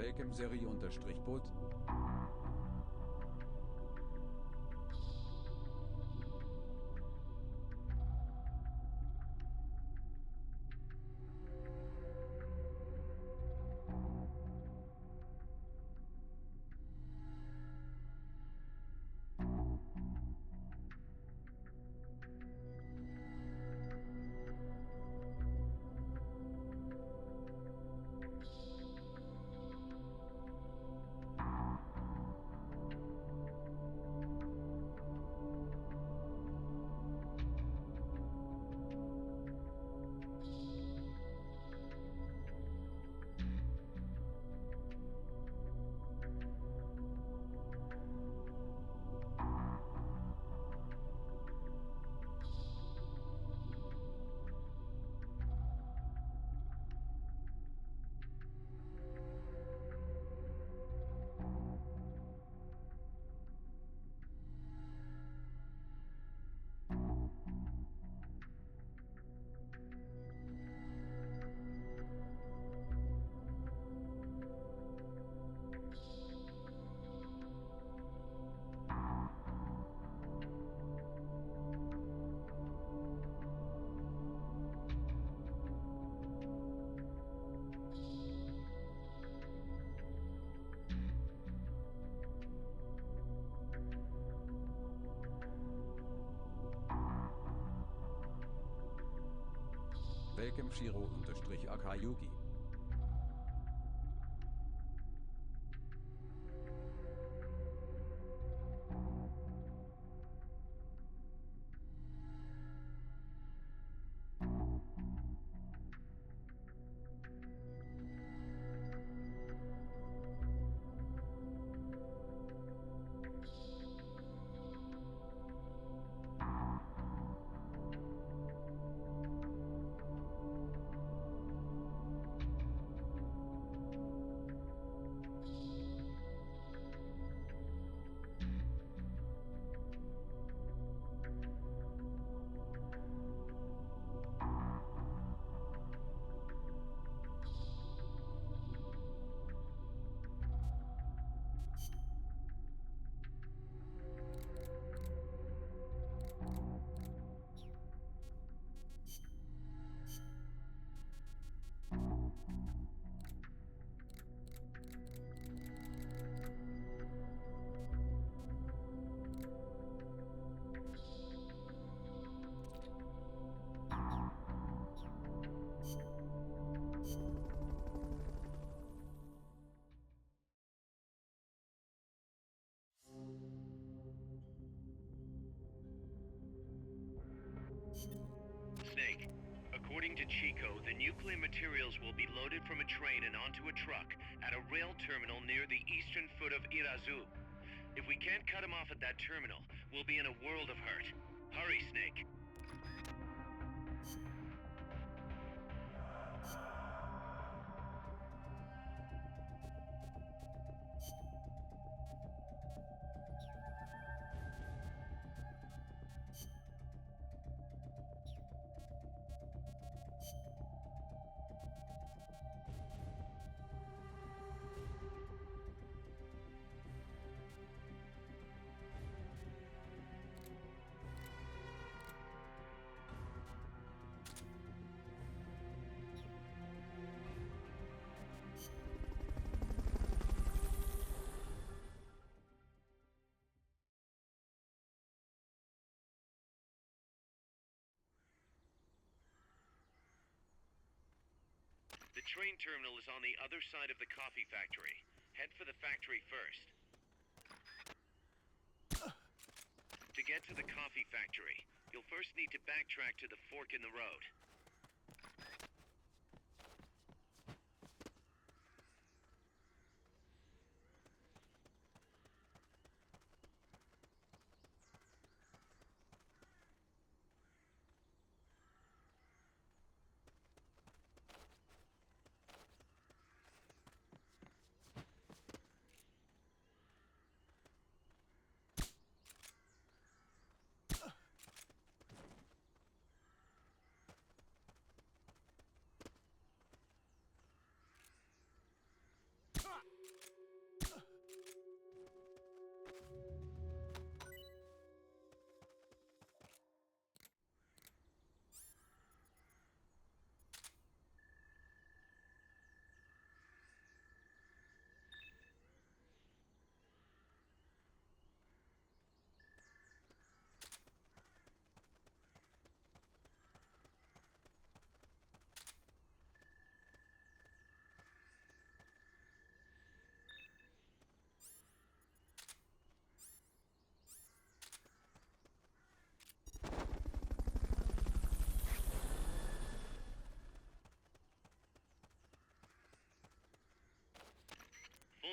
Welchem Serie-Boot? Welchem Shiro-Akayuki? Snake, according to Chico, the nuclear materials will be loaded from a train and onto a truck at a rail terminal near the eastern foot of Irazu. If we can't cut him off at that terminal, we'll be in a world of hurt. Hurry, Snake. The train terminal is on the other side of the coffee factory. Head for the factory first. To get to the coffee factory, you'll first need to backtrack to the fork in the road.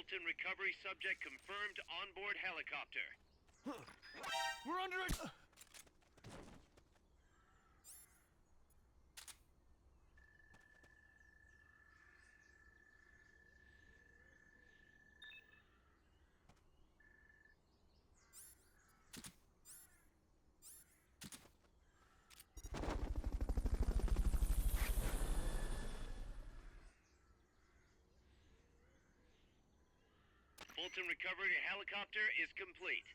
Fulton recovery subject confirmed onboard helicopter. We're under it! Fulton recovery helicopter is complete.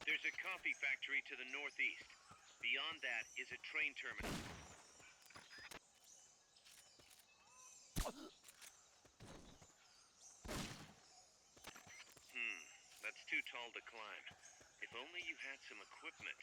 There's a coffee factory to the northeast. Beyond that is a train terminal. That's too tall to climb. If only you had some equipment.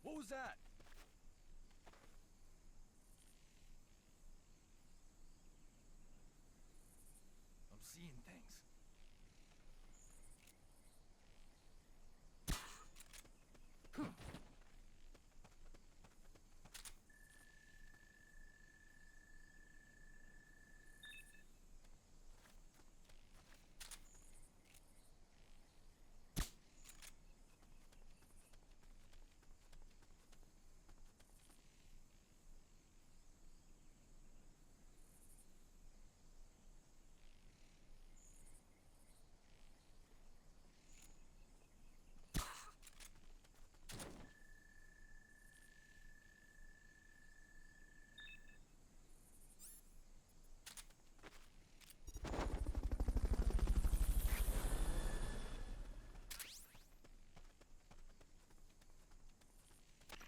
What was that? I'm seeing things.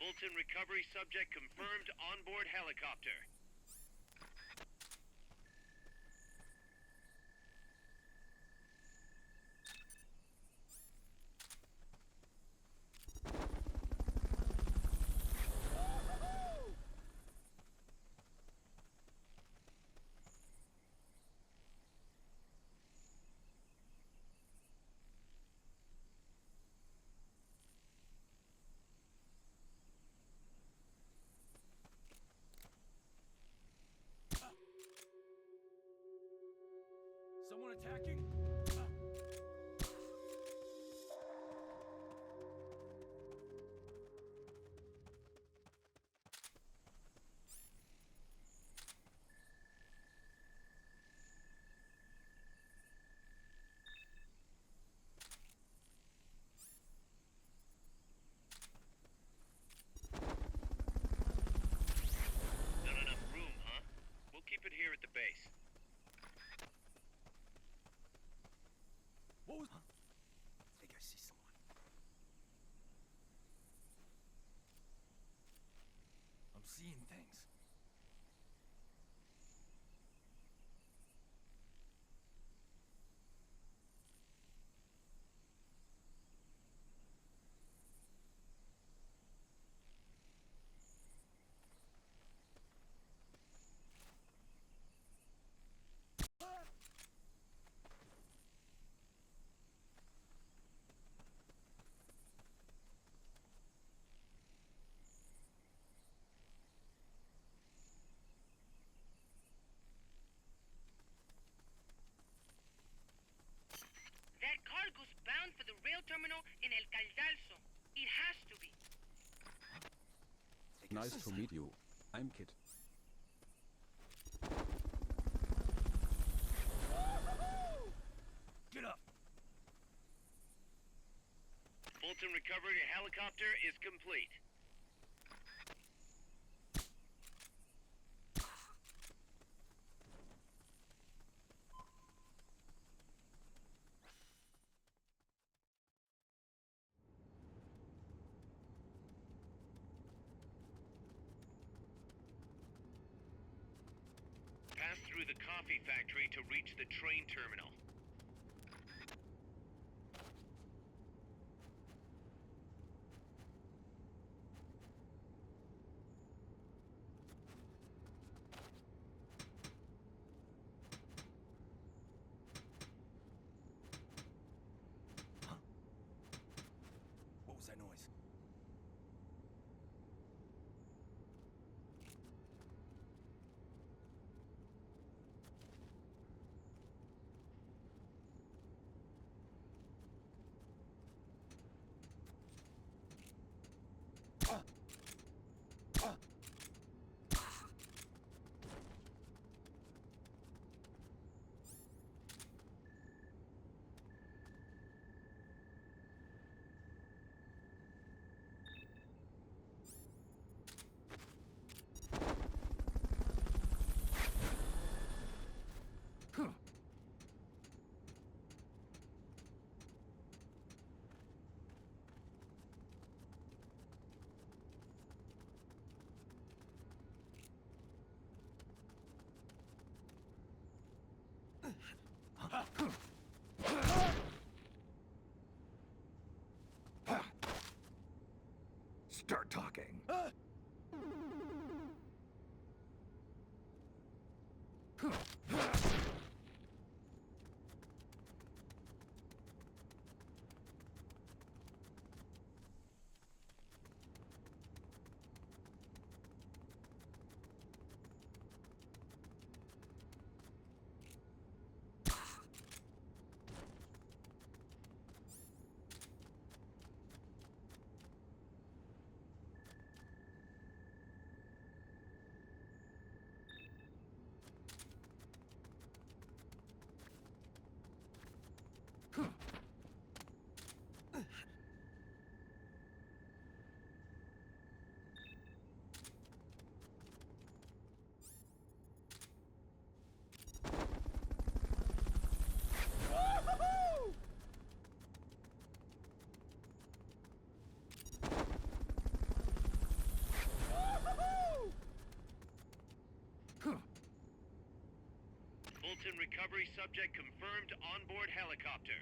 Fulton recovery subject confirmed onboard helicopter. Someone attacking? Not enough room, huh? We'll keep it here at the base. What was... Huh? I think I see someone. I'm seeing things. terminal en el Caldalso. It has to be. Nice to meet you. I'm Kit. Get up! Fulton recovery helicopter is complete. Pass through the coffee factory to reach the train terminal. What was that noise? Start talking. Fulton recovery subject confirmed onboard helicopter.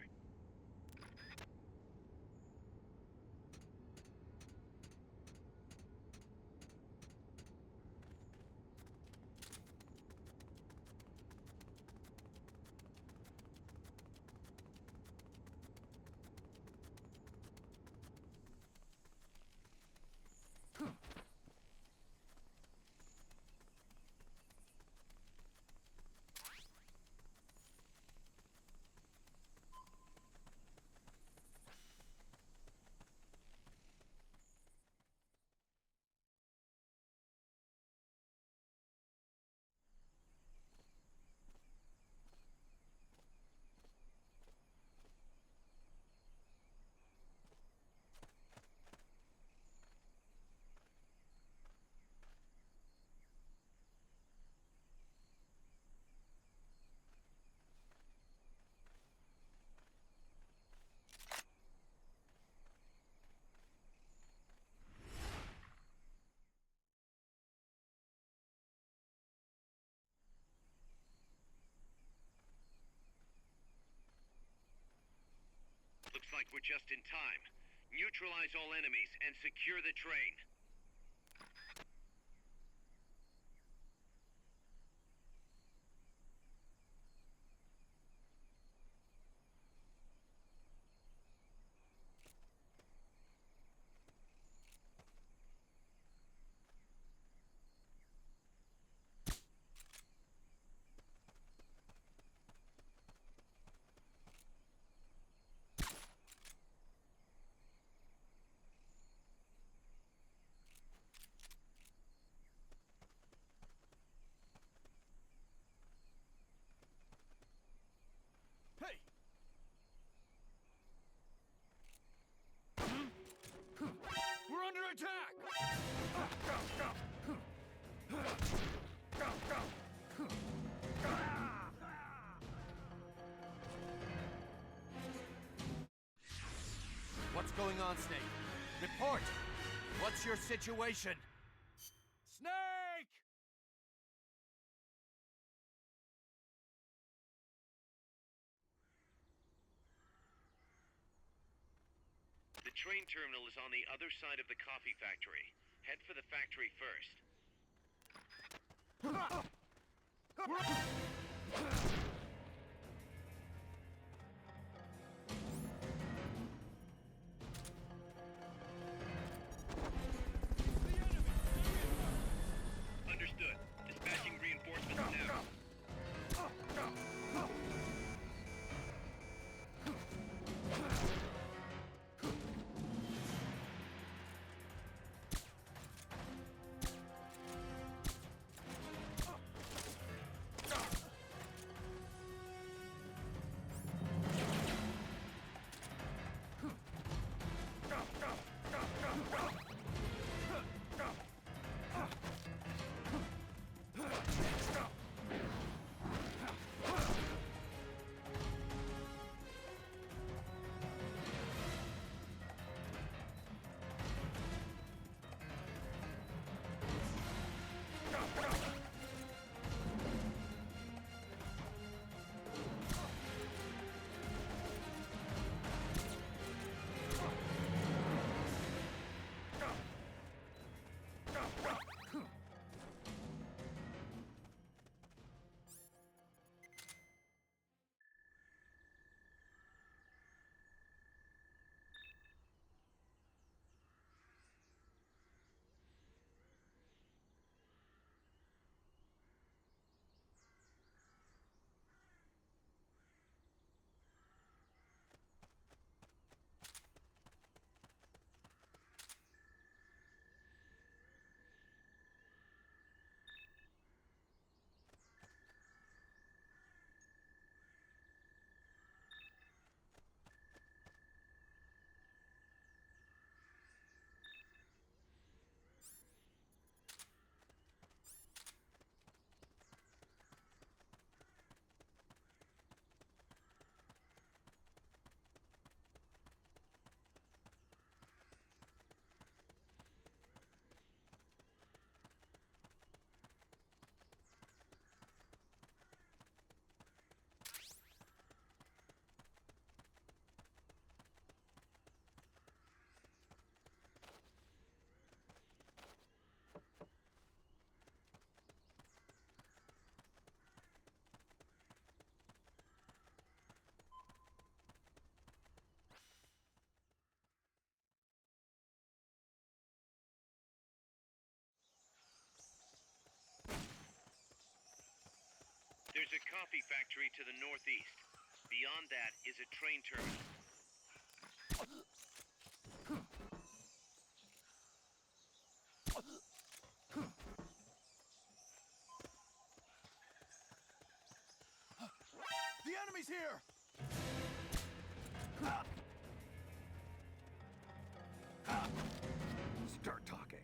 Looks like we're just in time. Neutralize all enemies and secure the train. What's going on, Snake? Report! What's your situation? Snake! The train terminal is on the other side of the coffee factory. Head for the factory first. Understood. Dispatching reinforcements now. There's a coffee factory to the northeast. Beyond that is a train terminal. The enemy's here! Start talking.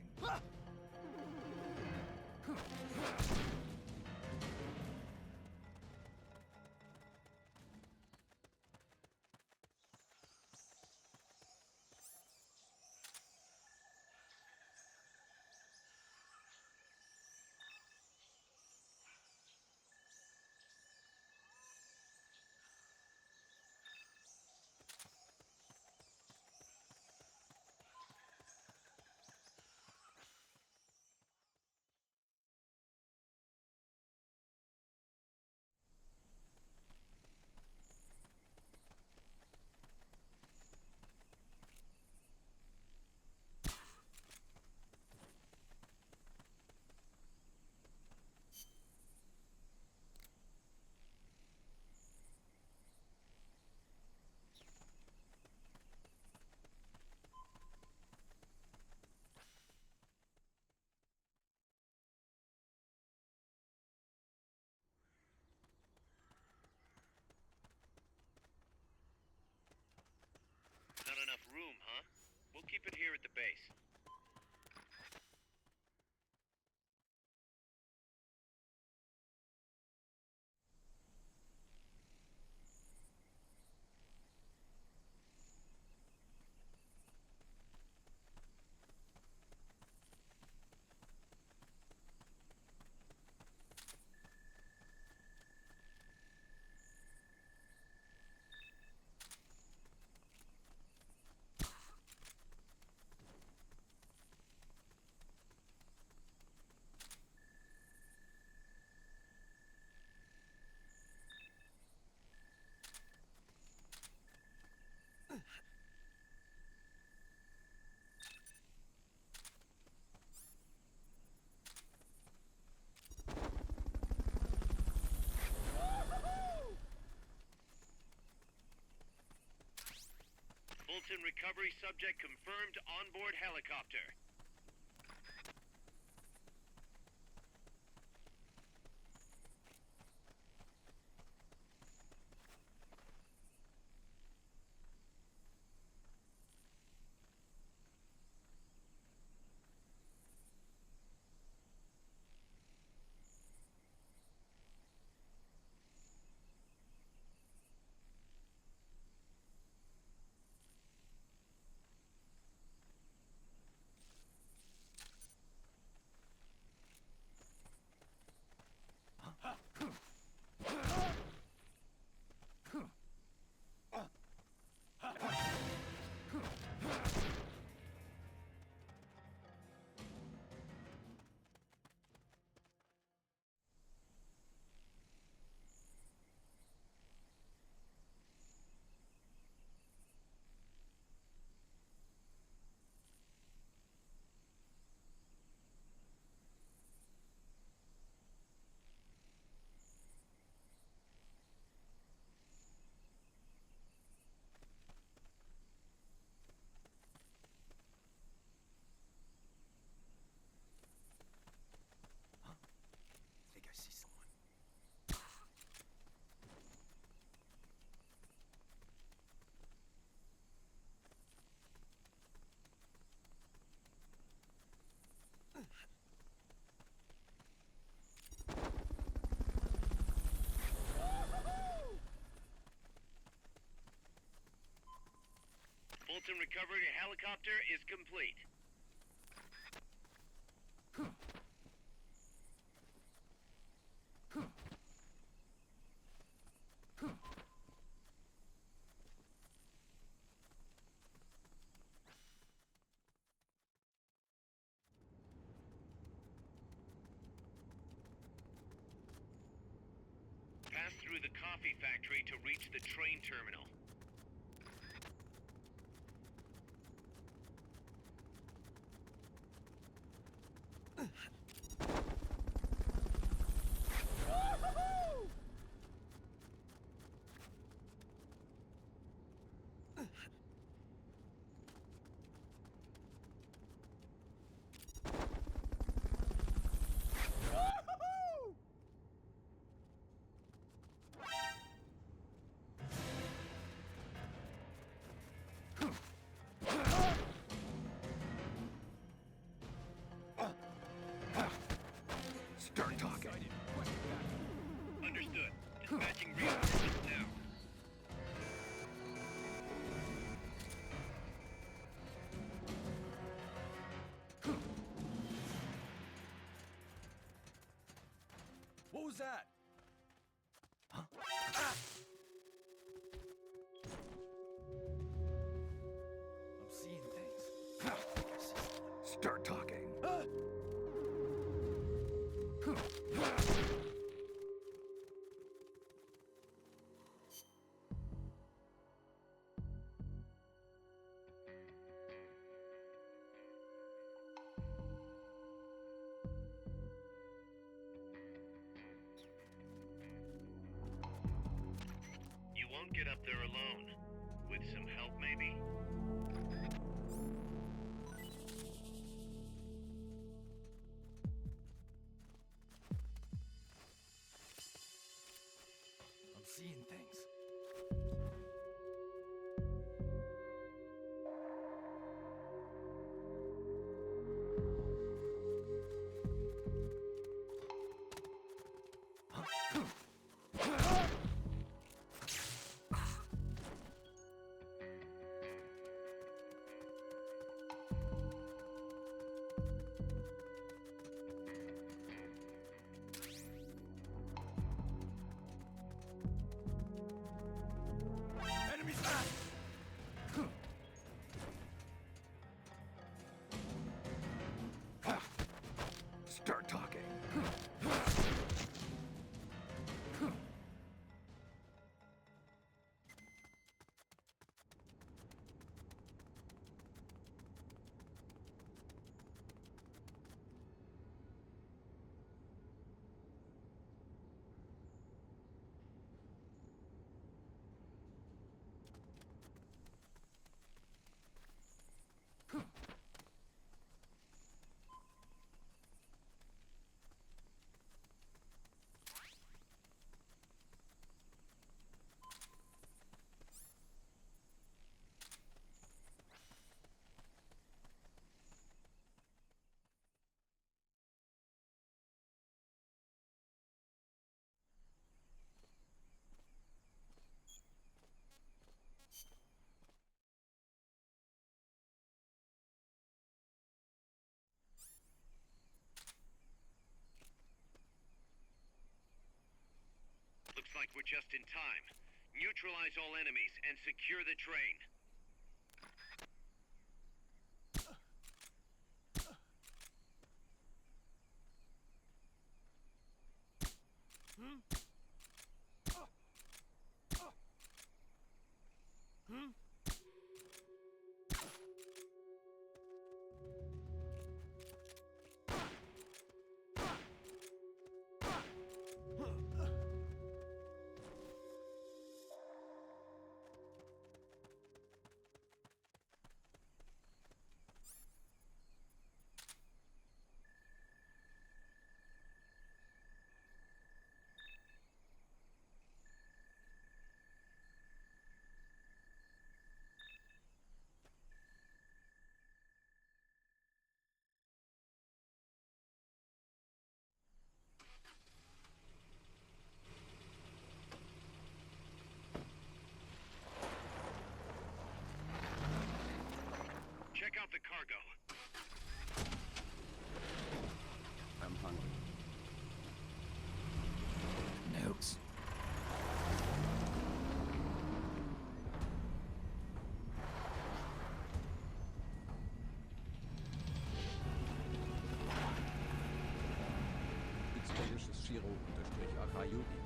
Not enough room, huh? We'll keep it here at the base. Fulton recovery subject confirmed onboard helicopter. I think I see someone. Fulton recovery helicopter is complete. Pass through the coffee factory to reach the train terminal. Start talking. Understood. Dispatching reinforcements now. What was that? Huh? I'm seeing things. Start talking. You won't get up there alone. With some help, maybe? I'm seeing things. like we're just in time. Neutralize all enemies and secure the train. Check out the cargo. I'm hungry. Nukes. Israelisches Shiro-Akayuki.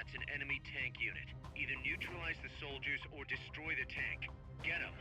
That's an enemy tank unit. Either neutralize the soldiers or destroy the tank. Get them.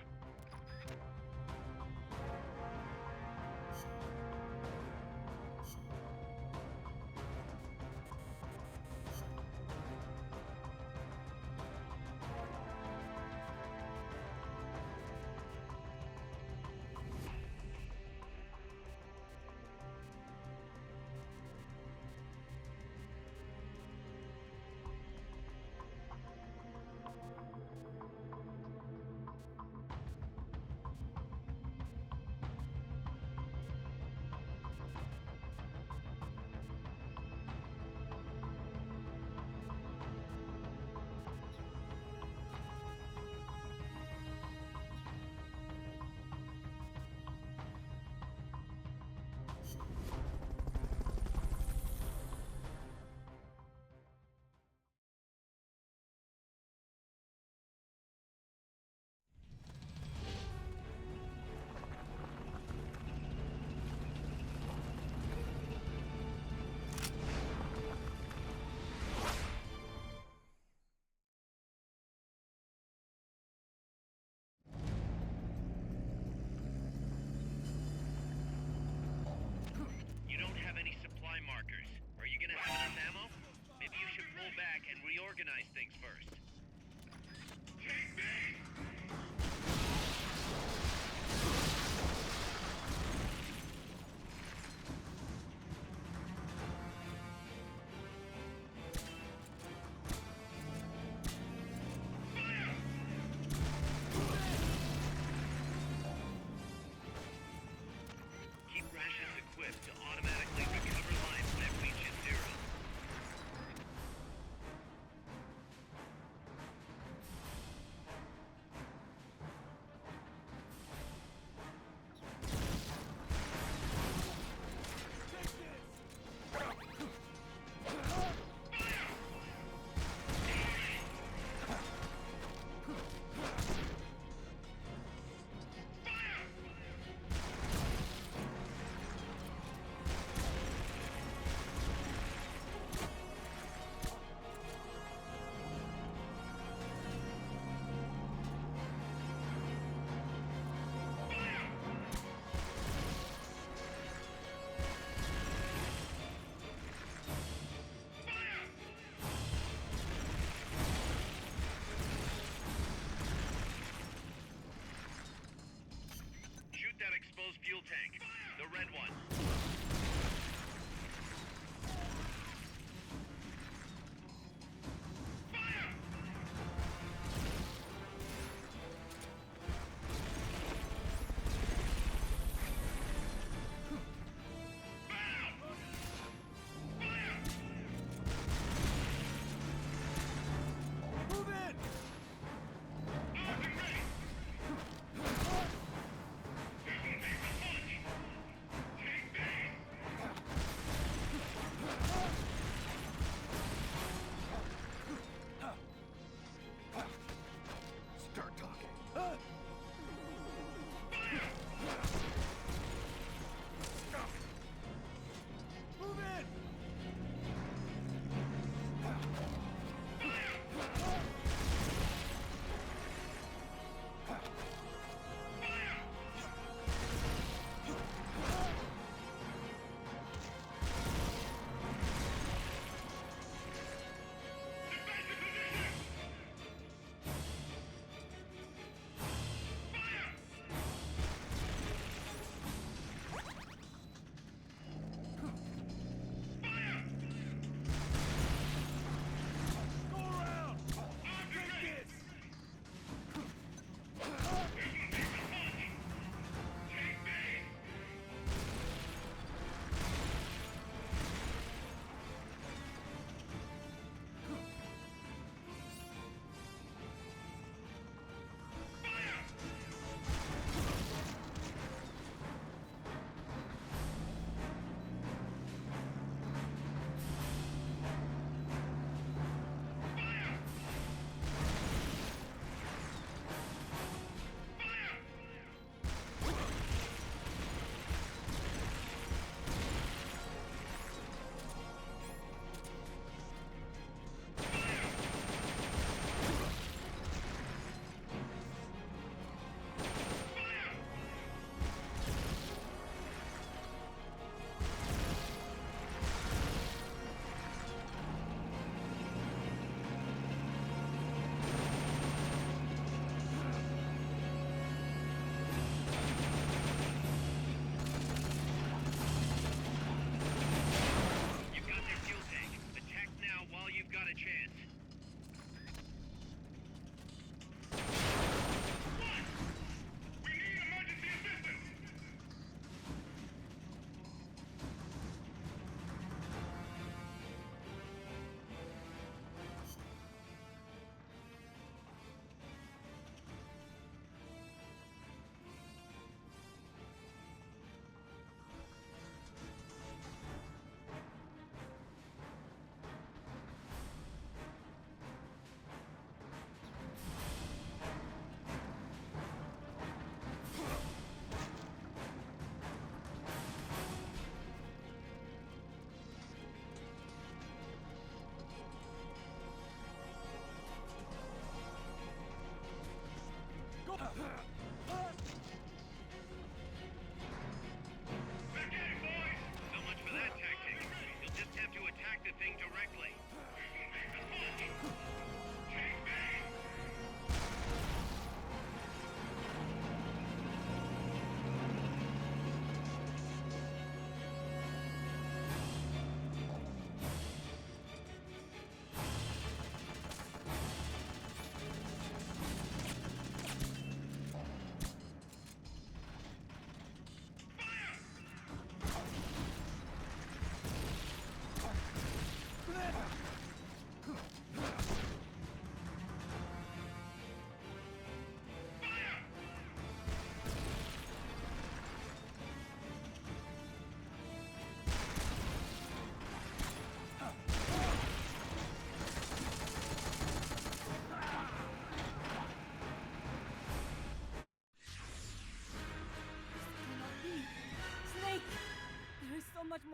You don't have any supply markers. Are you gonna have enough ammo? Maybe you should pull back and reorganize things first. Keep rations equipped to automatically recover life when it reaches zero.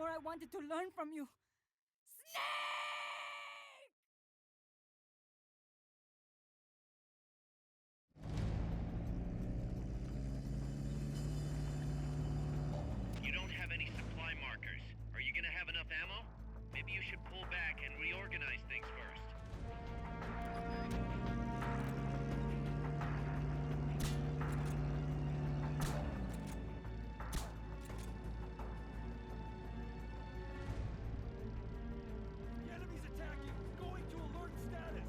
more I wanted to learn from you. Snake! You don't have any supply markers. Are you gonna have enough ammo? Maybe you should pull back and reorganize things first. The enemy's attacking! Going to alert status!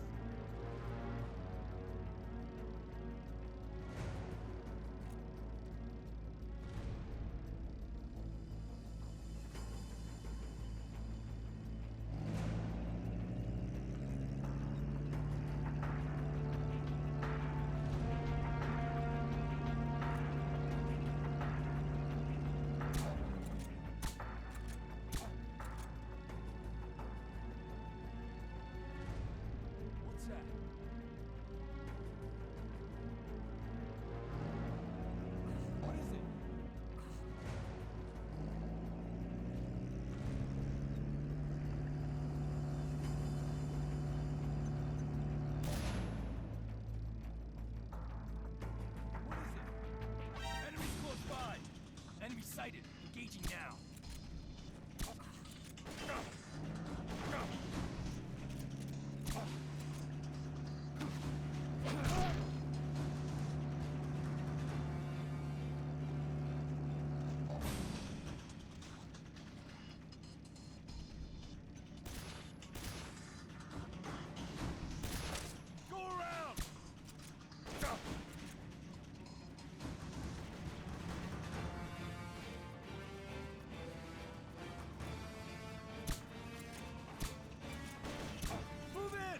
What's that? What is it? What is it? Enemies close by! Enemy sighted! Engaging now! Go around! Move in!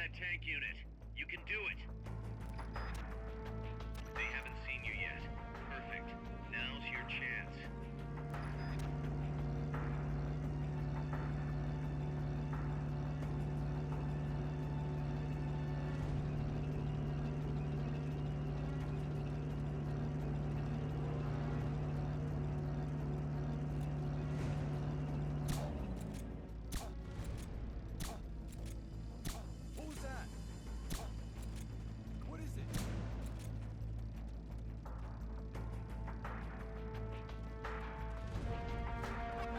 that tank unit. You can do it. They haven't seen you yet. Perfect. Now's your chance. Who's that? What is it?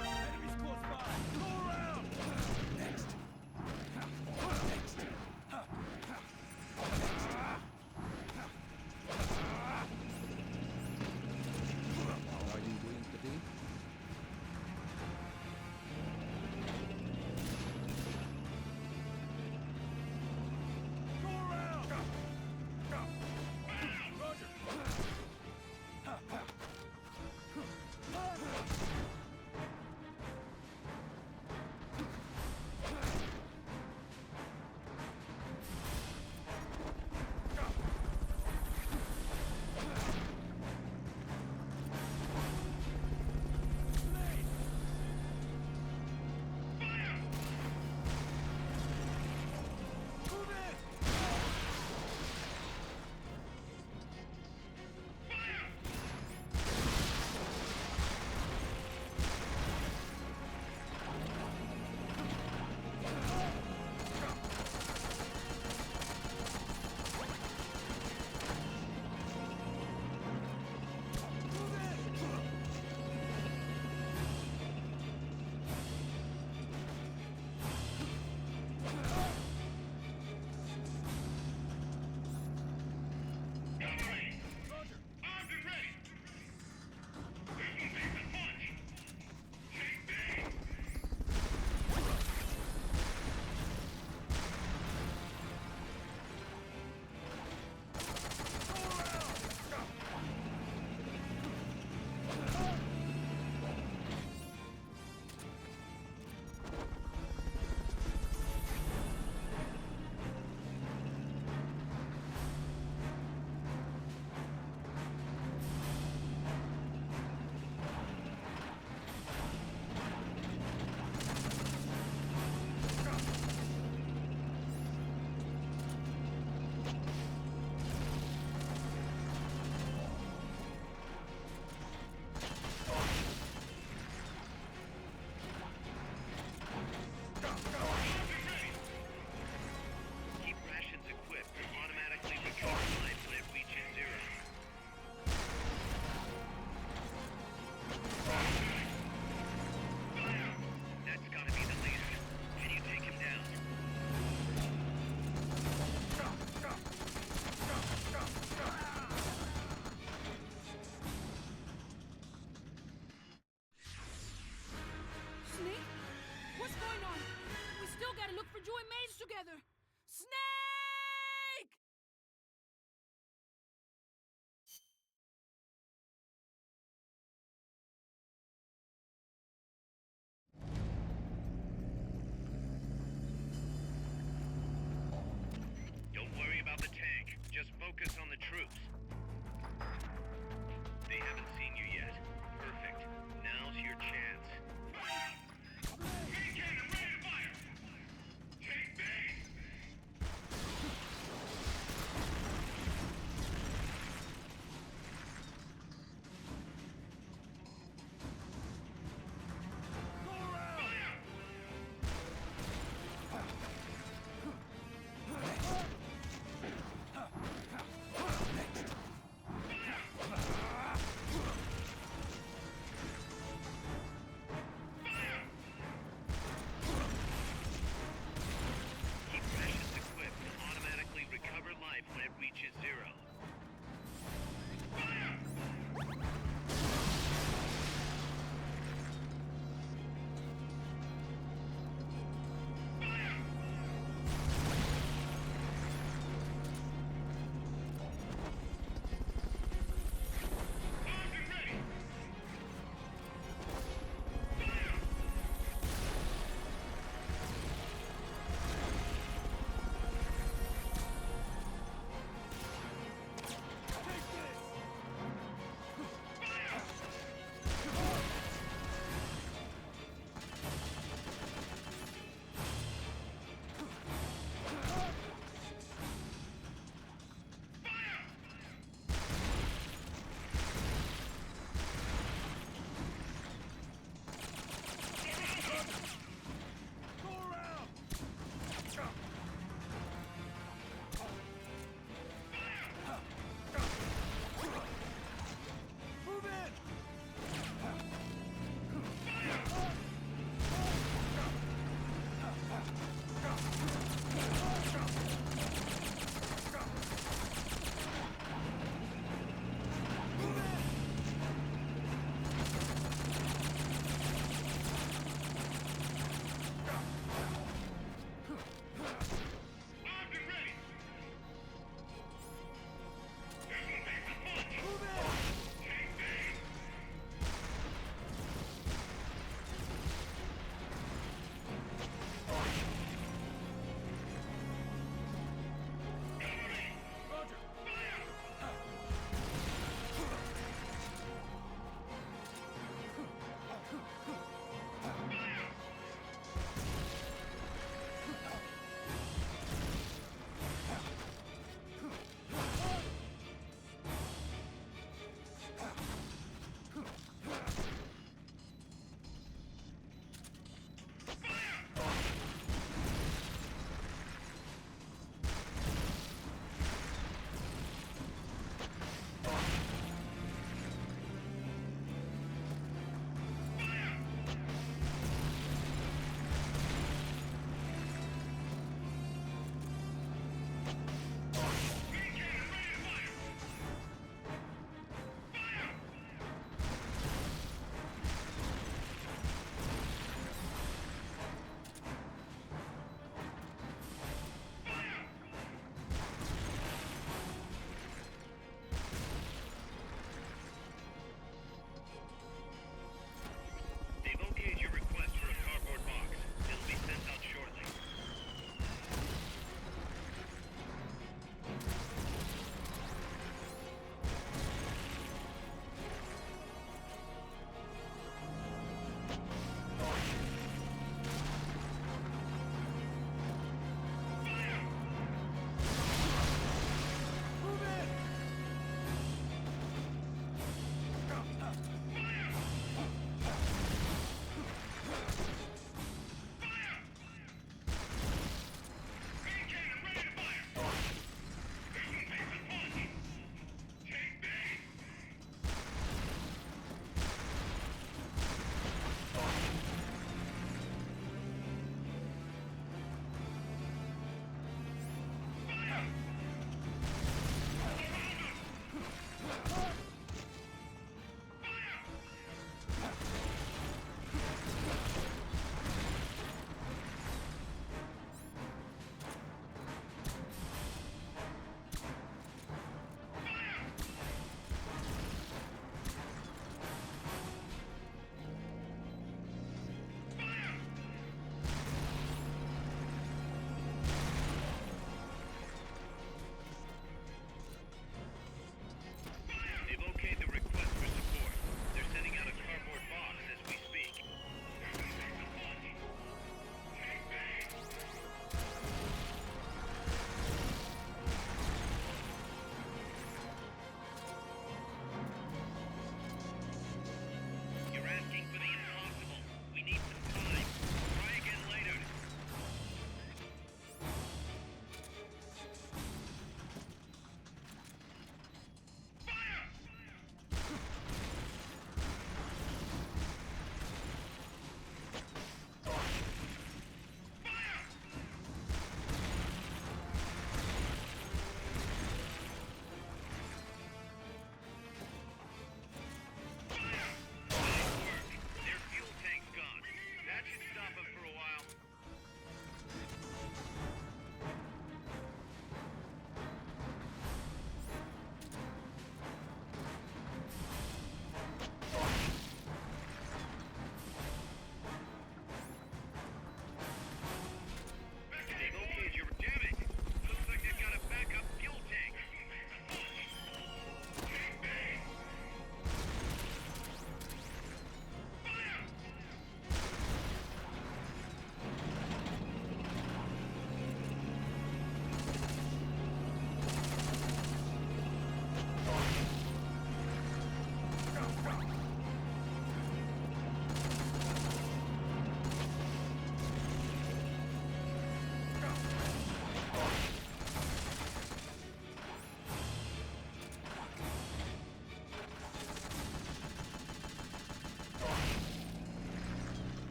Enemies close by! Go around! Next! Next! How are you going to be? Go around! Roger! Move in! Roger! Armed and ready! This one takes a punch! Take big! Keep rations equipped to automatically recover life when it reaches zero. That's gotta be the leader. Can you take him down? Snake? What's going on? We still gotta look for Joe and Maze together. Snake! Don't worry about the tank. Just focus on the troops. They haven't seen you yet. Perfect. Now's your chance. Main cannon ready to fire! Take base!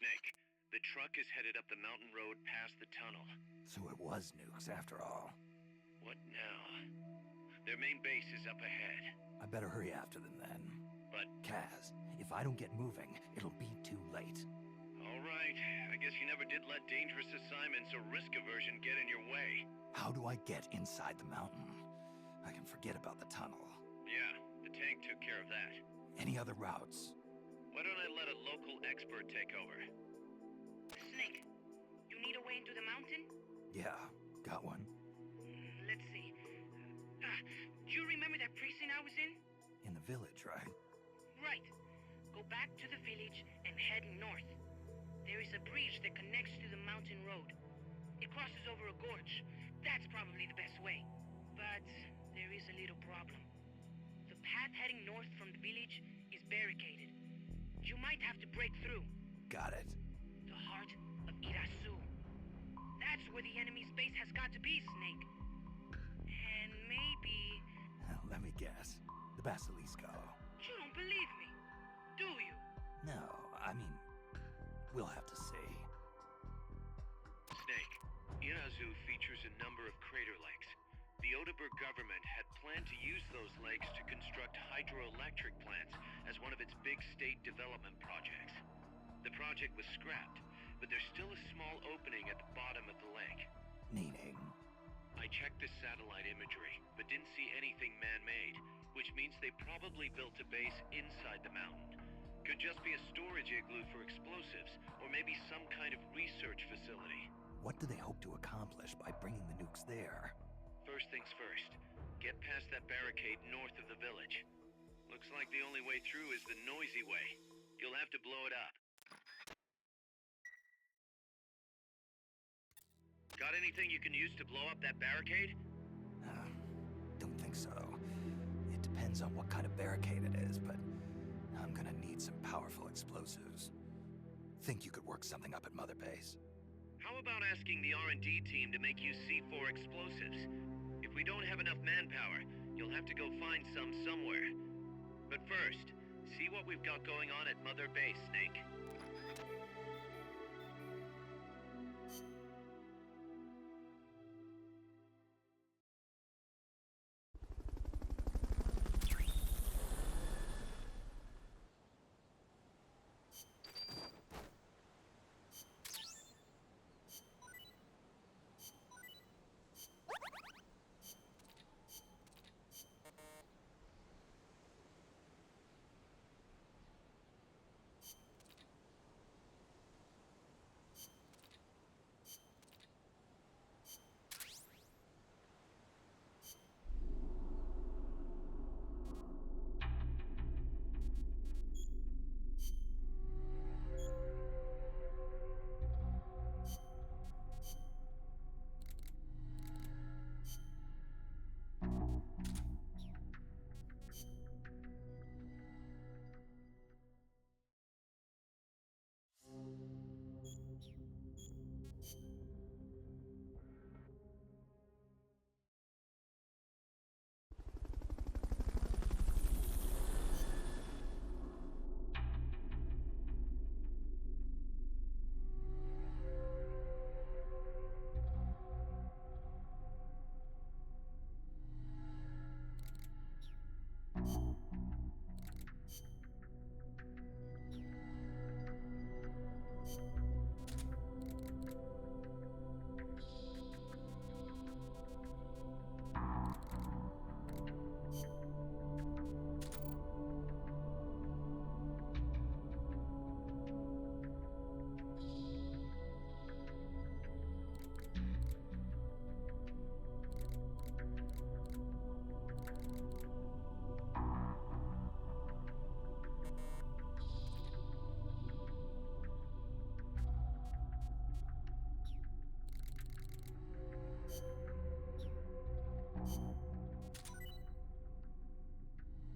Snake. The truck is headed up the mountain road past the tunnel. So it was nukes after all. What now? Their main base is up ahead. I better hurry after them then. But, Kaz, if I don't get moving, it'll be too late. all right. I guess you never did let dangerous assignments or risk aversion get in your way. How do I get inside the mountain? I can forget about the tunnel. Yeah, the tank took care of that. Any other routes? Why don't I let a local expert take over? Snake, you need a way into the mountain? Yeah, got one. Let's see. Do you remember that precinct I was in? In the village, right? Right. Go back to the village and head north. There is a bridge that connects to the mountain road. It crosses over a gorge. That's probably the best way. But there is a little problem. The path heading north from the village is barricaded. You might have to break through. Got it. The heart of Irazu. That's where the enemy's base has got to be, Snake. And maybe... Let me guess. The Basilisco. You don't believe me, do you? No, I mean, we'll have to see. Snake, Irazu features a number of crater lakes. The Odeberg government had planned to use those lakes to construct hydroelectric plants as one of its big state development projects. The project was scrapped, but there's still a small opening at the bottom of the lake. Meaning? I checked the satellite imagery, but didn't see anything man-made, which means they probably built a base inside the mountain. Could just be a storage igloo for explosives, or maybe some kind of research facility. What do they hope to accomplish by bringing the nukes there? First things first, get past that barricade north of the village. Looks like the only way through is the noisy way. You'll have to blow it up. Got anything you can use to blow up that barricade? Don't think so. It depends on what kind of barricade it is, but I'm gonna need some powerful explosives. Think you could work something up at Mother Base? How about asking the R&D team to make you C4 explosives? If we don't have enough manpower, you'll have to go find some somewhere. But first, see what we've got going on at Mother Base, Snake.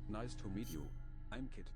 Nice to meet you. I'm Kit.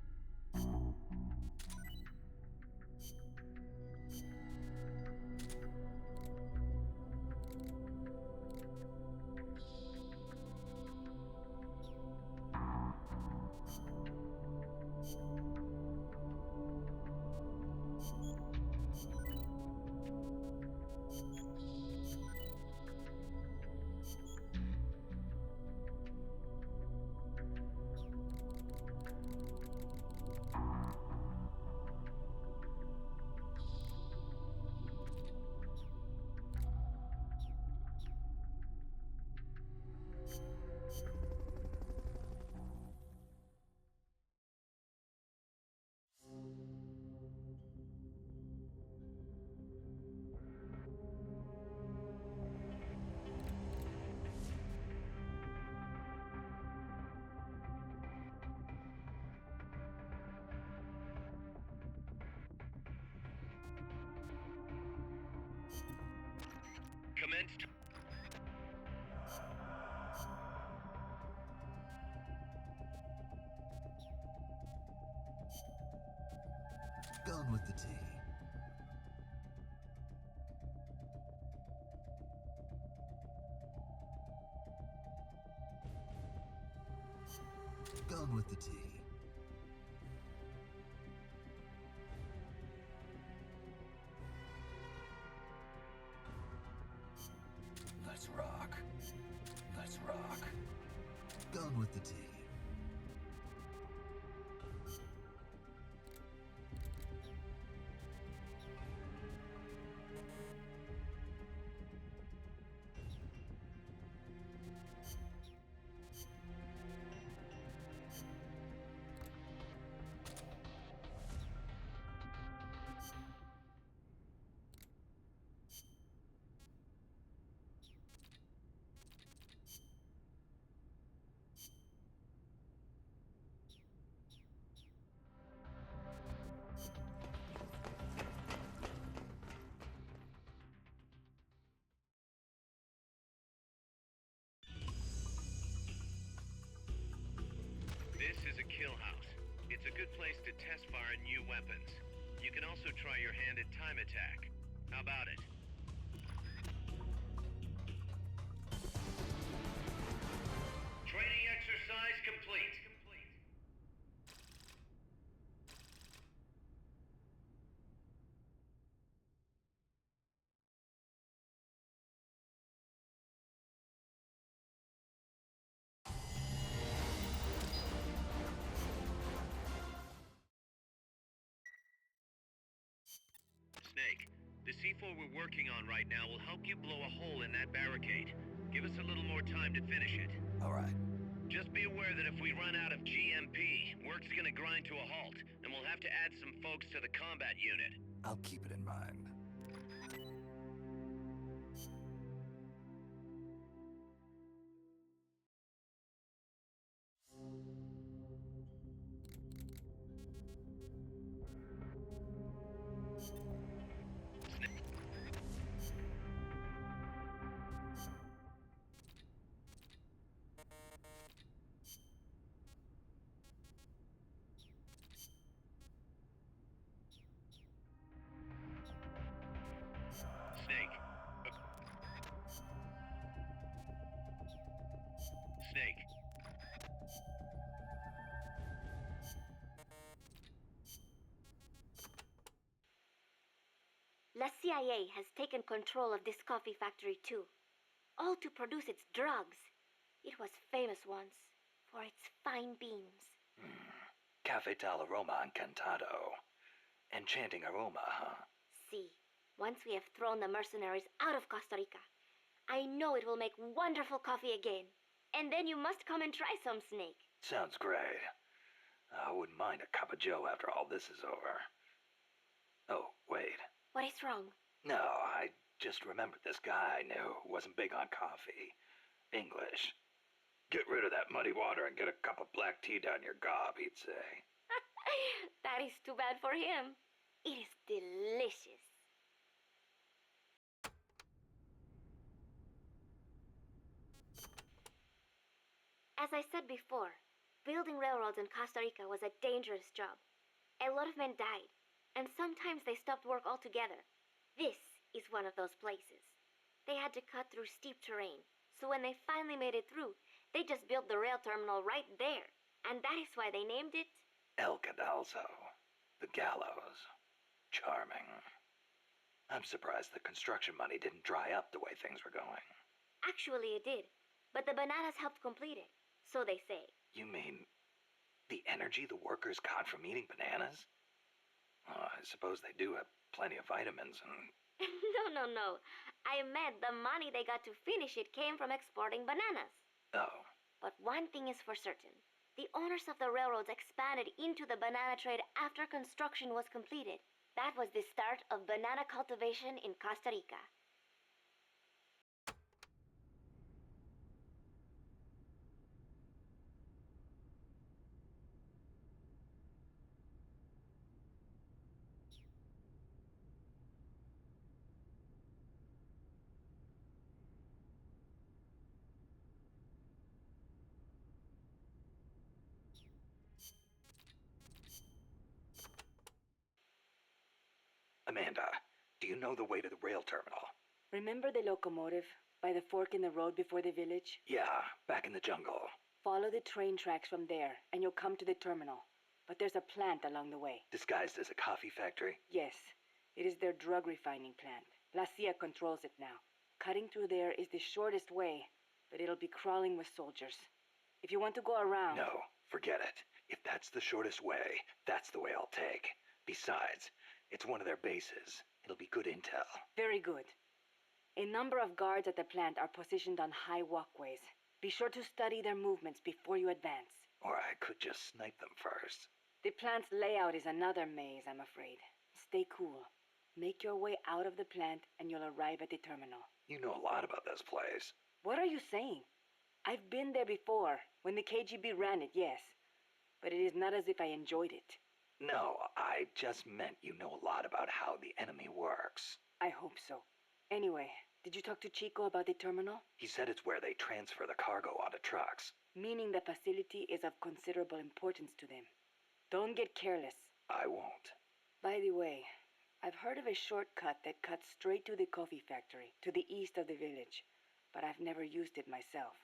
Going with the tea. Going with the tea. Let's rock. Let's rock. Going with the tea. This is a kill house. It's a good place to test fire new weapons. You can also try your hand at time attack. How about it? Training exercise complete. Snake, the C4 we're working on right now will help you blow a hole in that barricade. Give us a little more time to finish it. All right. Just be aware that if we run out of GMP, work's gonna grind to a halt, and we'll have to add some folks to the combat unit. I'll keep it in mind. Snake. Snake. La CIA has taken control of this coffee factory too, all to produce its drugs. It was famous once for its fine beans. Cafe tal aroma encantado. Enchanting aroma, huh? See, once we have thrown the mercenaries out of Costa Rica, I know it will make wonderful coffee again. And then you must come and try some, Snake. Sounds great. I wouldn't mind a cup of joe after all this is over. Oh, wait. What is wrong? No, I just remembered this guy I knew who wasn't big on coffee. English. Get rid of that muddy water and get a cup of black tea down your gob, he'd say. That is too bad for him. It is delicious. As I said before, building railroads in Costa Rica was a dangerous job. A lot of men died, and sometimes they stopped work altogether. This is one of those places. They had to cut through steep terrain, so when they finally made it through, they just built the rail terminal right there. And that is why they named it El Cadalso. The gallows. Charming. I'm surprised the construction money didn't dry up the way things were going. Actually, it did. But the bananas helped complete it. So they say. You mean the energy the workers got from eating bananas? I suppose they do have plenty of vitamins and... No. I meant the money they got to finish it came from exporting bananas. Oh. But one thing is for certain. The owners of the railroads expanded into the banana trade after construction was completed. That was the start of banana cultivation in Costa Rica. Amanda, do you know the way to the rail terminal? Remember the locomotive by the fork in the road before the village? Yeah, back in the jungle. Follow the train tracks from there, and you'll come to the terminal. But there's a plant along the way. Disguised as a coffee factory? Yes, it is their drug refining plant. La CIA controls it now. Cutting through there is the shortest way, but it'll be crawling with soldiers. If you want to go around... No, forget it. If that's the shortest way, that's the way I'll take. Besides, it's one of their bases. It'll be good intel. Very good. A number of guards at the plant are positioned on high walkways. Be sure to study their movements before you advance. Or I could just snipe them first. The plant's layout is another maze, I'm afraid. Stay cool. Make your way out of the plant and you'll arrive at the terminal. You know a lot about this place. What are you saying? I've been there before, when the KGB ran it, yes. But it is not as if I enjoyed it. No, I just meant you know a lot about how the enemy works. I hope so. Anyway, did you talk to Chico about the terminal? He said it's where they transfer the cargo onto trucks. Meaning the facility is of considerable importance to them. Don't get careless. I won't. By the way, I've heard of a shortcut that cuts straight to the coffee factory, to the east of the village. But I've never used it myself.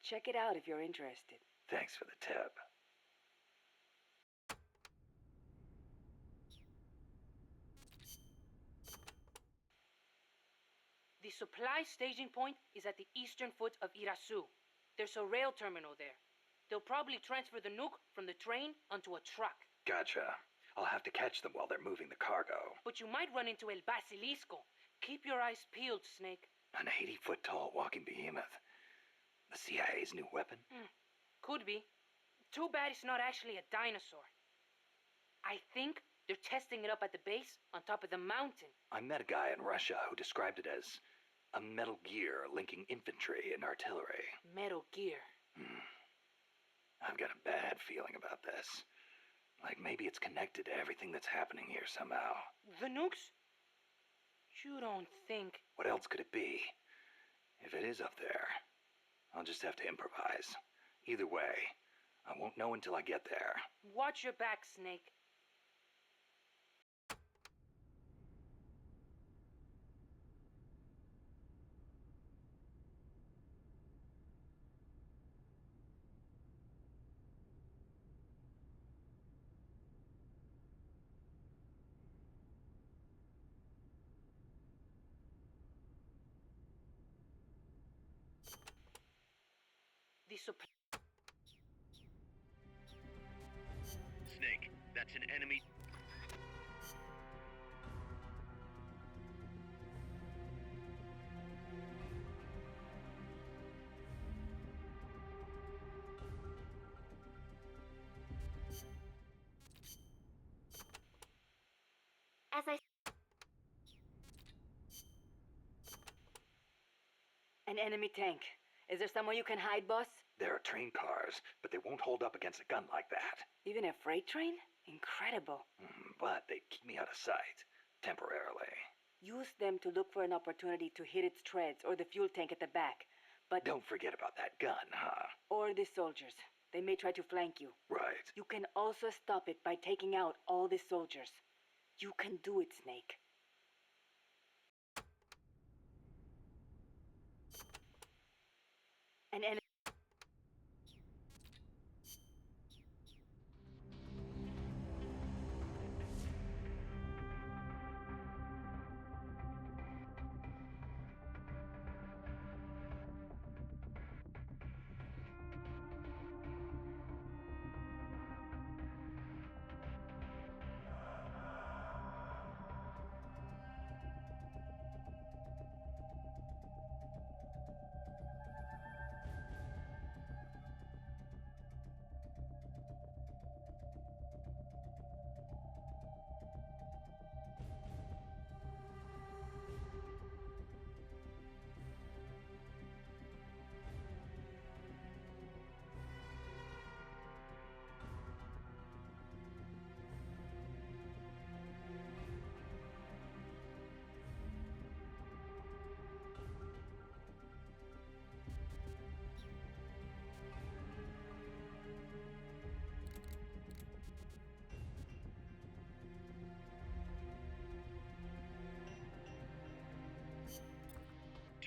Check it out if you're interested. Thanks for the tip. The supply staging point is at the eastern foot of Irasu. There's a rail terminal there. They'll probably transfer the nuke from the train onto a truck. Gotcha. I'll have to catch them while they're moving the cargo. But you might run into El Basilisco. Keep your eyes peeled, Snake. An 80-foot-tall walking behemoth. The CIA's new weapon? Could be. Too bad it's not actually a dinosaur. I think they're testing it up at the base on top of the mountain. I met a guy in Russia who described it as a metal gear linking infantry and artillery. Metal Gear. I've got a bad feeling about this. Like maybe it's connected to everything that's happening here somehow. The nukes? You don't think... What else could it be? If it is up there, I'll just have to improvise. Either way, I won't know until I get there. Watch your back, Snake. The supply... Snake, that's an enemy. As I An enemy tank. Is there somewhere you can hide, boss? There are train cars, but they won't hold up against a gun like that. Even a freight train? Incredible. But they keep me out of sight. Temporarily. Use them to look for an opportunity to hit its treads or the fuel tank at the back. But... Don't forget about that gun, huh? Or the soldiers. They may try to flank you. Right. You can also stop it by taking out all the soldiers. You can do it, Snake. An enemy...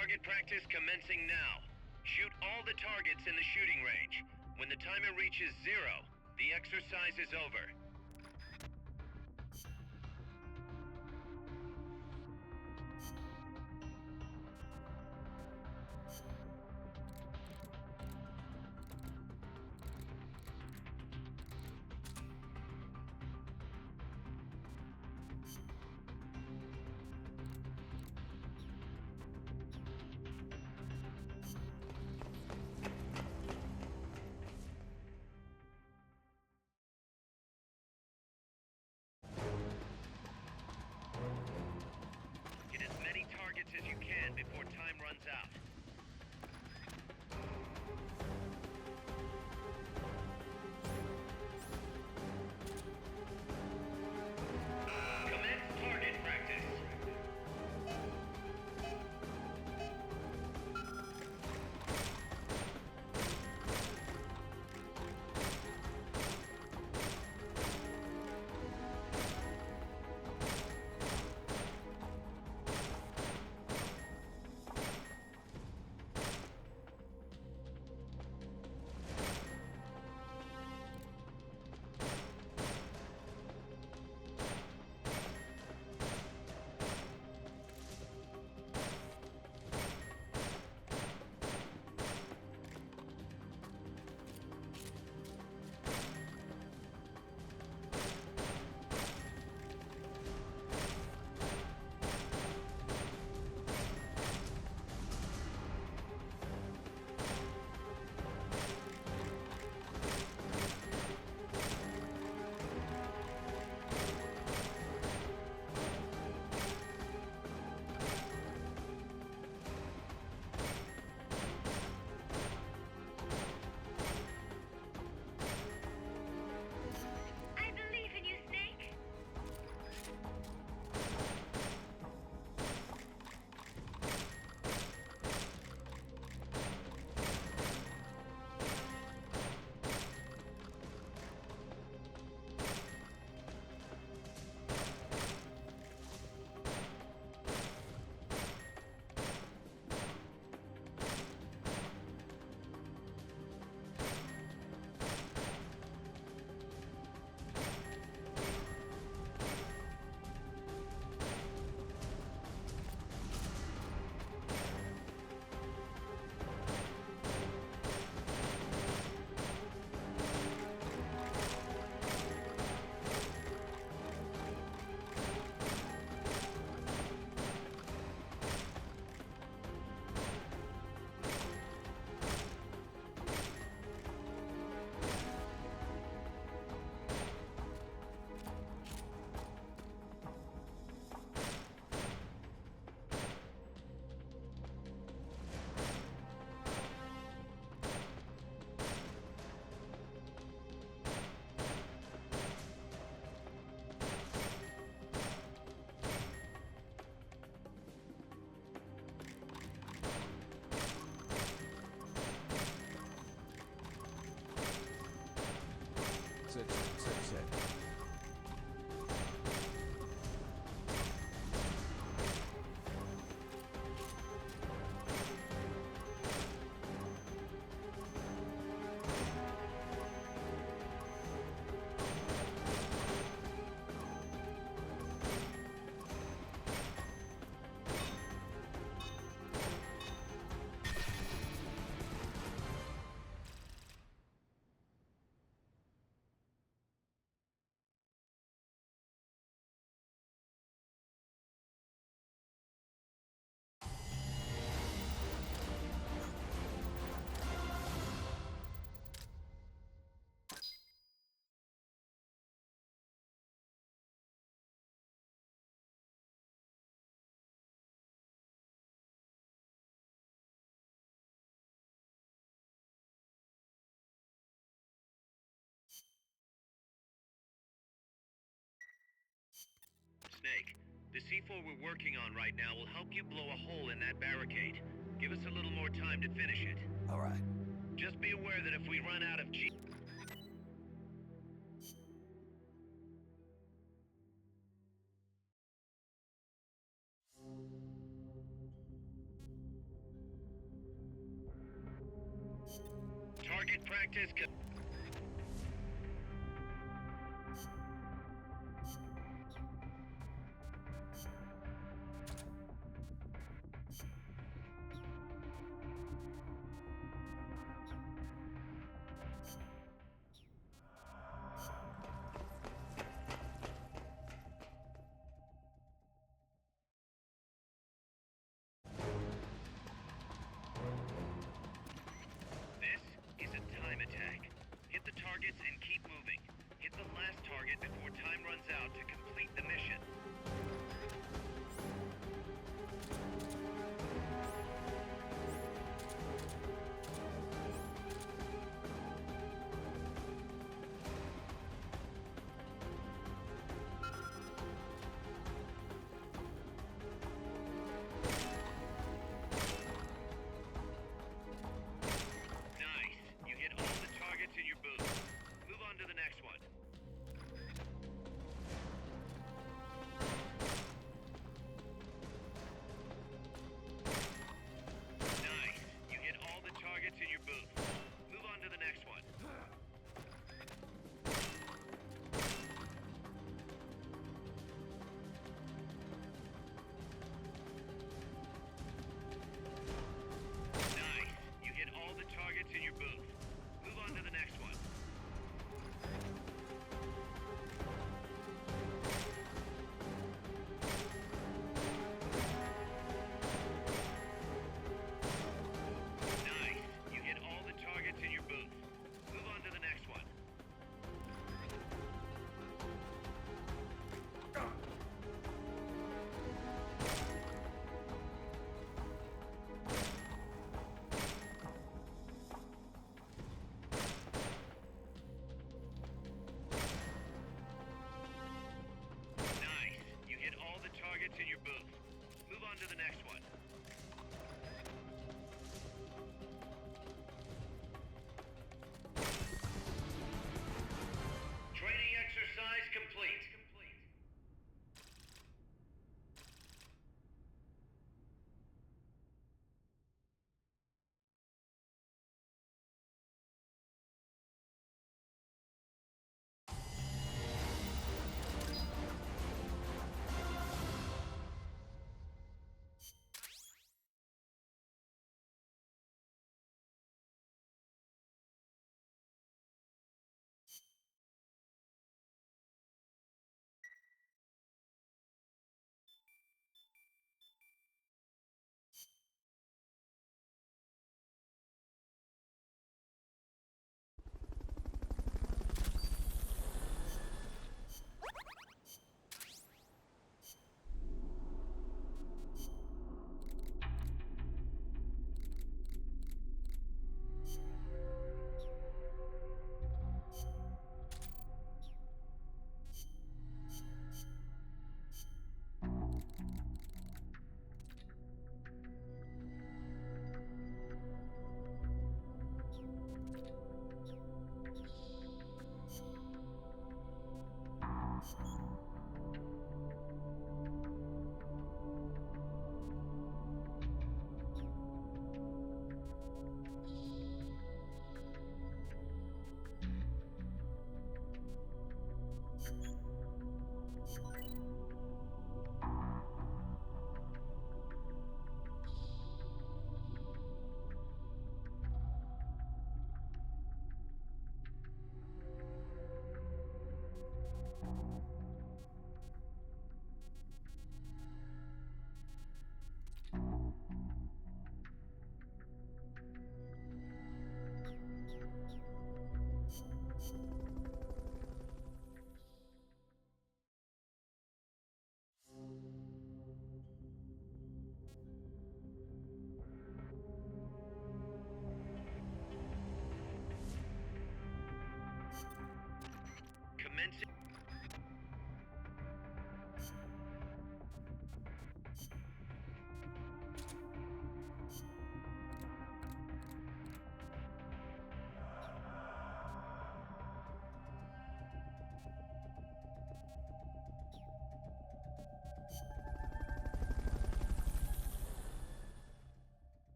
Target practice commencing now. Shoot all the targets in the shooting range. When the timer reaches 0, the exercise is over. Get as many targets as you can before time runs out. Commence target practice. I believe in you, Snake. Sit. Snake, the C4 we're working on right now will help you blow a hole in that barricade. Give us a little more time to finish it. All right. Just be aware that if we run out of G... Practice. This is a time attack. Hit the targets and keep moving. Hit the last target before time runs out to complete the mission. Nice. You hit all the targets in your booth. Move on to the next one. Nice. You hit all the targets in your booth. Move on to the next one. Nice. You hit all the targets in your booth. Move on to the next one. Nice. You hit all the targets in your booth. Move on to the next one. Nice. You hit all the targets in your booth. Move on to the next one. Training exercise complete.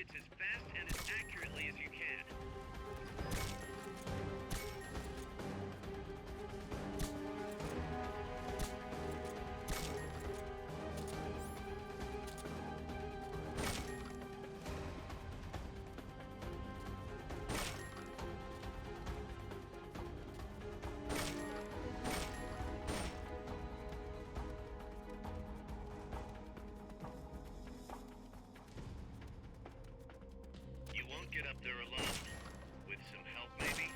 targets as fast and as accurately as you can. You won't get up there alone. With some help, maybe?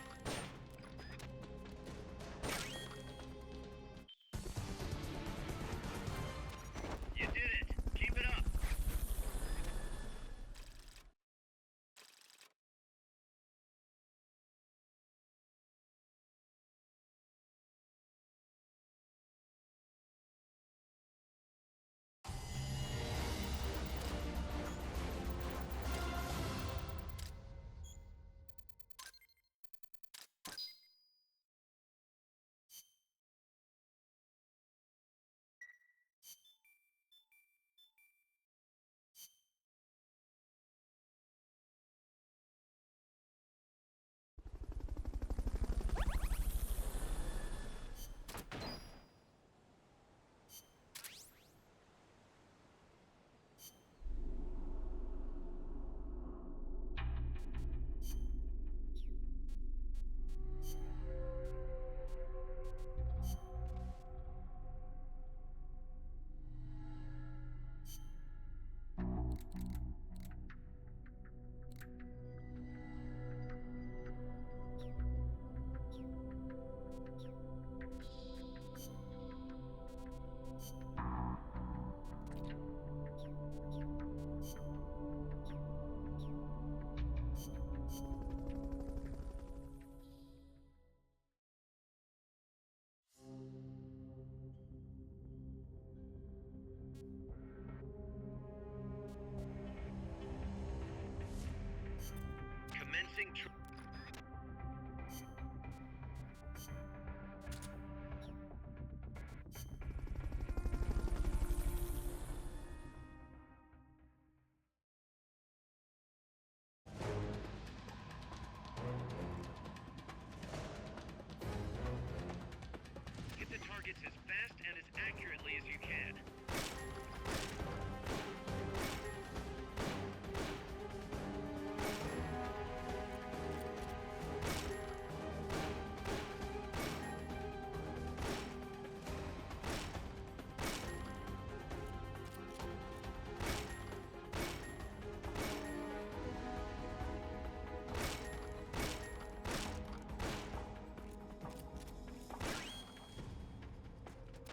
You did it! Keep it up! Commencing Hit the targets as fast and as accurately as you can.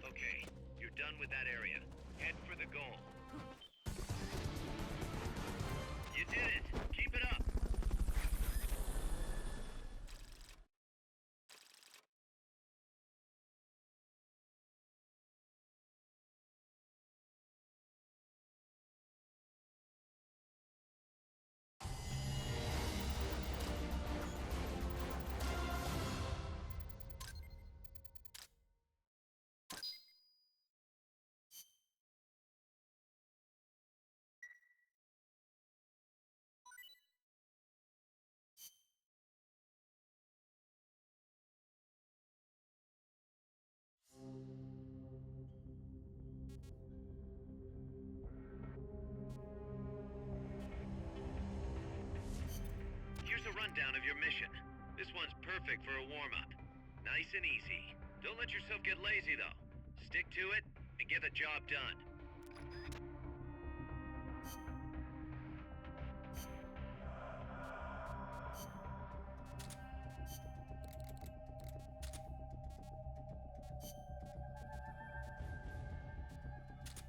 Okay, you're done with that area. Head for the goal. You did it! Keep it up! Here's a rundown of your mission. This one's perfect for a warm-up. Nice and easy. Don't let yourself get lazy, though. Stick to it and get the job done.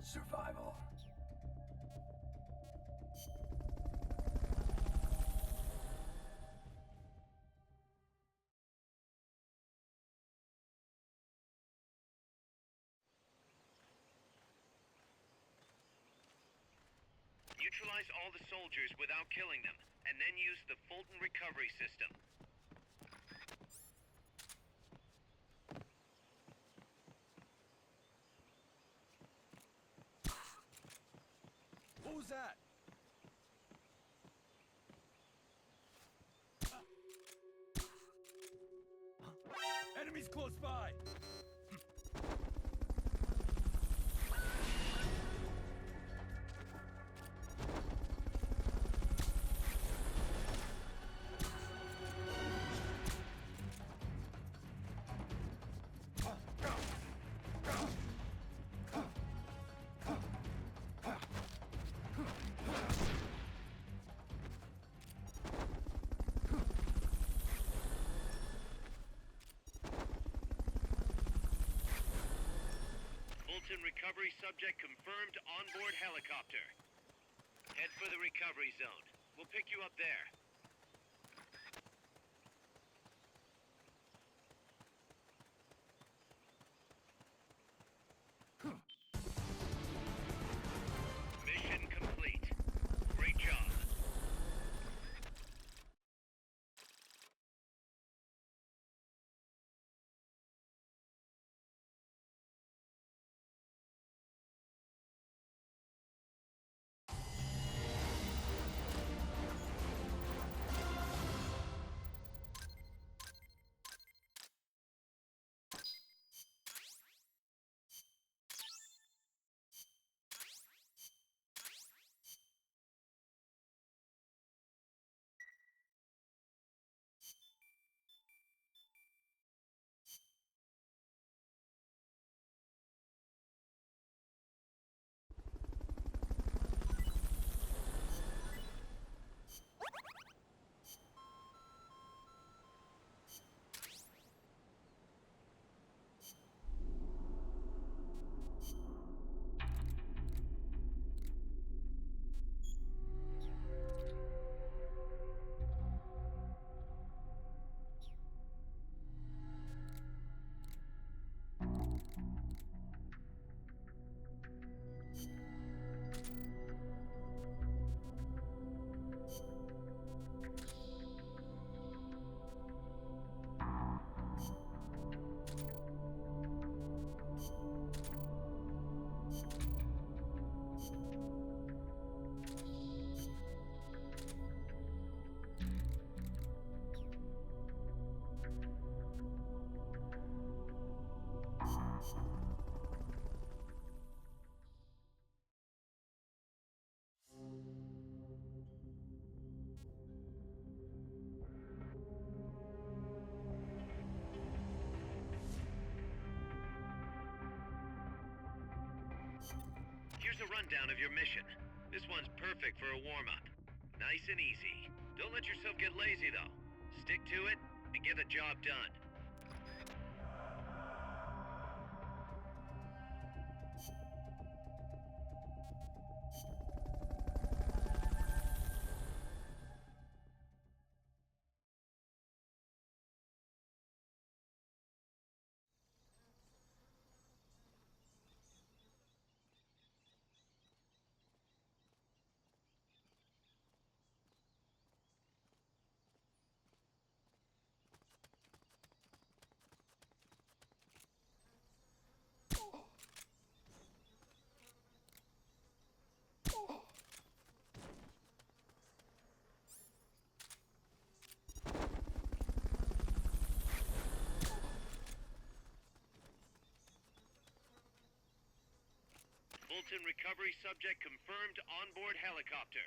Survival. Neutralize all the soldiers without killing them, and then use the Fulton recovery system. Who's that? Fulton recovery subject confirmed onboard helicopter. Head for the recovery zone. We'll pick you up there. Mission complete. Great job. Here's a rundown of your mission. This one's perfect for a warm-up. Nice and easy. Don't let yourself get lazy, though. Stick to it and get the job done. Fulton recovery subject confirmed onboard helicopter.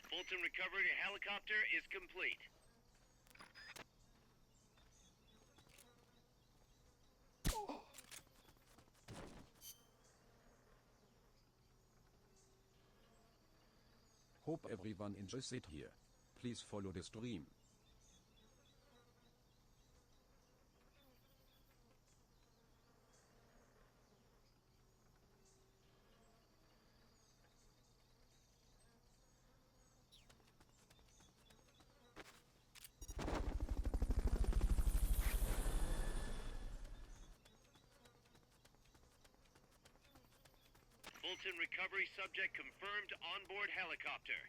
Fulton recovery helicopter is complete. Hope everyone enjoys it here. Please follow the stream. Fulton recovery subject confirmed onboard helicopter.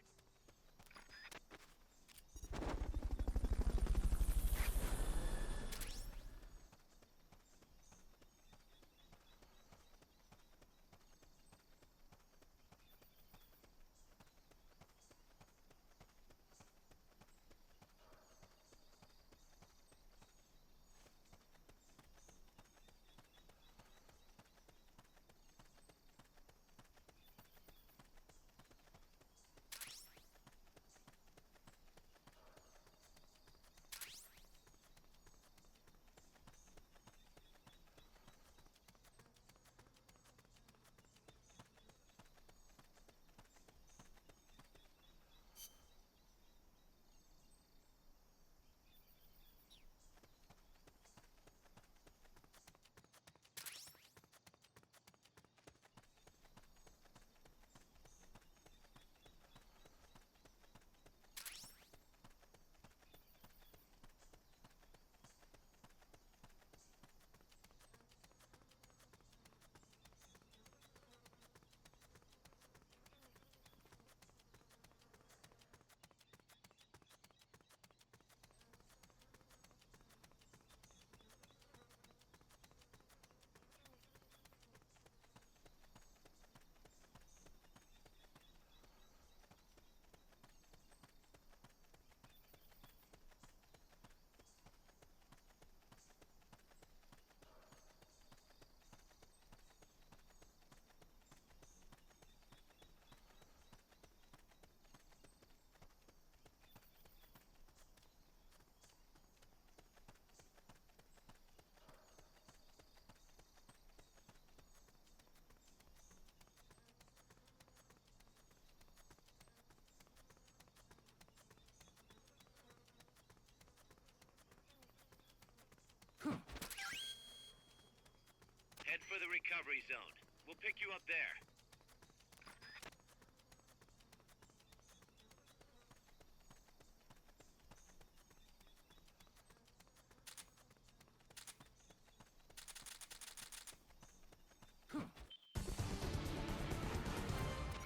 Head for the recovery zone. We'll pick you up there.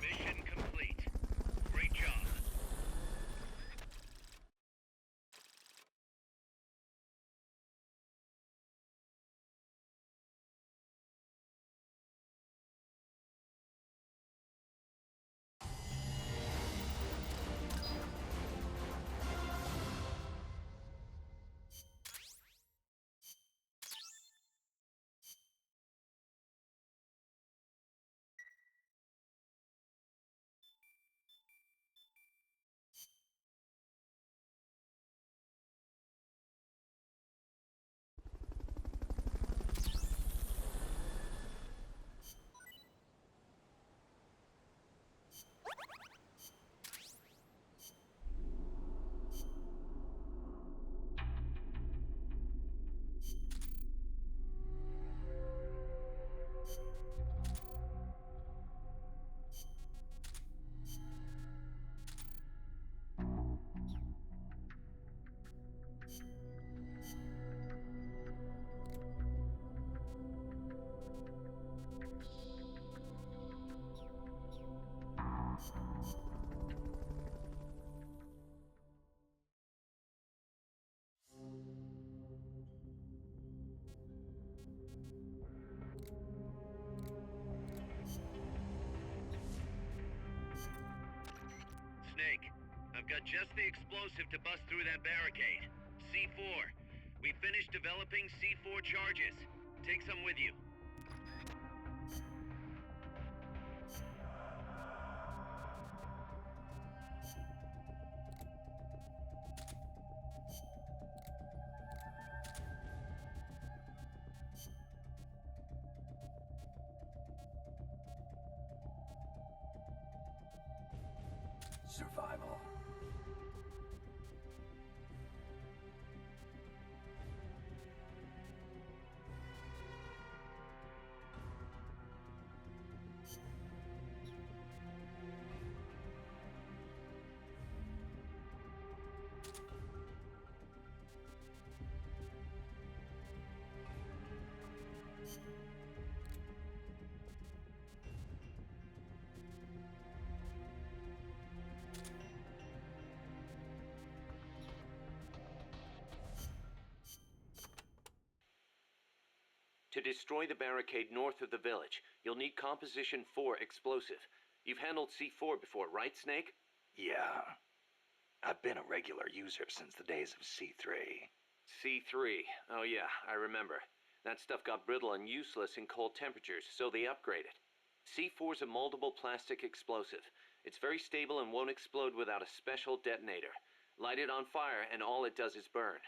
Mission complete. Great job. Snake, I've got just the explosive to bust through that barricade. C4. We finished developing C4 charges. Take some with you. Survival. To destroy the barricade north of the village, you'll need Composition 4 explosive. You've handled C4 before, right, Snake? Yeah. I've been a regular user since the days of C3. C3. Oh yeah, I remember. That stuff got brittle and useless in cold temperatures, so they upgraded. C4's a moldable plastic explosive. It's very stable and won't explode without a special detonator. Light it on fire and all it does is burn.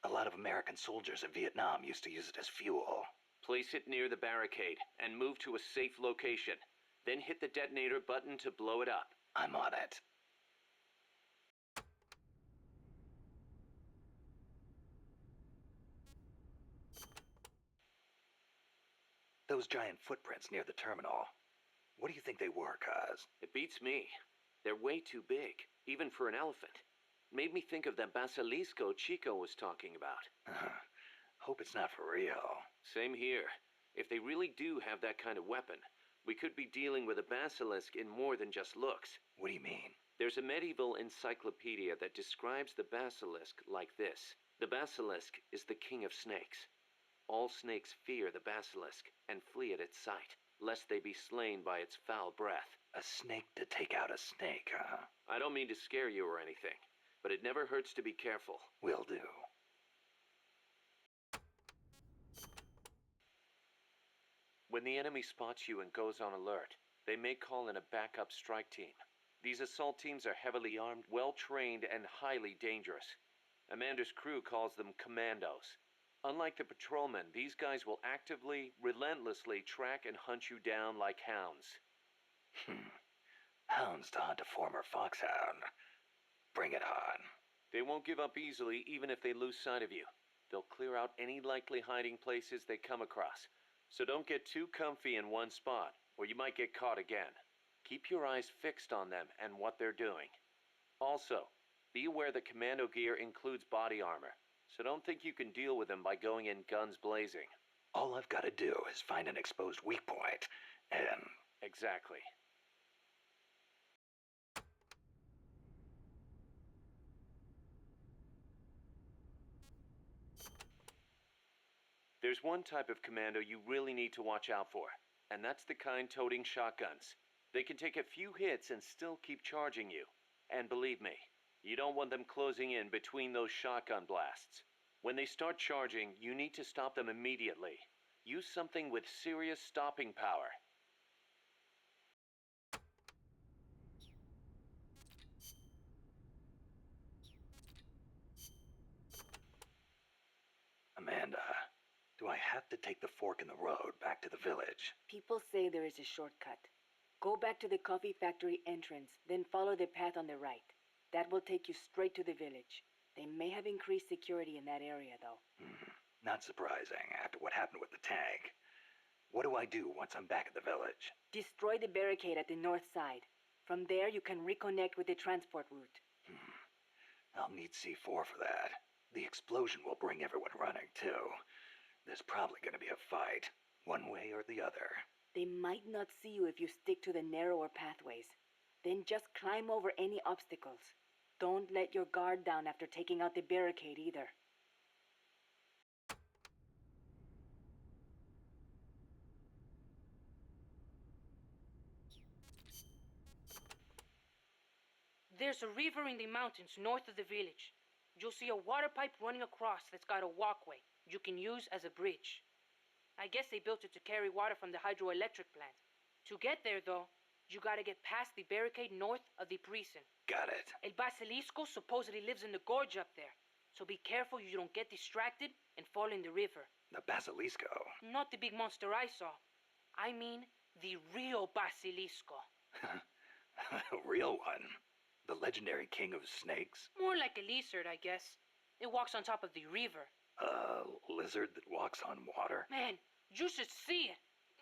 A lot of American soldiers in Vietnam used to use it as fuel. Place it near the barricade and move to a safe location. Then hit the detonator button to blow it up. I'm on it. Those giant footprints near the terminal. What do you think they were, Cuz? It beats me. They're way too big, even for an elephant. Made me think of that basilisco Chico was talking about. Hope it's not for real. Same here. If they really do have that kind of weapon, we could be dealing with a basilisk in more than just looks. What do you mean? There's a medieval encyclopedia that describes the basilisk like this. The basilisk is the king of snakes. All snakes fear the basilisk and flee at its sight, lest they be slain by its foul breath. A snake to take out a snake, huh? I don't mean to scare you or anything, but it never hurts to be careful. Will do. When the enemy spots you and goes on alert, they may call in a backup strike team. These assault teams are heavily armed, well-trained, and highly dangerous. Amanda's crew calls them commandos. Unlike the patrolmen, these guys will actively, relentlessly track and hunt you down like hounds. Hounds to hunt a former foxhound. Bring it on. They won't give up easily even if they lose sight of you. They'll clear out any likely hiding places they come across. So don't get too comfy in one spot, or you might get caught again. Keep your eyes fixed on them and what they're doing. Also, be aware that commando gear includes body armor, so don't think you can deal with them by going in guns blazing. All I've got to do is find an exposed weak point, and... Exactly. There's one type of commando you really need to watch out for, and that's the kind toting shotguns. They can take a few hits and still keep charging you. And believe me, you don't want them closing in between those shotgun blasts. When they start charging, you need to stop them immediately. Use something with serious stopping power. Amanda, do I have to take the fork in the road back to the village? People say there is a shortcut. Go back to the coffee factory entrance, then follow the path on the right. That will take you straight to the village. They may have increased security in that area, though. Not surprising after what happened with the tank. What do I do once I'm back at the village? Destroy the barricade at the north side. From there, you can reconnect with the transport route. I'll need C4 for that. The explosion will bring everyone running, too. There's probably gonna be a fight, one way or the other. They might not see you if you stick to the narrower pathways. Then just climb over any obstacles. Don't let your guard down after taking out the barricade either. There's a river in the mountains north of the village. You'll see a water pipe running across that's got a walkway you can use as a bridge. I guess they built it to carry water from the hydroelectric plant. To get there, though, you gotta get past the barricade north of the precinct. Got it. El Basilisco supposedly lives in the gorge up there, so be careful you don't get distracted and fall in the river. The Basilisco? Not the big monster I saw. I mean, the real Basilisco. A real one? The legendary king of snakes? More like a lizard, I guess. It walks on top of the river. A lizard that walks on water? Man, you should see it.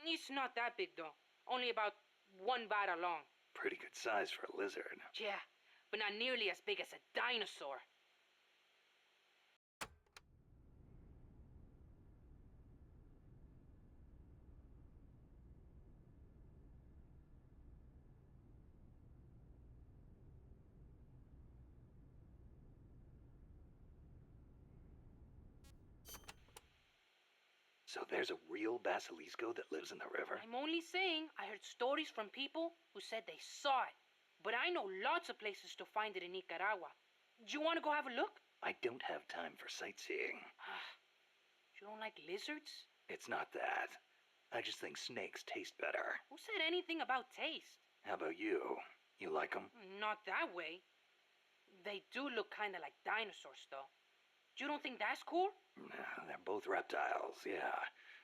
It's not that big, though. Only about 1 bada long. Pretty good size for a lizard. Yeah, but not nearly as big as a dinosaur. So there's a real Basilisco that lives in the river? I'm only saying I heard stories from people who said they saw it. But I know lots of places to find it in Nicaragua. Do you want to go have a look? I don't have time for sightseeing. You don't like lizards? It's not that. I just think snakes taste better. Who said anything about taste? How about you? You like them? Not that way. They do look kind of like dinosaurs, though. You don't think that's cool? They're both reptiles, yeah.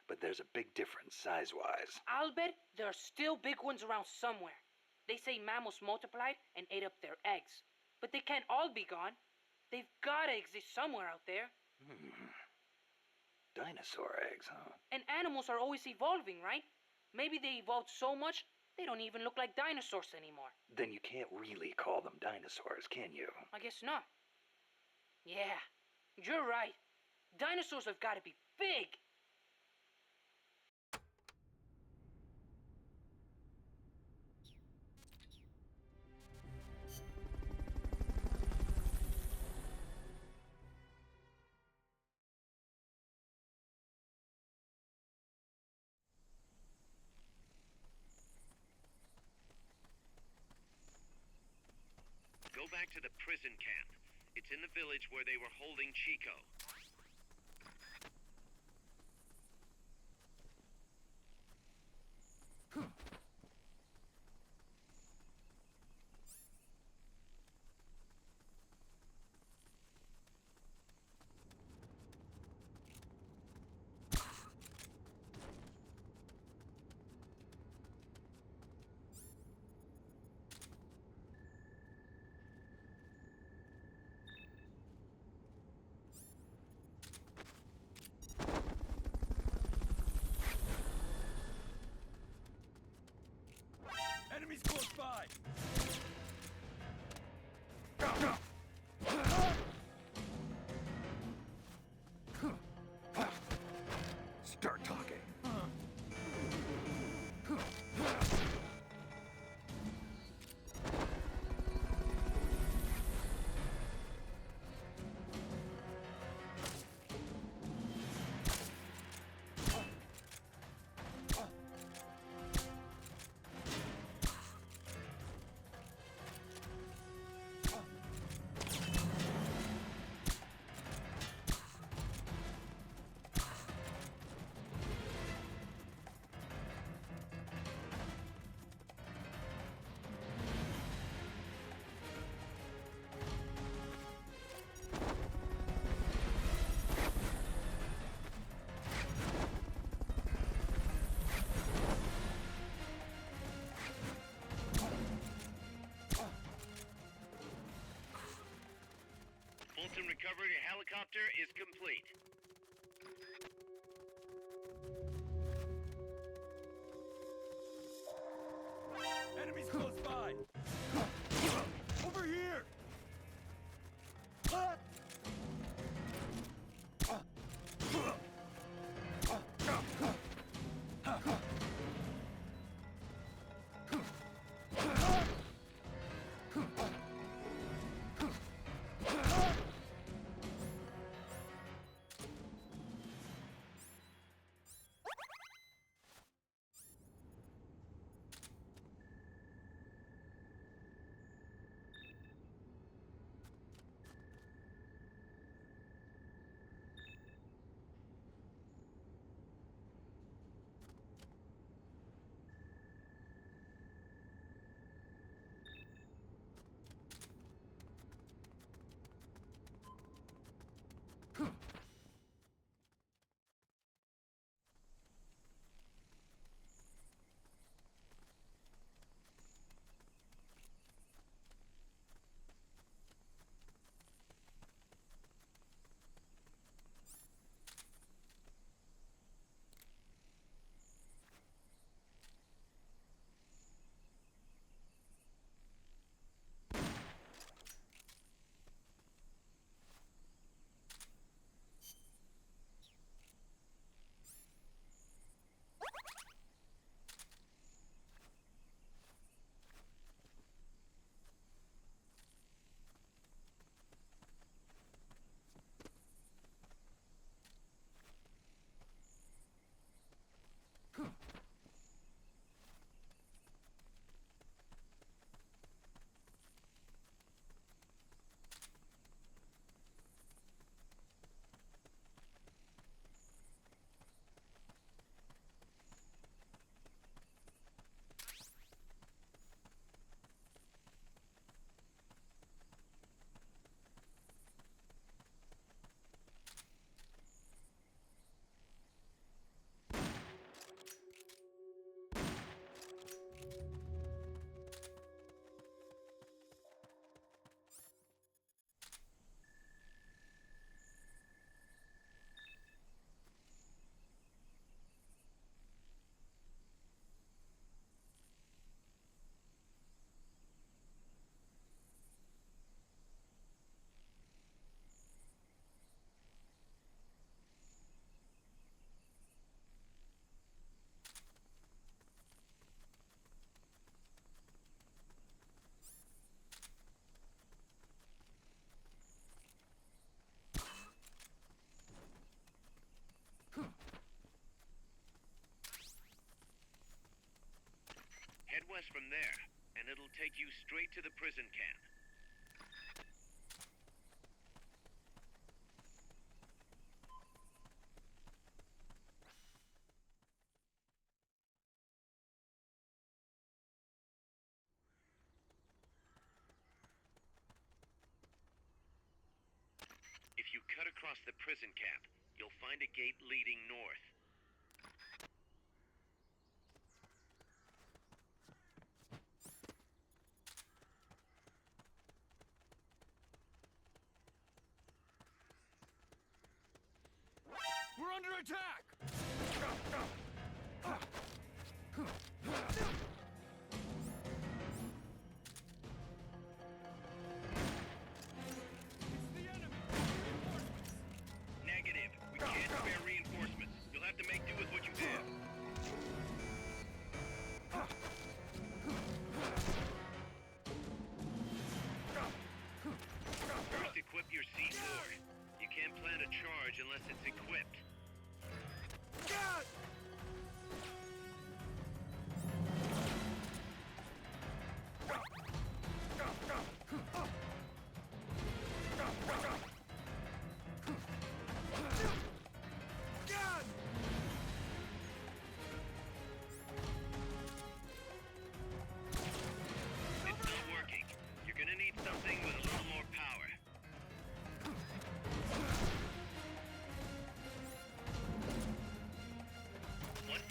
But there's a big difference size-wise. I'll bet there are still big ones around somewhere. They say mammals multiplied and ate up their eggs. But they can't all be gone. They've gotta exist somewhere out there. Dinosaur eggs, huh? And animals are always evolving, right? Maybe they evolved so much, they don't even look like dinosaurs anymore. Then you can't really call them dinosaurs, can you? I guess not. Yeah, you're right. Dinosaurs have gotta be big. Go back to the prison camp. It's in the village where they were holding Chico. close by! Start talking. Fulton recovery helicopter is complete. Enemies close by! Over here! Head west from there, and it'll take you straight to the prison camp. If you cut across the prison camp, you'll find a gate leading north. We're under attack!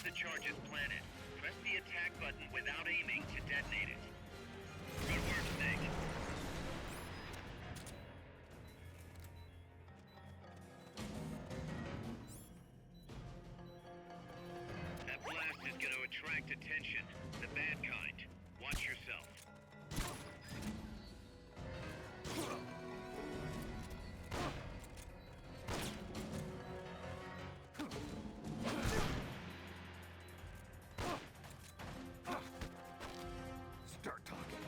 the charge is planted. Press the attack button without aiming to detonate it. Good work, Snake. That blast is going to attract attention. The bad kind. Watch yourself. Start talking.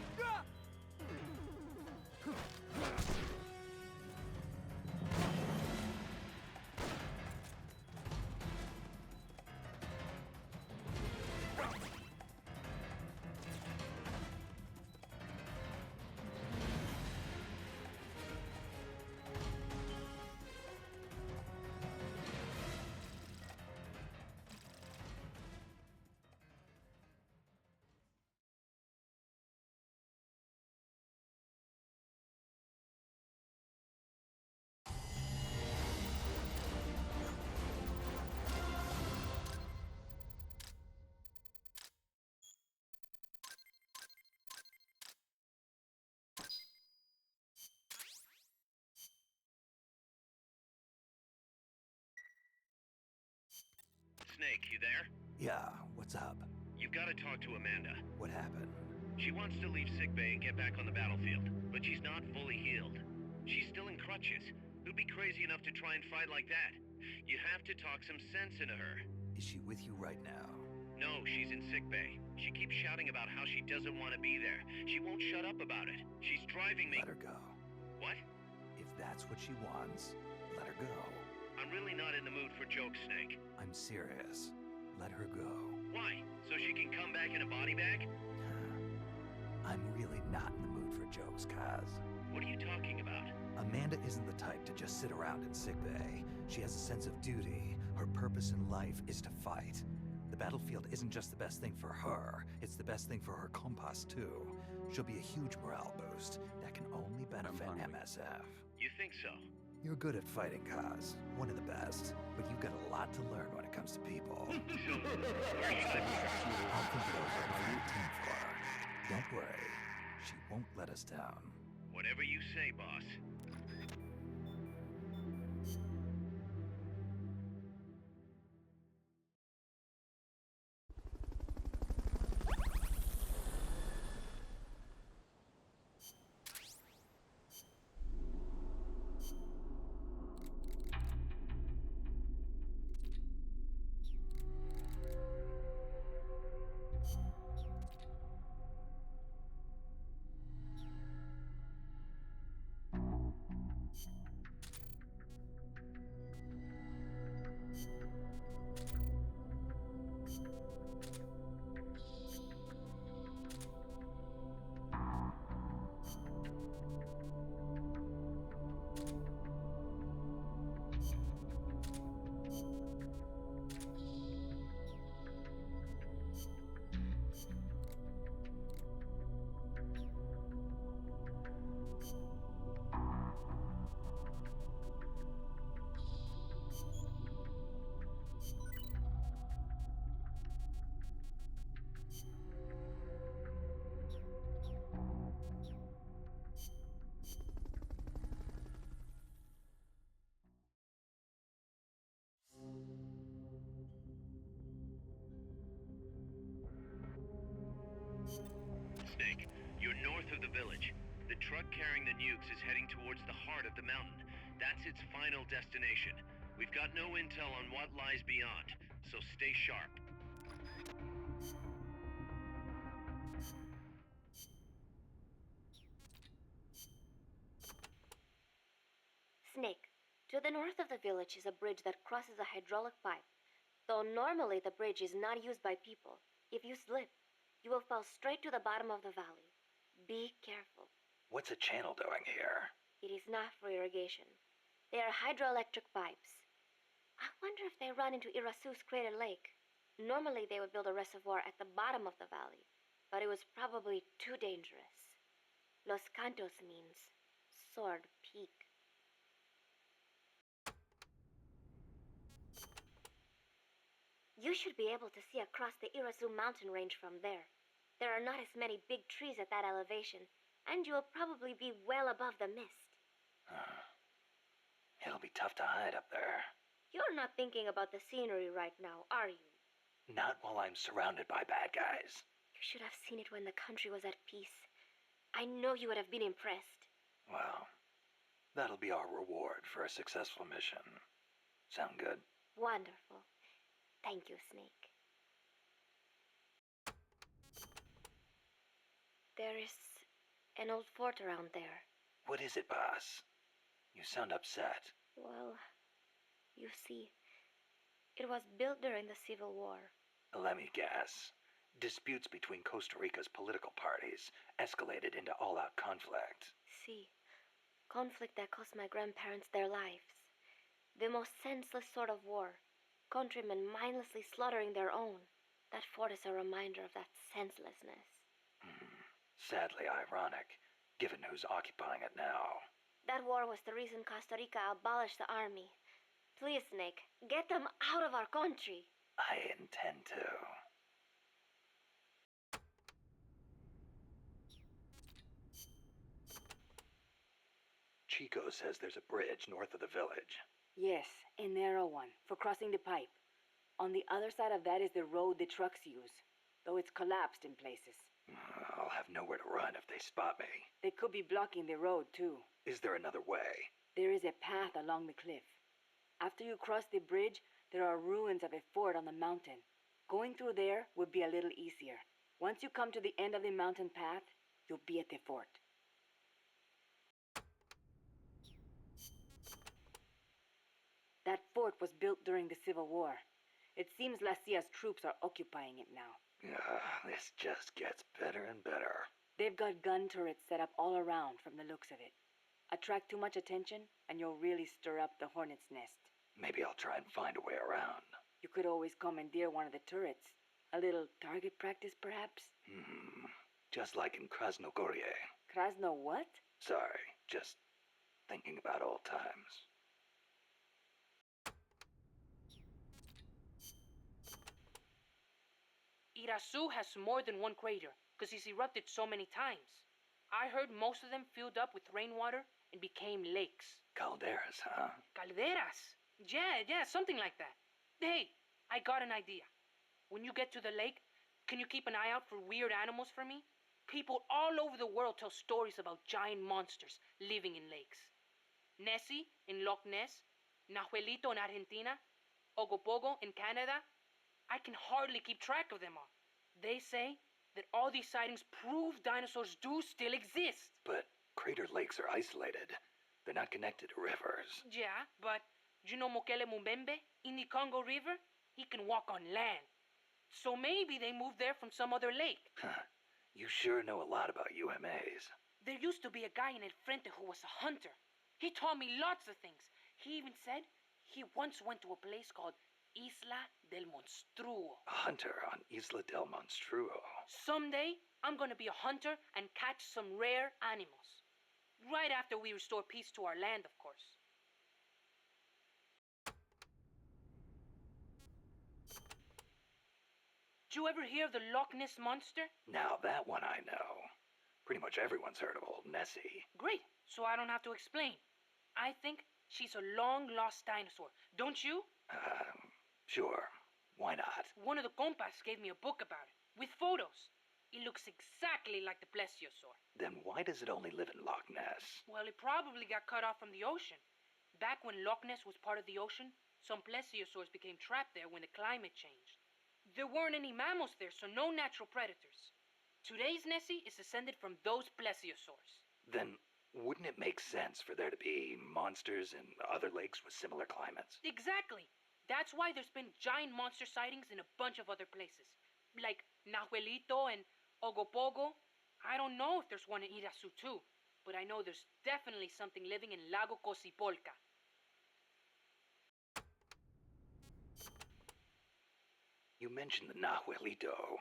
Snake, you there? Yeah, what's up? You've got to talk to Amanda. What happened? She wants to leave sickbay and get back on the battlefield, but she's not fully healed. She's still in crutches. Who'd be crazy enough to try and fight like that? You have to talk some sense into her. Is she with you right now? No, she's in sickbay. She keeps shouting about how she doesn't want to be there. She won't shut up about it. She's driving me... Let her go. What? If that's what she wants, let her go. I'm really not in the mood for jokes, Snake. I'm serious. Let her go. Why? So she can come back in a body bag? I'm really not in the mood for jokes, Kaz. What are you talking about? Amanda isn't the type to just sit around in sickbay. She has a sense of duty. Her purpose in life is to fight. The battlefield isn't just the best thing for her, it's the best thing for her compass, too. She'll be a huge morale boost that can only benefit MSF. You think so? You're good at fighting, Kaz. One of the best. But you've got a lot to learn when it comes to people. So, where should I be? I'll think it over and I'll team for her. Don't worry. She won't let us down. Whatever you say, boss. Snake, you're north of the village. The truck carrying the nukes is heading towards the heart of the mountain. That's its final destination. We've got no intel on what lies beyond, so stay sharp. Snake, to the north of the village is a bridge that crosses a hydraulic pipe. Though normally the bridge is not used by people, if you slip, you will fall straight to the bottom of the valley. Be careful. What's a channel doing here? It is not for irrigation. They are hydroelectric pipes. I wonder if they run into Irasu's Crater Lake. Normally they would build a reservoir at the bottom of the valley, but it was probably too dangerous. Los Cantos means Sword Peak. You should be able to see across the Irazu mountain range from there. There are not as many big trees at that elevation, and you will probably be well above the mist. It'll be tough to hide up there. You're not thinking about the scenery right now, are you? Not while I'm surrounded by bad guys. You should have seen it when the country was at peace. I know you would have been impressed. Well, that'll be our reward for a successful mission. Sound good? Wonderful. Thank you, Snake. There is an old fort around there. What is it, boss? You sound upset. Well, you see, it was built during the Civil War. Let me guess. Disputes between Costa Rica's political parties escalated into all-out conflict. See, conflict that cost my grandparents their lives. The most senseless sort of war. Countrymen mindlessly slaughtering their own. That fort is a reminder of that senselessness. Sadly ironic, given who's occupying it now. That war was the reason Costa Rica abolished the army. Please, Nick, get them out of our country. I intend to. Chico says there's a bridge north of the village. Yes, a narrow one, for crossing the pipe. On the other side of that is the road the trucks use, though it's collapsed in places. I'll have nowhere to run if they spot me. They could be blocking the road, too. Is there another way? There is a path along the cliff. After you cross the bridge, there are ruins of a fort on the mountain. Going through there would be a little easier. Once you come to the end of the mountain path, you'll be at the fort. That fort was built during the Civil War. It seems La Cia's troops are occupying it now. This just gets better and better. They've got gun turrets set up all around from the looks of it. Attract too much attention, and you'll really stir up the hornet's nest. Maybe I'll try and find a way around. You could always commandeer one of the turrets. A little target practice, perhaps? Just like in Krasnogorye. Krasno what? Sorry, just thinking about old times. Irazu has more than one crater, because it's erupted so many times. I heard most of them filled up with rainwater and became lakes. Calderas, huh? Calderas? Yeah, something like that. Hey, I got an idea. When you get to the lake, can you keep an eye out for weird animals for me? People all over the world tell stories about giant monsters living in lakes. Nessie in Loch Ness, Nahuelito in Argentina, Ogopogo in Canada. I can hardly keep track of them all. They say that all these sightings prove dinosaurs do still exist. But crater lakes are isolated. They're not connected to rivers. Yeah, but you know Mokele Mumbembe in the Congo River? He can walk on land. So maybe they moved there from some other lake. You sure know a lot about UMAs. There used to be a guy in El Frente who was a hunter. He taught me lots of things. He even said he once went to a place called Isla del Monstruo. A hunter on Isla del Monstruo. Someday, I'm gonna be a hunter and catch some rare animals. Right after we restore peace to our land, of course. Did you ever hear of the Loch Ness Monster? Now that one I know. Pretty much everyone's heard of old Nessie. Great, so I don't have to explain. I think she's a long-lost dinosaur, don't you? Sure. Why not? One of the compas gave me a book about it, with photos. It looks exactly like the plesiosaur. Then why does it only live in Loch Ness? Well, it probably got cut off from the ocean. Back when Loch Ness was part of the ocean, some plesiosaurs became trapped there when the climate changed. There weren't any mammals there, so no natural predators. Today's Nessie is descended from those plesiosaurs. Then wouldn't it make sense for there to be monsters in other lakes with similar climates? Exactly. That's why there's been giant monster sightings in a bunch of other places. Like Nahuelito and Ogopogo. I don't know if there's one in Irazu too, but I know there's definitely something living in Lago Cosipolca. You mentioned the Nahuelito.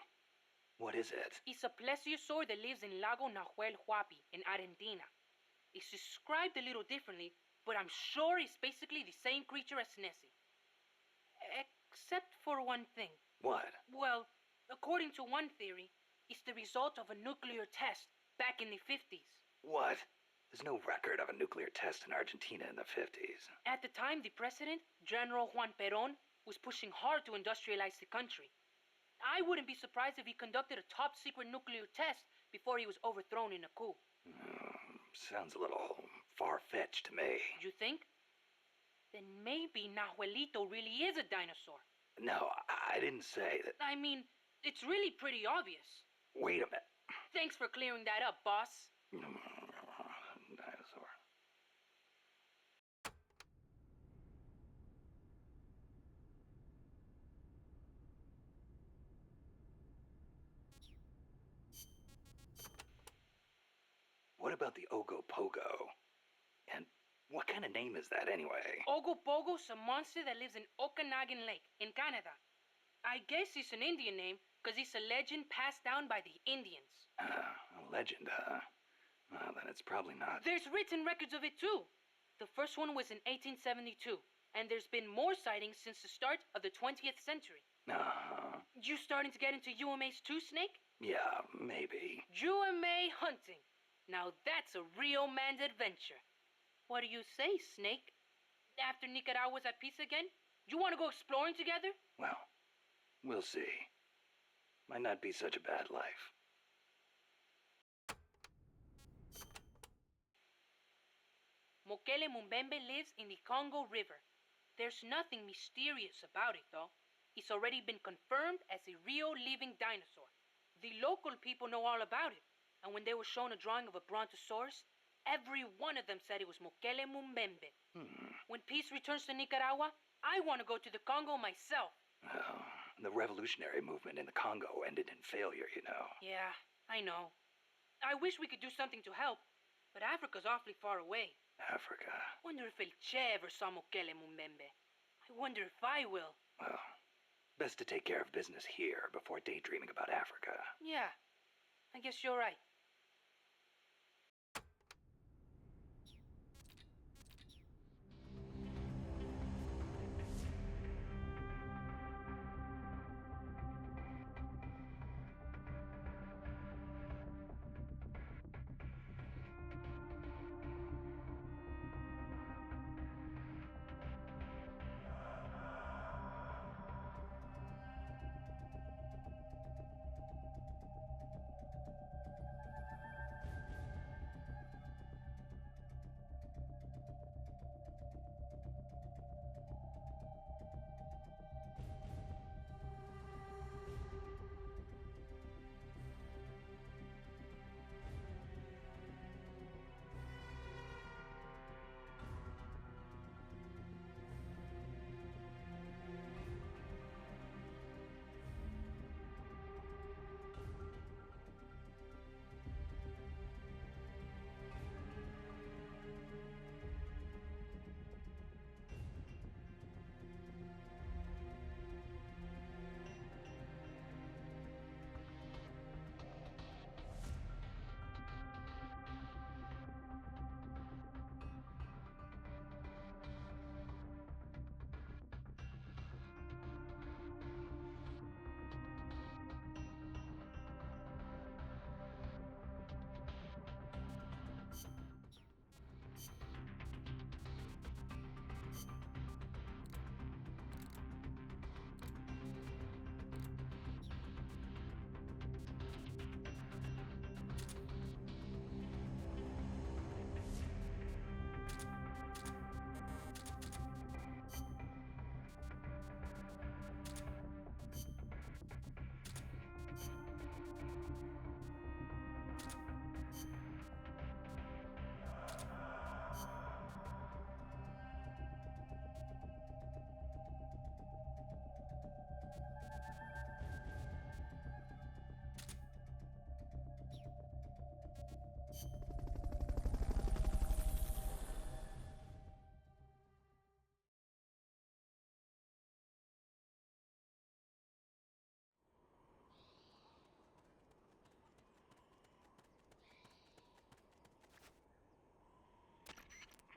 What is it? It's a plesiosaur that lives in Lago Nahuel Huapi in Argentina. It's described a little differently, but I'm sure it's basically the same creature as Nessie. Except for one thing. What? Well, according to one theory, it's the result of a nuclear test back in the 50s. What? There's no record of a nuclear test in Argentina in the 50s. At the time, the president, General Juan Perón, was pushing hard to industrialize the country. I wouldn't be surprised if he conducted a top-secret nuclear test before he was overthrown in a coup. Sounds a little far-fetched to me. You think? Then maybe Nahuelito really is a dinosaur. No, I didn't say that. I mean, it's really pretty obvious. Wait a minute. Thanks for clearing that up, boss. Dinosaur. What about the Ogopogo? And what kind of name is that anyway? Ogopogo's a monster that lives in Okanagan Lake, in Canada. I guess it's an Indian name, because it's a legend passed down by the Indians. A legend, huh? Well, then it's probably not. There's written records of it, too. The first one was in 1872, and there's been more sightings since the start of the 20th century. You starting to get into UMAs too, Snake? Yeah, maybe. UMA hunting. Now that's a real man's adventure. What do you say, Snake? After Nicaragua's at peace again, you want to go exploring together? Well, we'll see. Might not be such a bad life. Mokele Mumbembe lives in the Congo River. There's nothing mysterious about it, though. It's already been confirmed as a real living dinosaur. The local people know all about it, and when they were shown a drawing of a brontosaurus, every one of them said it was Mokele Mumbembe. When peace returns to Nicaragua, I want to go to the Congo myself. Well, the revolutionary movement in the Congo ended in failure, you know. Yeah, I know. I wish we could do something to help, but Africa's awfully far away. Africa. Wonder if El Che ever saw Mokele Mumbembe. I wonder if I will. Well, best to take care of business here before daydreaming about Africa. Yeah, I guess you're right.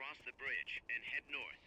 Cross the bridge and head north.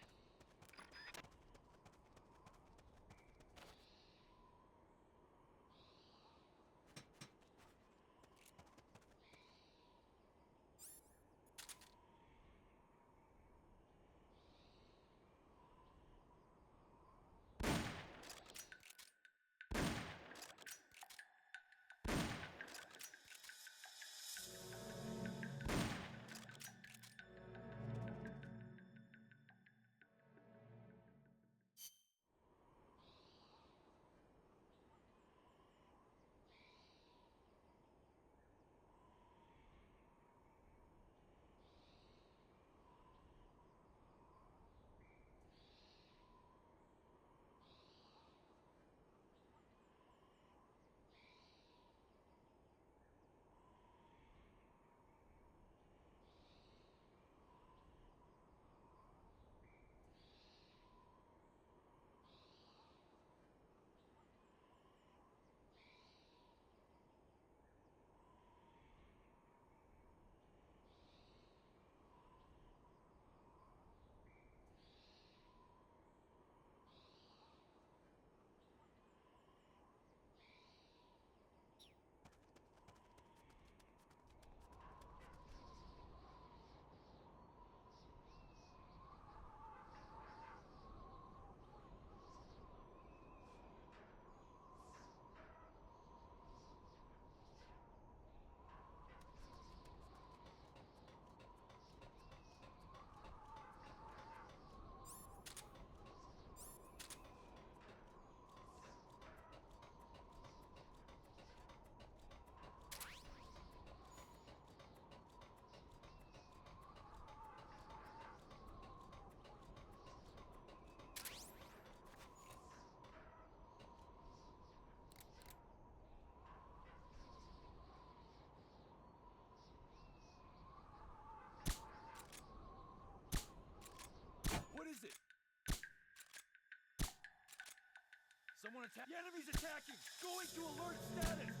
someone attack. The enemy's attacking! Going to alert status!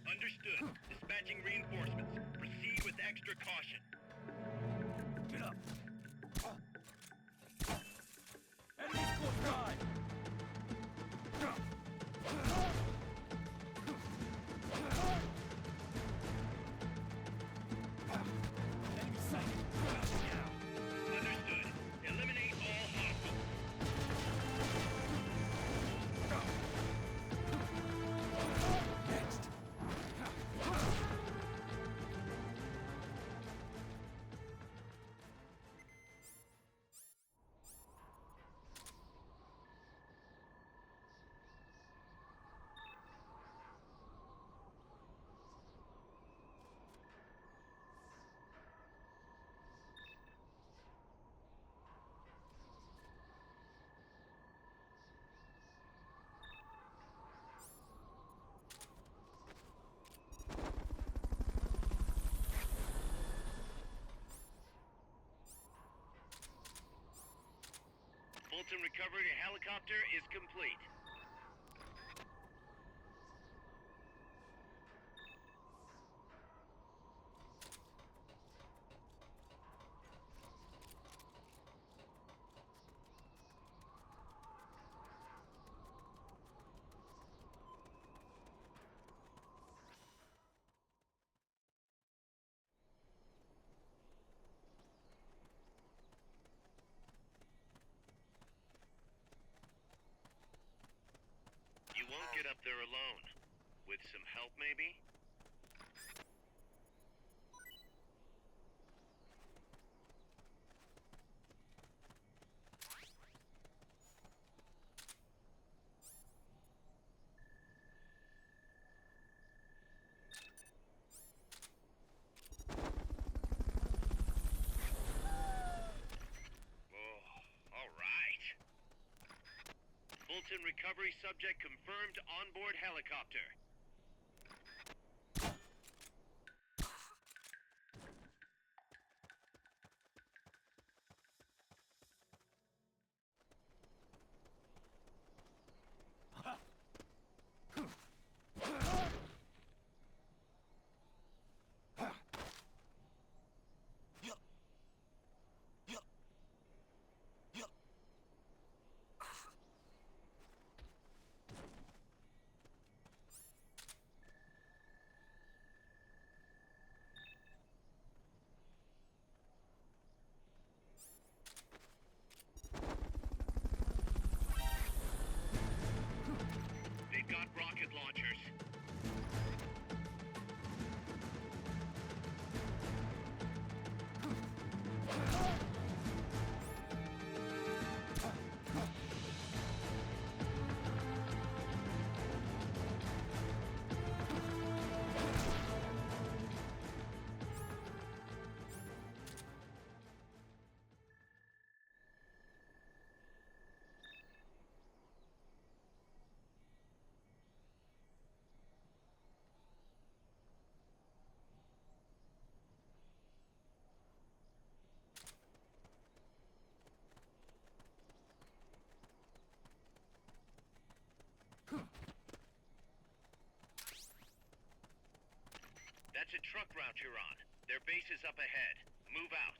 Understood. Dispatching reinforcements. Proceed with extra caution. Get up! Enemies close by! Enemy sighted! Understood. Eliminate all hostiles. Next! Fulton recovery helicopter is complete. You won't get up there alone. With some help, maybe? Oh, all right. Fulton recovery subject confirmed onboard helicopter. They've got rocket launchers. That's a truck route you're on. Their base is up ahead. Move out.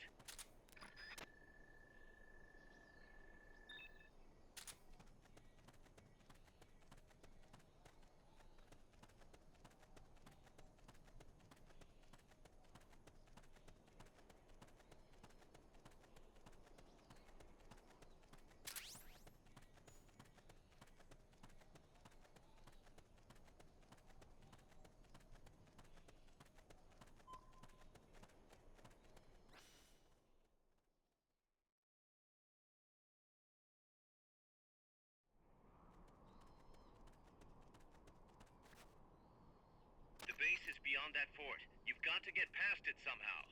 The base is beyond that fort. You've got to get past it somehow.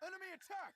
Enemy Enemy attack!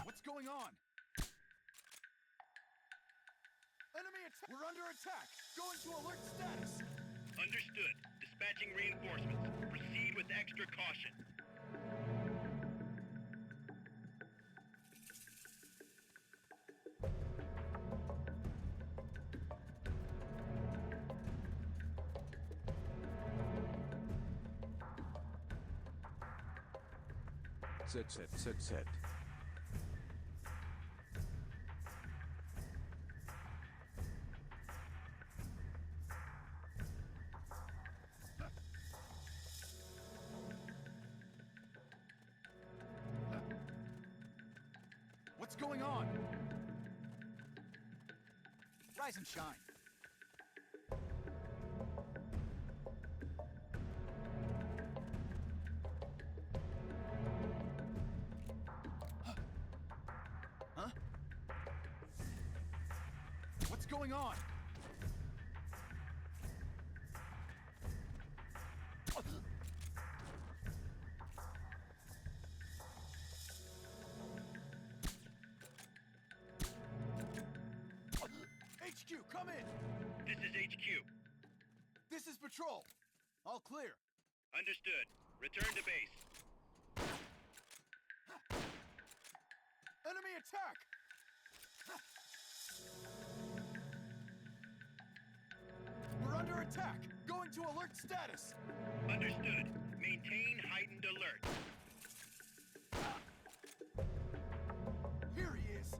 What's going on? Enemy attack! We're under attack! Going to alert status! Understood. Dispatching reinforcements. Proceed with extra caution. Z. What's going on? Rise and shine. Huh? What's going on? HQ, come in! This is HQ. This is patrol. All clear. Understood. Return to base. Enemy attack! We're under attack! Going to alert status! Understood. Maintain heightened alert. Here he is!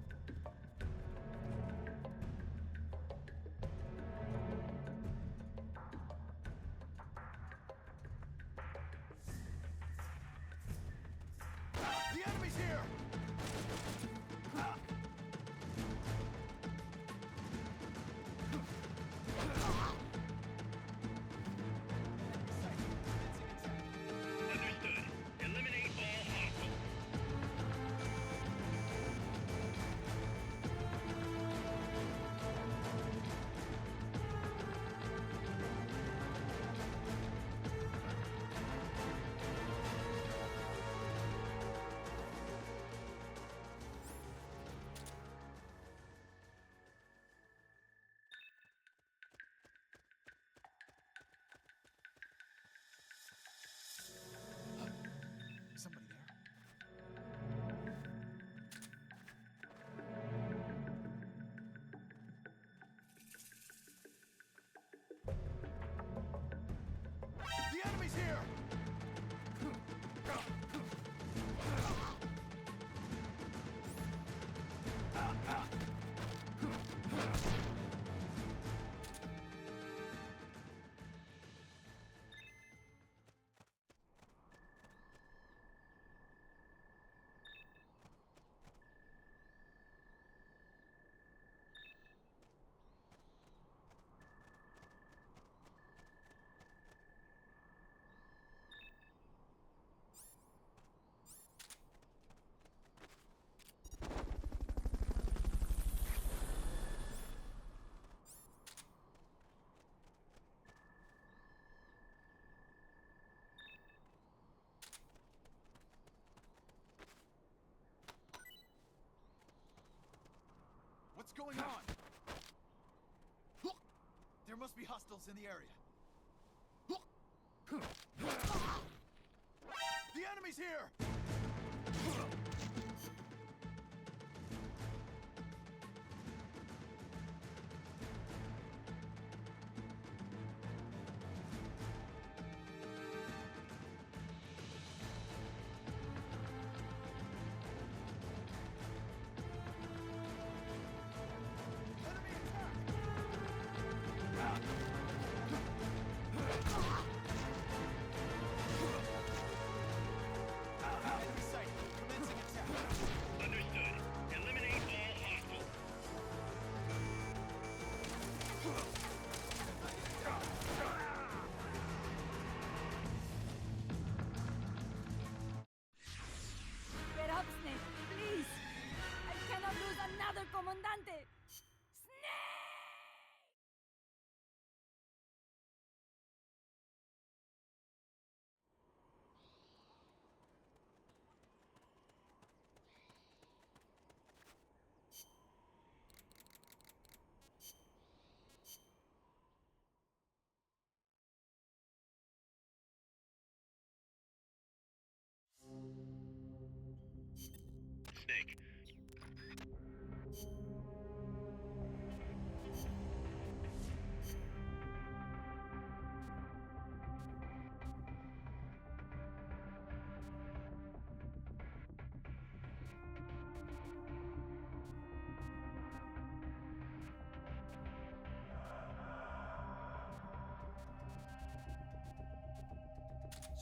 The enemy's here! Understood. Eliminate all hostiles. Somebody there? The enemy's here! What's going on? There must be hostiles in the area. The enemy's here!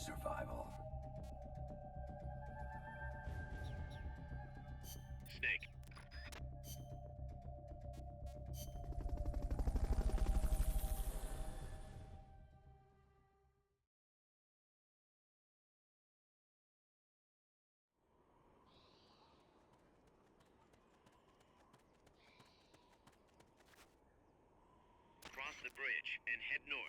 Survival. Snake. Cross the bridge and head north.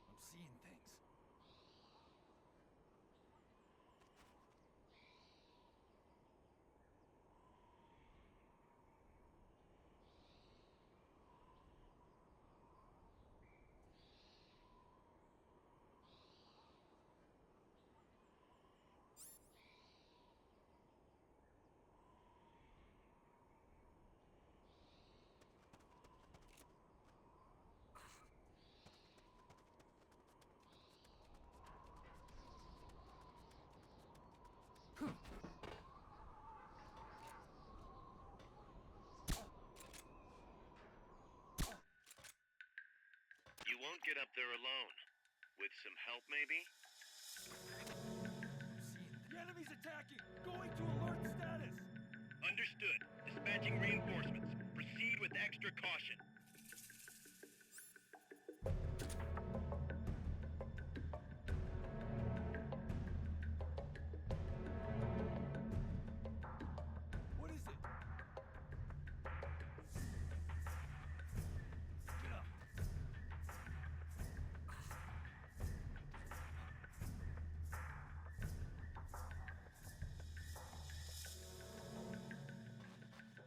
I'm seeing things. You won't get up there alone. With some help, maybe? The enemy's attacking! Going to alert status! Understood. Dispatching reinforcements. Proceed with extra caution. What is it? Get up!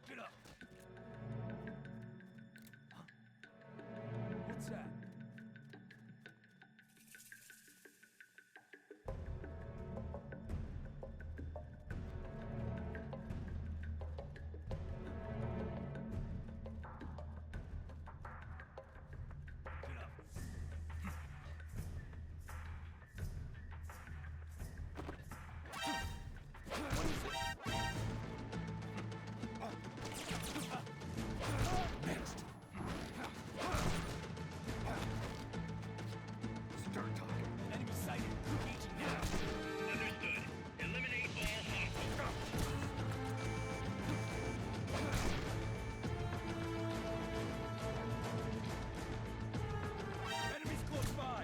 Get up! What's that? Get up! Start talking. Enemy sighted. Engaging now. Understood. Eliminate all hostiles. Enemies close by.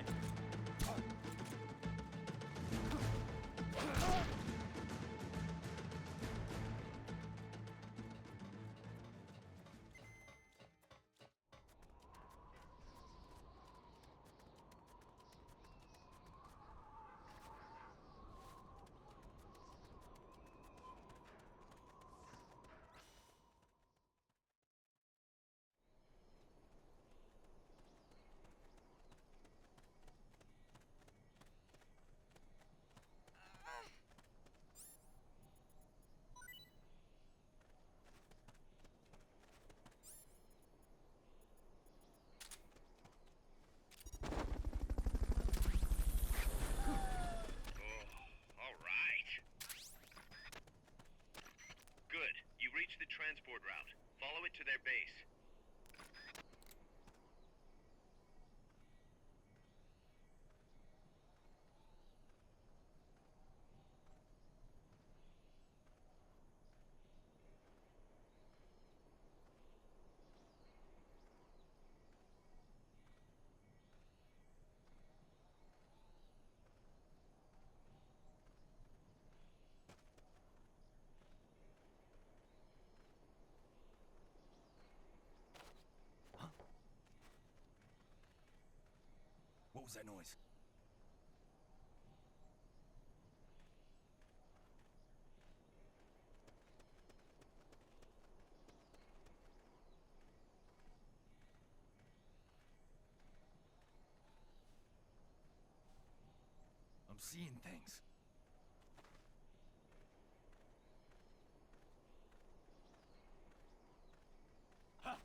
All right. Good. You reached the transport route. Follow it to their base. What was that noise? I'm seeing things. Ha!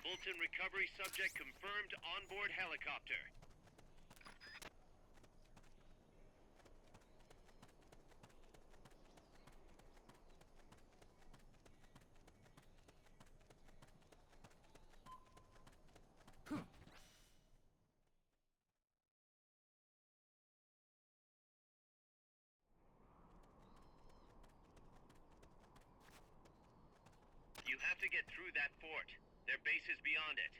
Fulton recovery subject confirmed onboard helicopter. You have to get through that fort. Their base is beyond it.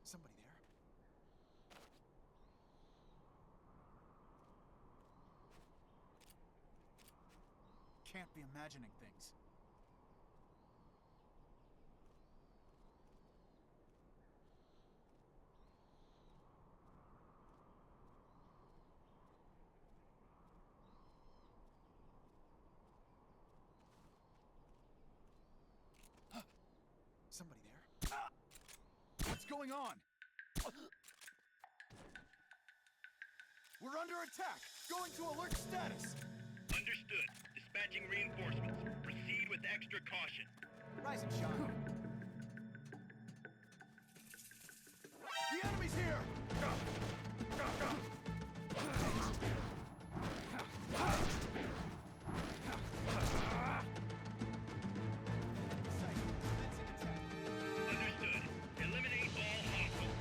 Somebody there? Can't be imagining things. Somebody there? What's going on? We're under attack! Going to alert status! Understood. Dispatching reinforcements. Proceed with extra caution. Rise and shine. The enemy's here! Understood. Eliminate all hostiles.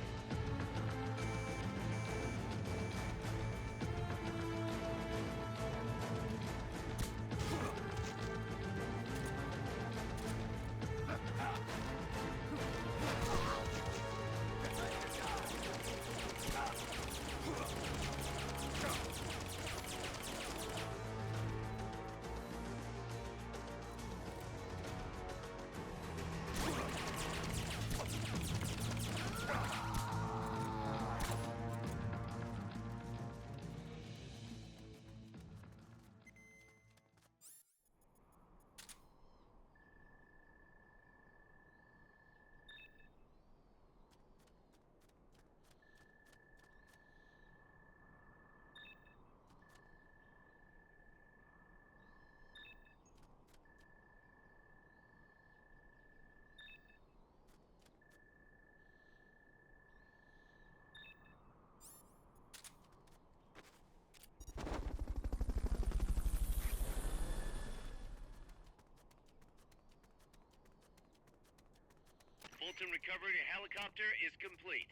Fulton recovery helicopter is complete.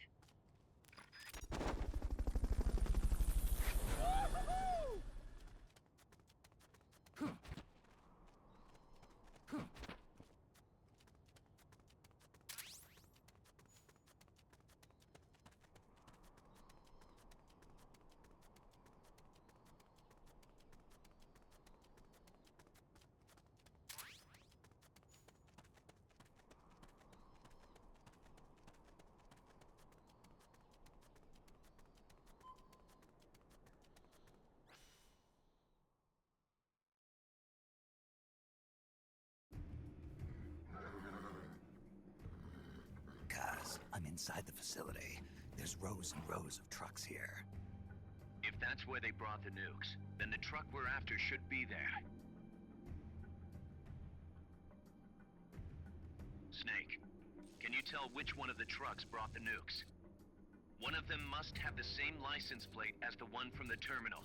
Kaz, I'm inside the facility. There's rows and rows of trucks here. If that's where they brought the nukes, then the truck we're after should be there. Can you tell which one of the trucks brought the nukes? One of them must have the same license plate as the one from the terminal.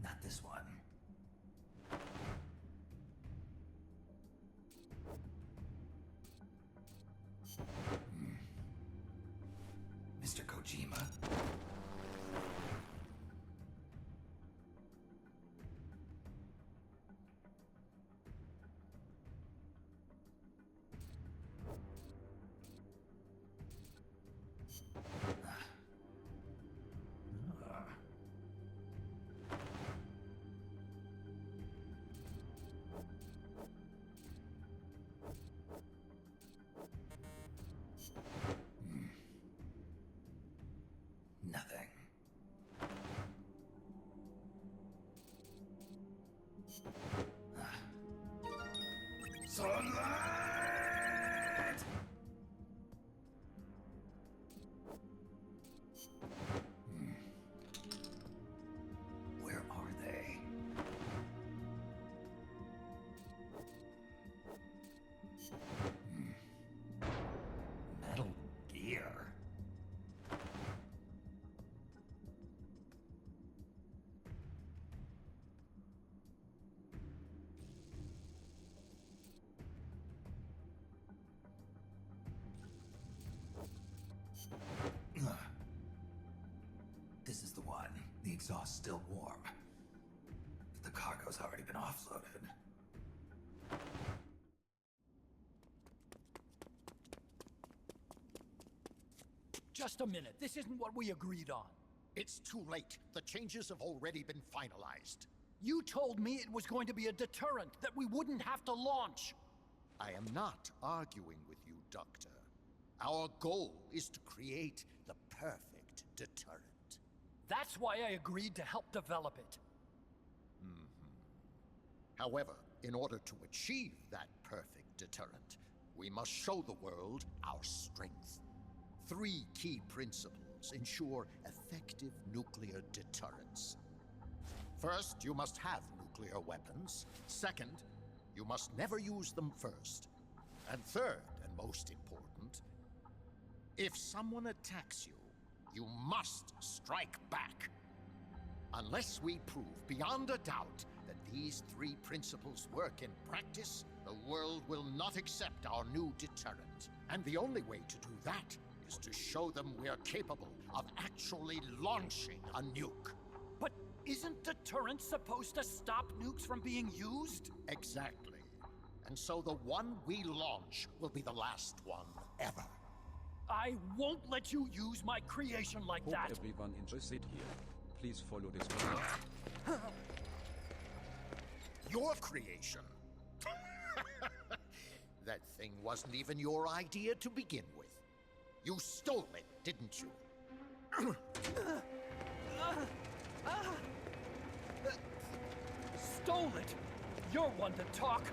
Not this one. Mr. Kojima? Nothing. Sunlight! Where are they? Metal Gear. This is the one. The exhaust's still warm. But the cargo's already been offloaded. Just a minute. This isn't what we agreed on. It's too late. The changes have already been finalized. You told me it was going to be a deterrent, that we wouldn't have to launch. I am not arguing with you, Doctor. Our goal is to create the perfect deterrent. That's why I agreed to help develop it. However, in order to achieve that perfect deterrent, we must show the world our strength. 3 key principles ensure effective nuclear deterrence. First, you must have nuclear weapons. Second, you must never use them first. And third, and most important, if someone attacks you, you must strike back. Unless we prove beyond a doubt that these 3 principles work in practice, the world will not accept our new deterrent. And the only way to do that is to show them we are capable of actually launching a nuke. But isn't deterrence supposed to stop nukes from being used? Exactly. And so the one we launch will be the last one ever. I won't let you use my creation like Hope that. everyone interested here. Please follow this route. Your creation? That thing wasn't even your idea to begin with. You stole it, didn't you? Stole it? You're one to talk.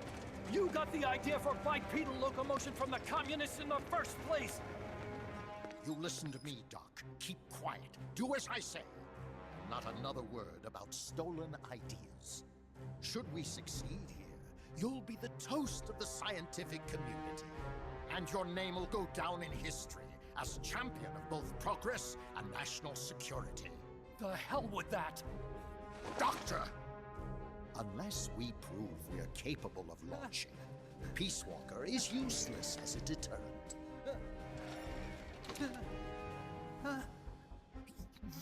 You got the idea for bipedal locomotion from the communists in the first place. You listen to me, Doc. Keep quiet. Do as I say. Not another word about stolen ideas. Should we succeed here, you'll be the toast of the scientific community. And your name will go down in history as champion of both progress and national security. The hell with that. Doctor! Unless we prove we're capable of launching, Peace Walker is useless as a deterrent.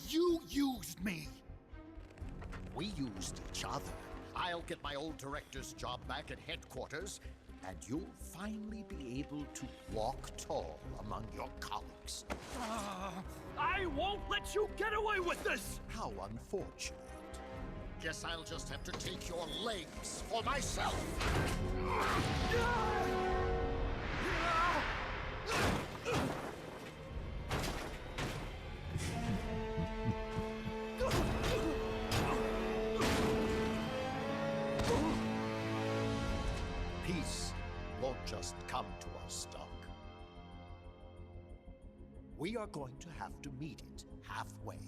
You used me. We used each other I'll get my old director's job back at headquarters, and you'll finally be able to walk tall among your colleagues. I won't let you get away with this! How unfortunate. Guess I'll just have to take your legs for myself. Peace won't just come to us, Doc. We are going to have to meet it halfway.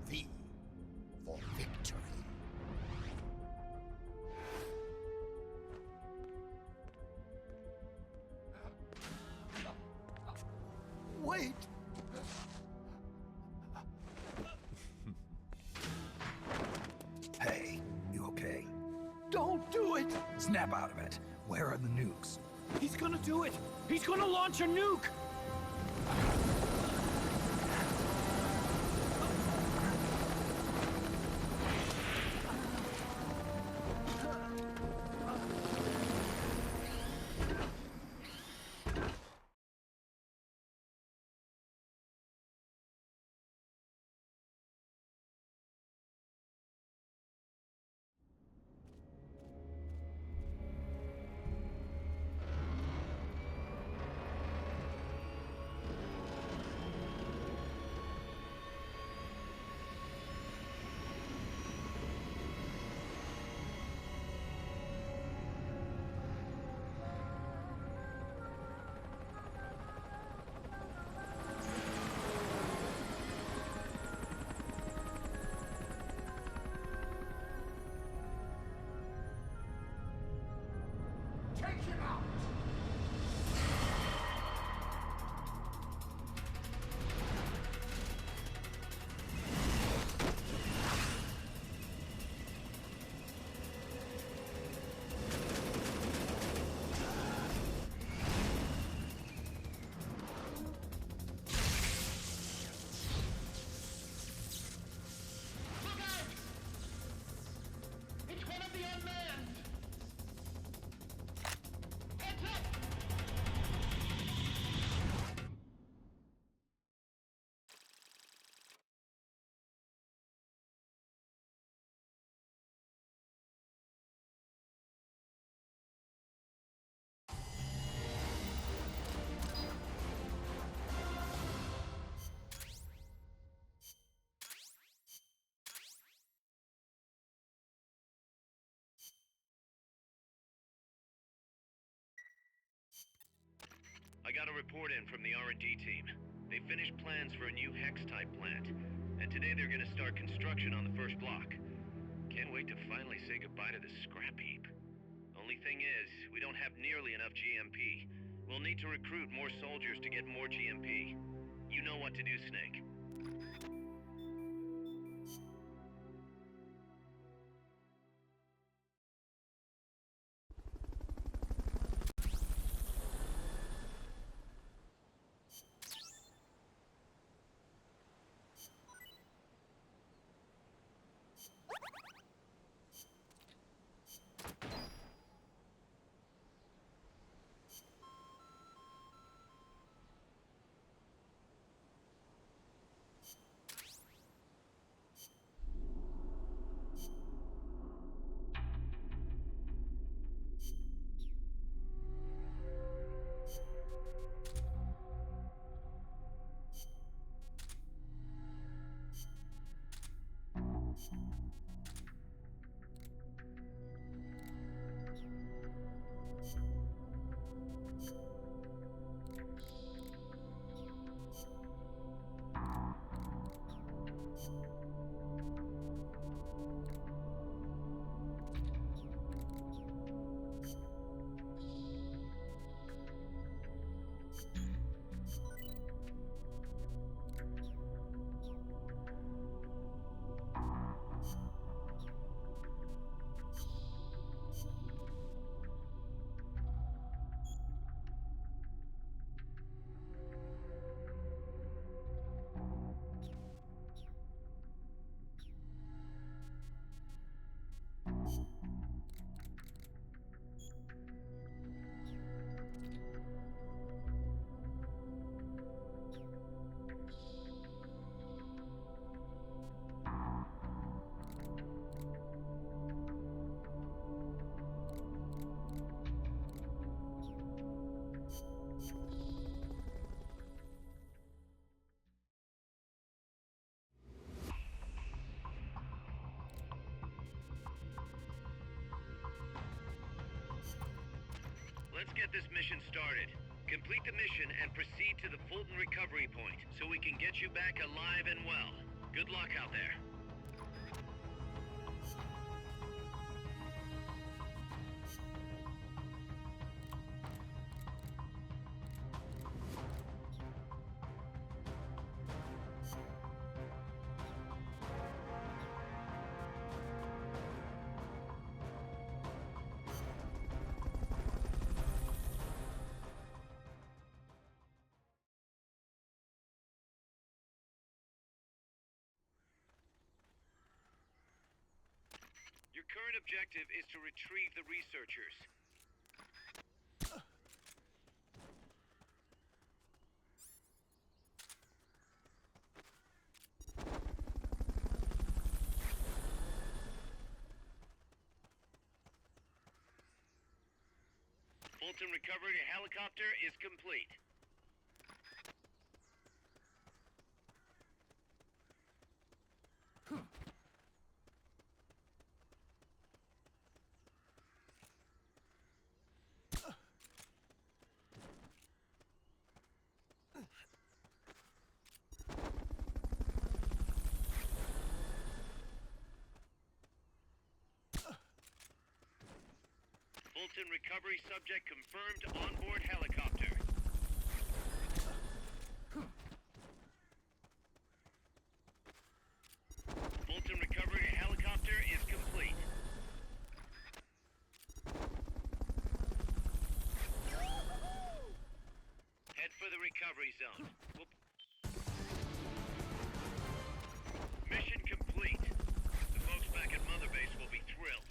V for victory. Wait! Hey, you okay? Don't do it! Snap out of it. Where are the nukes? He's gonna do it! He's gonna launch a nuke! I got a report in from the R&D team. They finished plans for a new Hex-type plant, and today they're gonna start construction on the first block. Can't wait to finally say goodbye to this scrap heap. Only thing is, we don't have nearly enough GMP. We'll need to recruit more soldiers to get more GMP. You know what to do, Snake. Let's get this mission started. Complete the mission and proceed to the Fulton recovery point so we can get you back alive and well. Good luck out there. Your current objective is to retrieve the researchers. Fulton recovery helicopter is complete. Fulton recovery subject confirmed onboard helicopter. Fulton recovery helicopter is complete. Head for the recovery zone. Mission complete. The folks back at Mother Base will be thrilled.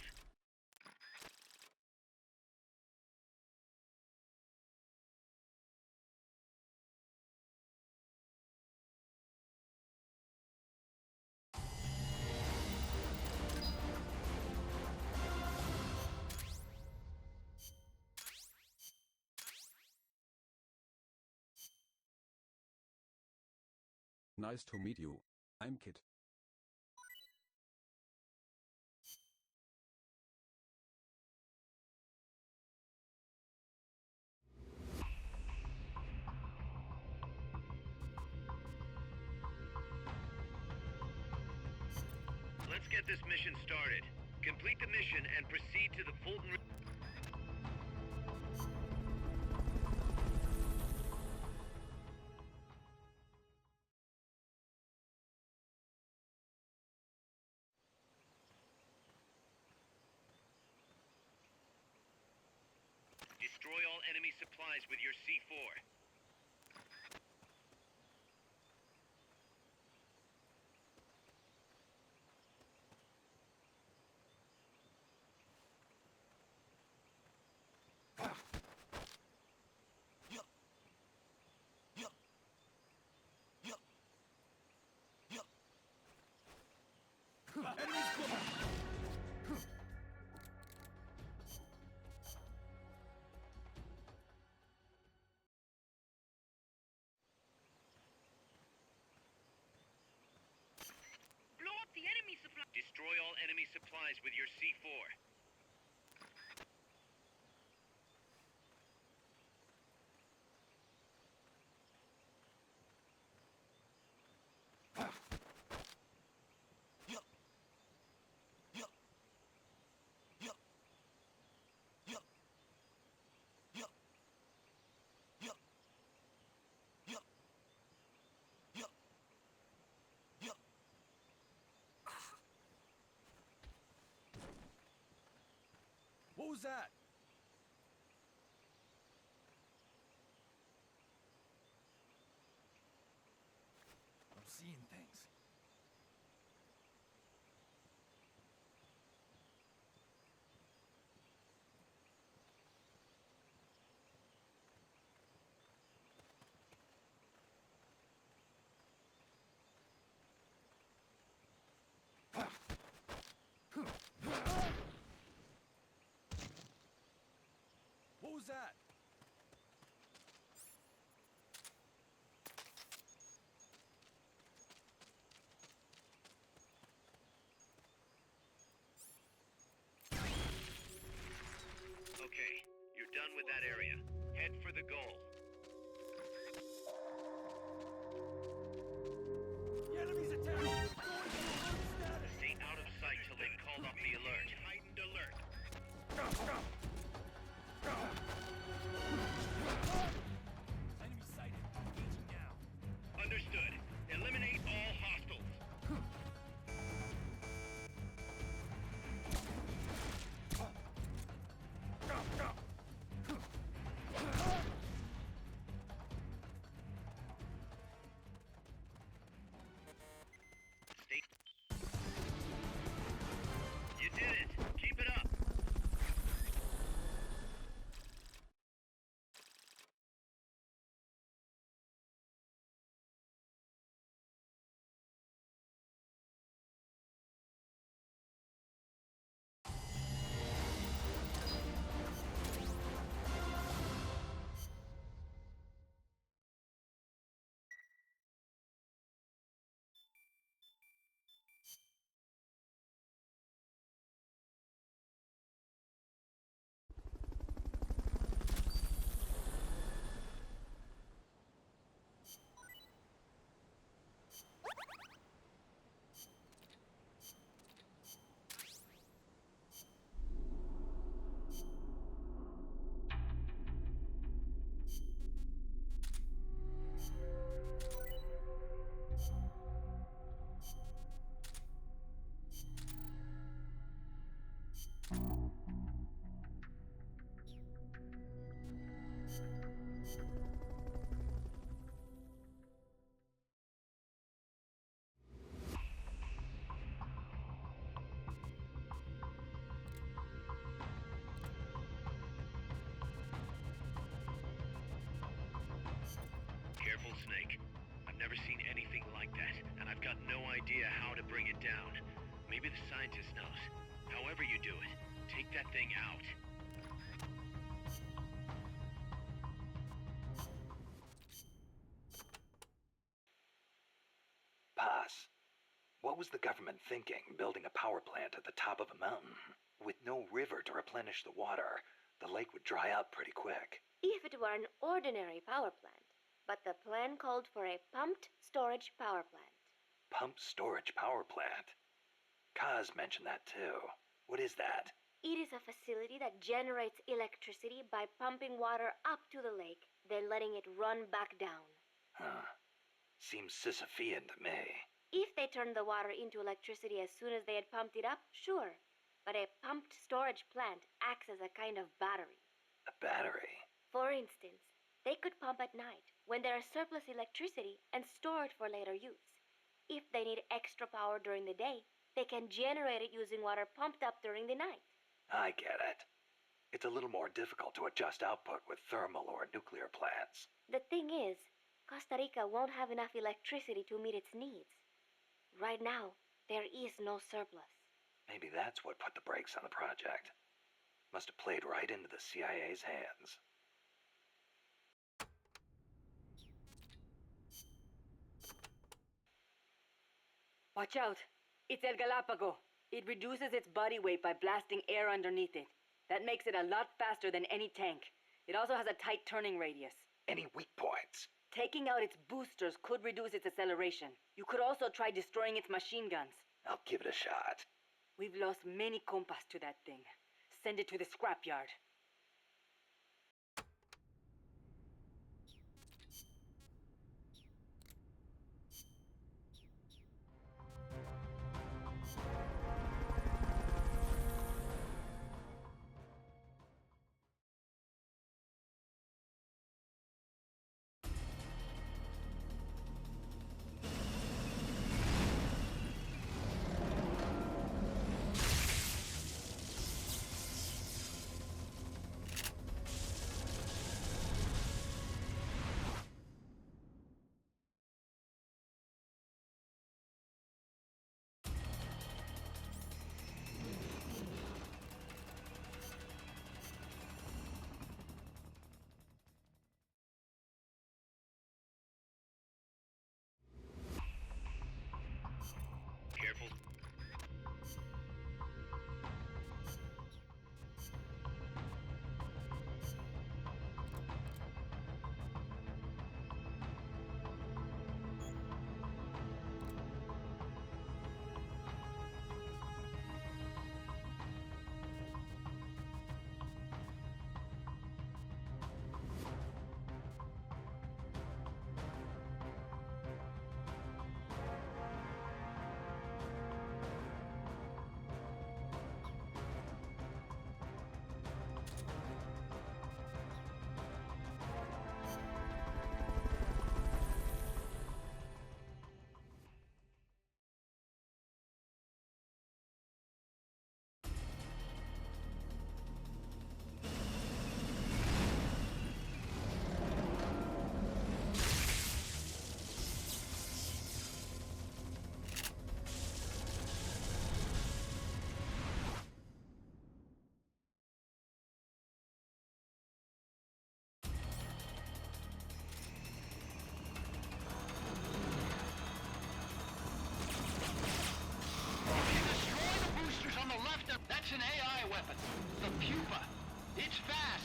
Nice to meet you. I'm Kit. Let's get this mission started. Complete the mission and proceed to the Fulton... Destroy all enemy supplies with your C4. Blow up the enemy supply. Destroy all enemy supplies with your C4. What was that? I'm seeing things. What was that? Okay, you're done with with that area. Head for the goal. The enemy's attacking! Going to alert status! Stay out of sight till they've called off the alert. Heightened alert. Enemy sighted. Engaging now. Understood. Eliminate all hostiles. Stay. You did it. Keep it up. Careful, Snake. I've never seen anything like that, and I've got no idea how to bring it down. Maybe the scientist knows. However you do it, take that thing out. Pass. What was the government thinking, building a power plant at the top of a mountain? With no river to replenish the water, the lake would dry up pretty quick. If it were an ordinary power plant. But the plan called for a pumped storage power plant. Pumped storage power plant? Kaz mentioned that too. What is that? It is a facility that generates electricity by pumping water up to the lake, then letting it run back down. Huh. Seems Sisyphean to me. If they turned the water into electricity as soon as they had pumped it up, sure. But a pumped storage plant acts as a kind of battery. A battery? For instance, they could pump at night when there is surplus electricity and store it for later use. If they need extra power during the day, they can generate it using water pumped up during the night. I get it. It's a little more difficult to adjust output with thermal or nuclear plants. The thing is, Costa Rica won't have enough electricity to meet its needs. Right now, there is no surplus. Maybe that's what put the brakes on the project. Must have played right into the CIA's hands. Watch out. It's El Galapago. It reduces its body weight by blasting air underneath it. That makes it a lot faster than any tank. It also has a tight turning radius. Any weak points? Taking out its boosters could reduce its acceleration. You could also try destroying its machine guns. I'll give it a shot. We've lost many compas to that thing. Send it to the scrapyard.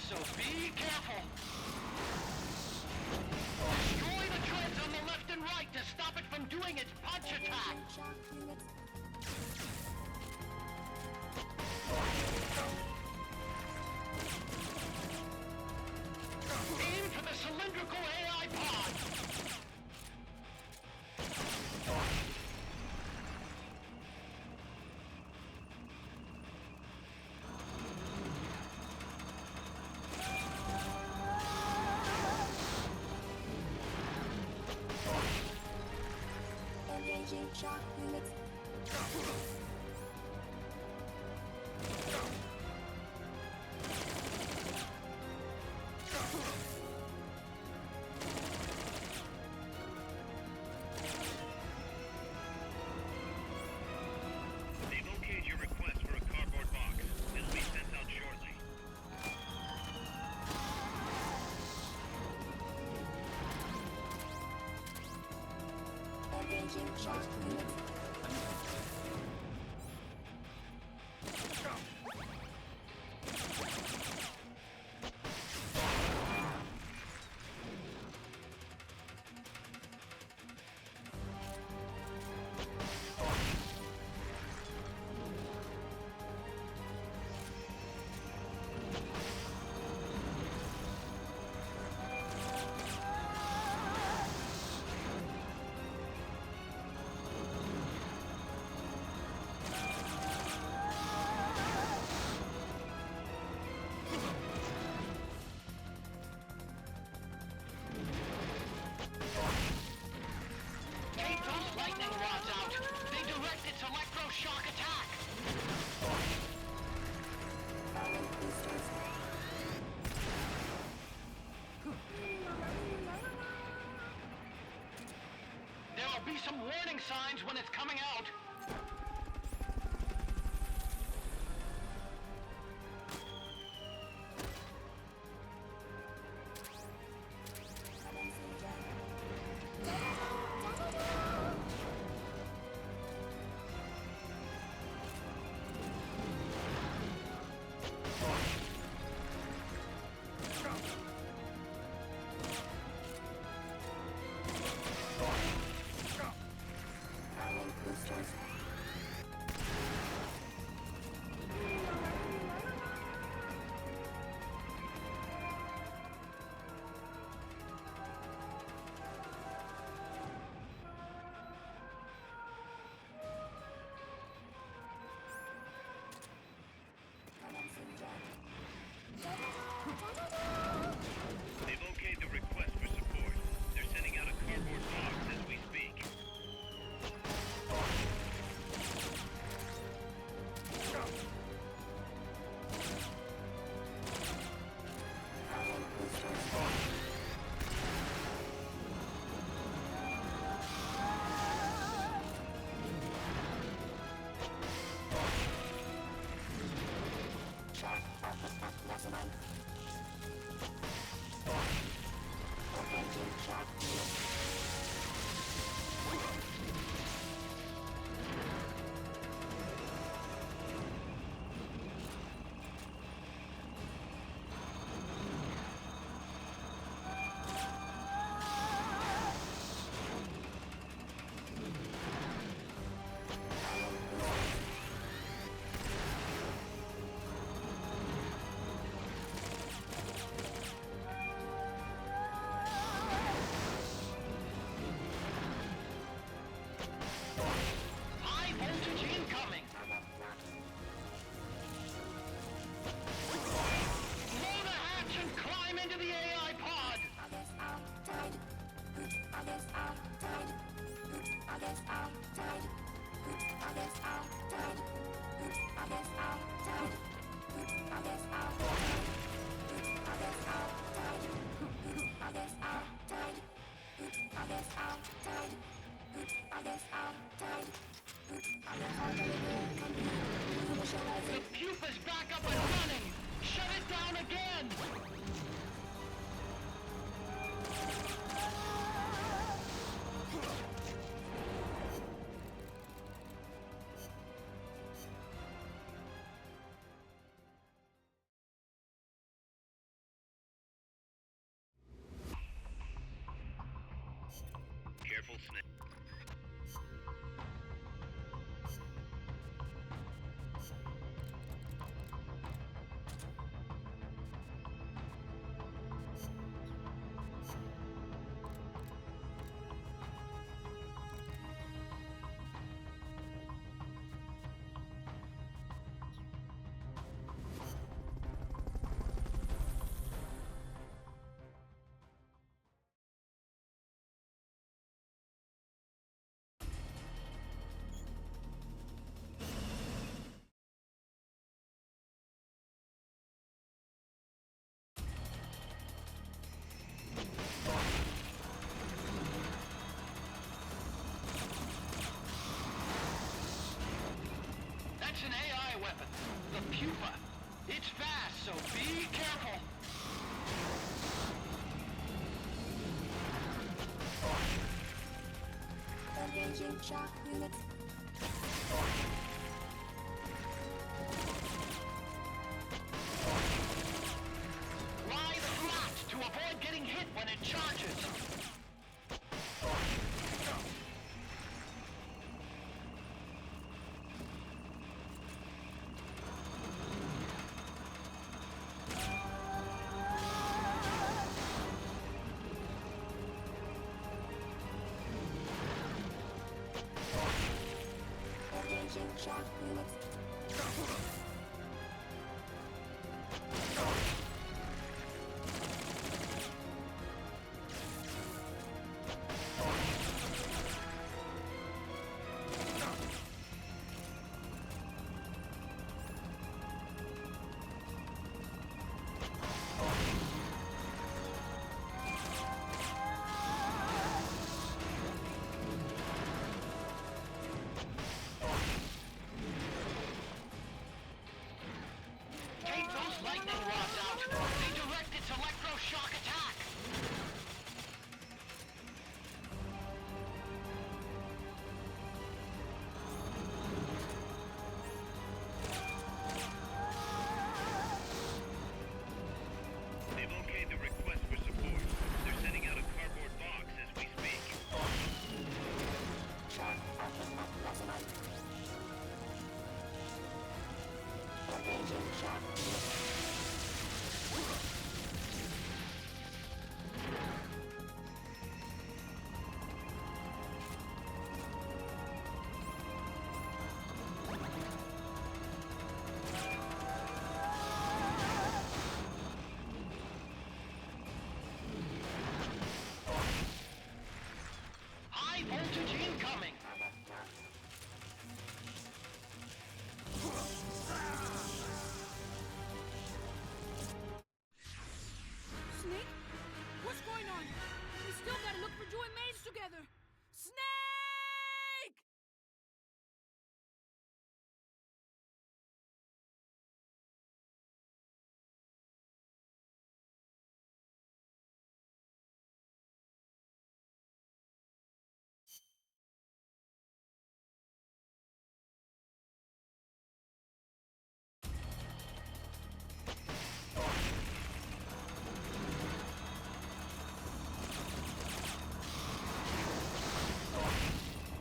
so be careful. Destroy the treads on the left and right to stop it from doing its punch attack. Aim for the cylindrical AI pod. Engaging shock units. They've okayed your request for a cardboard box. It'll be sent out shortly. Engaging shock units. Take those lightning rods out. They direct its electroshock attack. Firing boosters. There'll be some warning signs when it's coming out. Firing boosters. weapon, the pupa. It's fast, so be careful. Engaging shock units. Lie flat to avoid getting hit when it charges. Engaging shock units. Take those lightning rods out. They direct its electroshock attack. They've okayed the request for support. They're sending out a cardboard box as we speak. Shock output maximized. Engaging shock units. High voltage incoming. Snake? What's going on? We still gotta look for Joy and Maze together! Snake!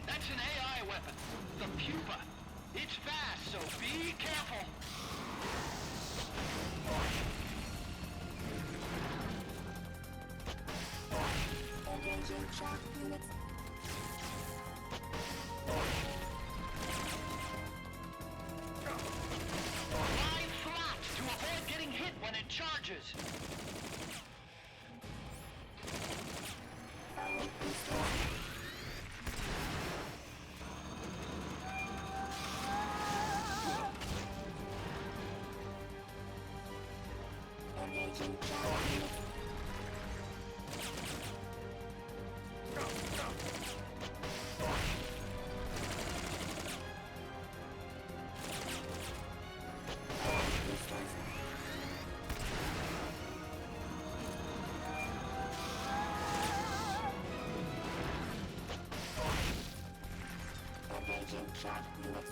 That's an AI weapon, the pupa. It's fast, so be careful. Engaging shock units. Lie flat to avoid getting hit when it charges. Firing boosters. Engaging shock units. Engaging shock units.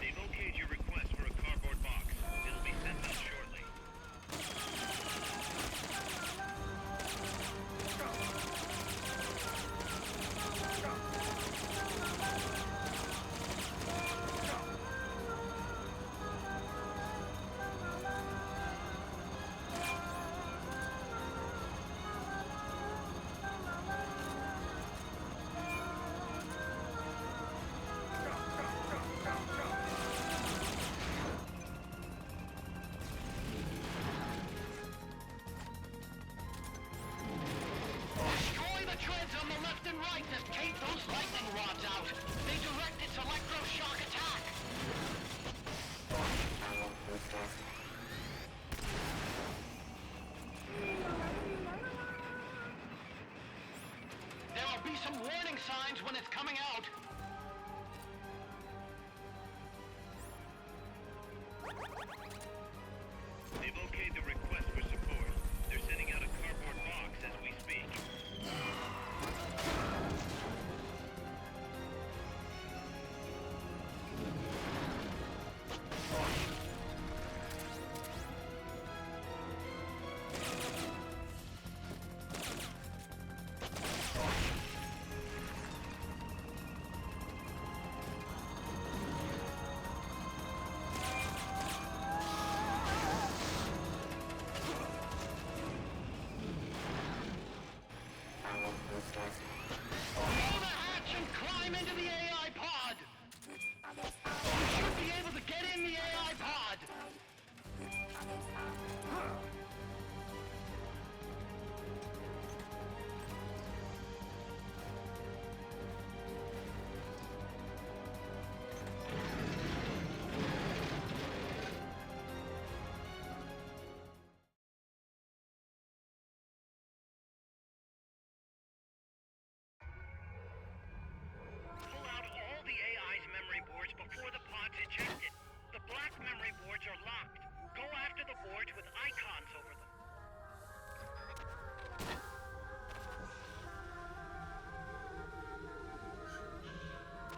They've okayed your request for a cardboard box. It'll be sent out shortly. some warning signs when it's coming out. They've okayed the request for support. They're sending out a cardboard box as we speak. Blow the hatch and climb into the AI pod! You should be able to get in the AI pod! Pull out all the AI's memory boards before the pod's ejected. The black memory boards are locked. Go after the boards with icons over them.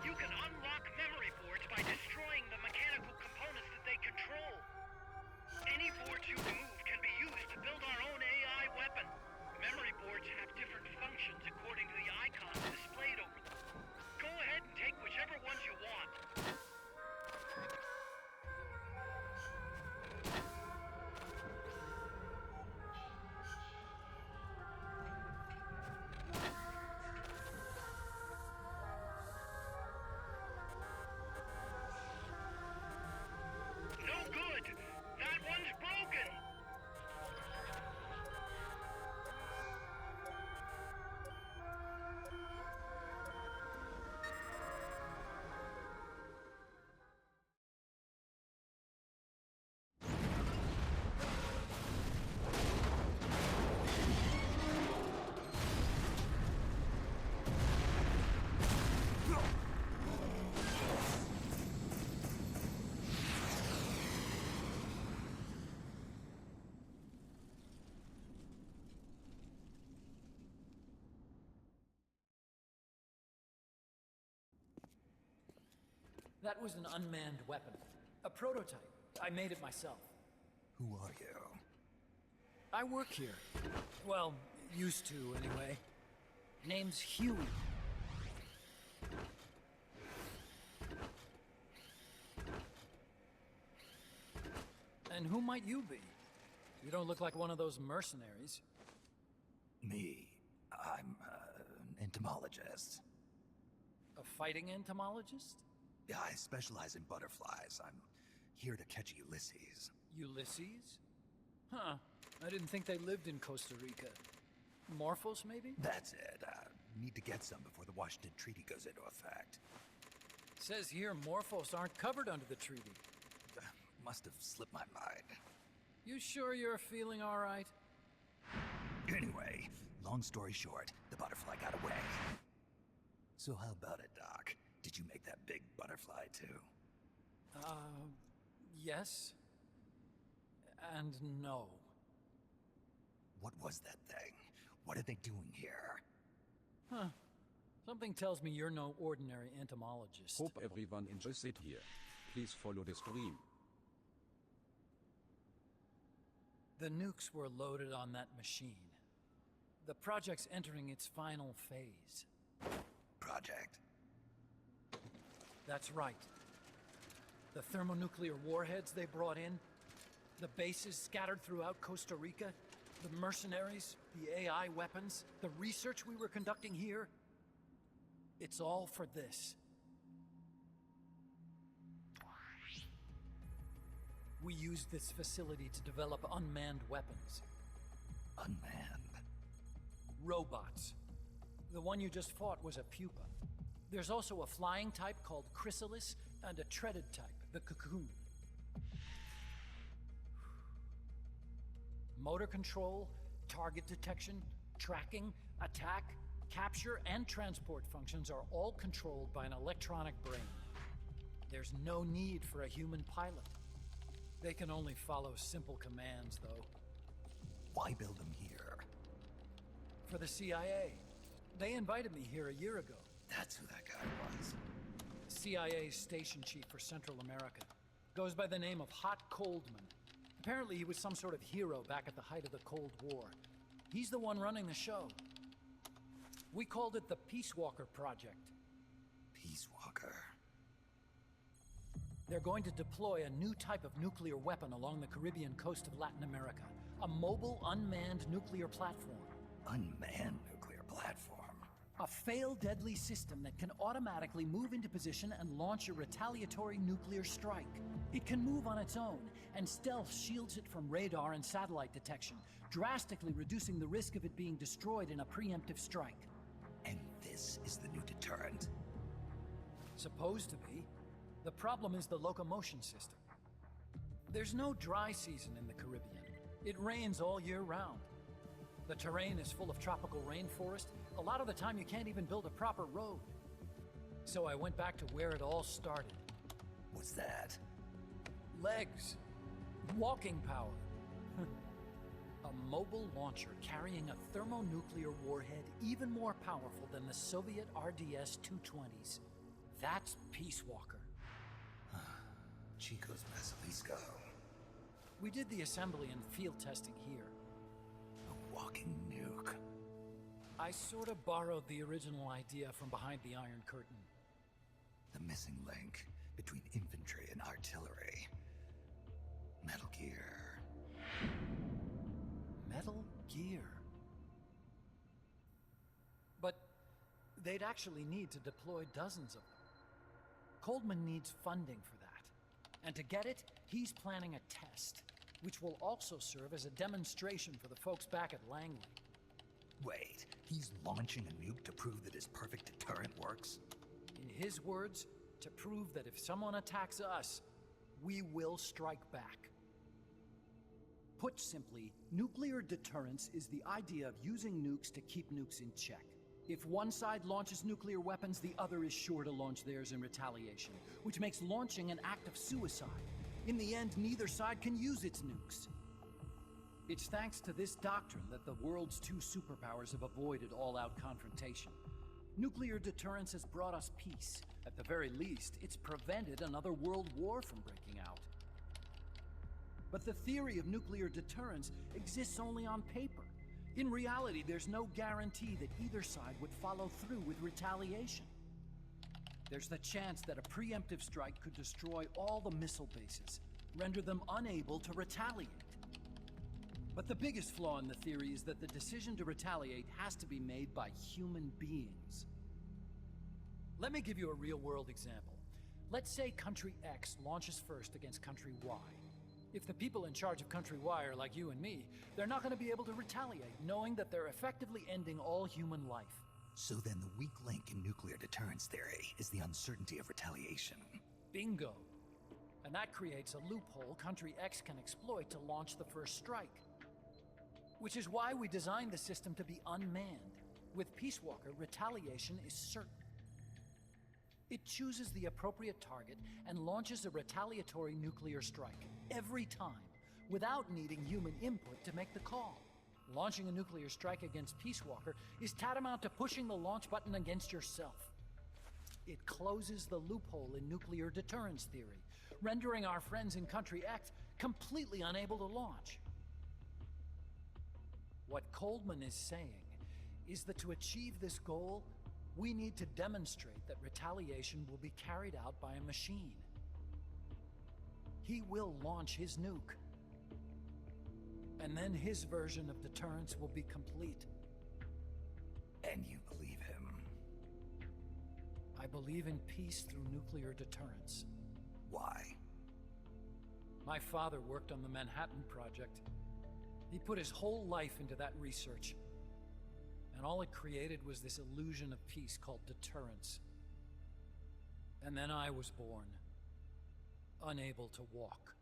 You can unlock memory boards by destroying the mechanical components that they control. Any boards you remove can be used to build our own AI weapon. Memory boards have different functions according to the icons displayed over them. Go ahead and take whichever ones you want. No good! That one's broken! That was an unmanned weapon. A prototype. I made it myself. Who are you? I work here. Well, used to, anyway. Name's Huey. And who might you be? You don't look like one of those mercenaries. Me. I'm an entomologist. A fighting entomologist? Yeah, I specialize in butterflies. I'm here to catch Ulysses. Ulysses? Huh. I didn't think they lived in Costa Rica. Morphos, maybe? That's it. Need to get some before the Washington Treaty goes into effect. Says here Morphos aren't covered under the treaty. Must have slipped my mind. You sure you're feeling all right? Anyway, long story short, the butterfly got away. So how about it, Doc? Did you make that big butterfly too? Yes. And no. What was that thing? What are they doing here? Huh. Something tells me you're no ordinary entomologist. Hope everyone enjoys it here. Please follow the stream. The nukes were loaded on that machine. The project's entering its final phase. Project? That's right. The thermonuclear warheads they brought in, the bases scattered throughout Costa Rica, the mercenaries, the AI weapons, the research we were conducting here. It's all for this. We used this facility to develop unmanned weapons. Unmanned? Robots. The one you just fought was a pupa. There's also a flying type called Chrysalis and a treaded type, the Cocoon. Motor control, target detection, tracking, attack, Capture and transport functions are all controlled by an electronic brain. There's no need for a human pilot. They can only follow simple commands, though. Why build them here? For the CIA. They invited me here a year ago. That's who that guy was. CIA's station chief for Central America. Goes by the name of Hot Coldman. Apparently he was some sort of hero back at the height of the Cold War. He's the one running the show. We called it the Peace Walker Project. Peace Walker. They're going to deploy a new type of nuclear weapon along the Caribbean coast of Latin America. A mobile, unmanned nuclear platform. Unmanned nuclear platform? A fail-deadly system that can automatically move into position and launch a retaliatory nuclear strike. It can move on its own, and stealth shields it from radar and satellite detection, drastically reducing the risk of it being destroyed in a preemptive strike. And this is the new deterrent? Supposed to be. The problem is the locomotion system. There's no dry season in the Caribbean. It rains all year round. The terrain is full of tropical rainforest. A lot of the time you can't even build a proper road. So I went back to where it all started. What's that? Legs. Walking power. A mobile launcher carrying a thermonuclear warhead even more powerful than the Soviet RDS-220s. That's Peace Walker. Chico's Basilisco. We did the assembly and field testing here. A walking nuke. I sort of borrowed the original idea from behind the Iron Curtain. The missing link between infantry and artillery. Metal Gear. Metal Gear. But they'd actually need to deploy dozens of them. Coldman needs funding for that. And to get it, he's planning a test, which will also serve as a demonstration for the folks back at Langley. Wait, he's launching a nuke to prove that his perfect deterrent works? In his words, to prove that if someone attacks us, we will strike back. Put simply, nuclear deterrence is the idea of using nukes to keep nukes in check. If one side launches nuclear weapons, the other is sure to launch theirs in retaliation, which makes launching an act of suicide. In the end, neither side can use its nukes. It's thanks to this doctrine that the world's two superpowers have avoided all-out confrontation. Nuclear deterrence has brought us peace. At the very least, it's prevented another world war from breaking out. But the theory of nuclear deterrence exists only on paper. In reality, there's no guarantee that either side would follow through with retaliation. There's the chance that a preemptive strike could destroy all the missile bases, render them unable to retaliate. But the biggest flaw in the theory is that the decision to retaliate has to be made by human beings. Let me give you a real-world example. Let's say Country X launches first against Country Y. If the people in charge of Country Y are like you and me, they're not going to be able to retaliate, knowing that they're effectively ending all human life. So then the weak link in nuclear deterrence theory is the uncertainty of retaliation. Bingo. And that creates a loophole Country X can exploit to launch the first strike. Which is why we designed the system to be unmanned. With Peace Walker, retaliation is certain. It chooses the appropriate target and launches a retaliatory nuclear strike, every time, without needing human input to make the call. Launching a nuclear strike against Peace Walker is tantamount to pushing the launch button against yourself. It closes the loophole in nuclear deterrence theory, rendering our friends in Country X completely unable to launch. What Coldman is saying is that to achieve this goal, we need to demonstrate that retaliation will be carried out by a machine. He will launch his nuke. And then his version of deterrence will be complete. And you believe him? I believe in peace through nuclear deterrence. Why? My father worked on the Manhattan Project. He put his whole life into that research. And all it created was this illusion of peace called deterrence. And then I was born, unable to walk.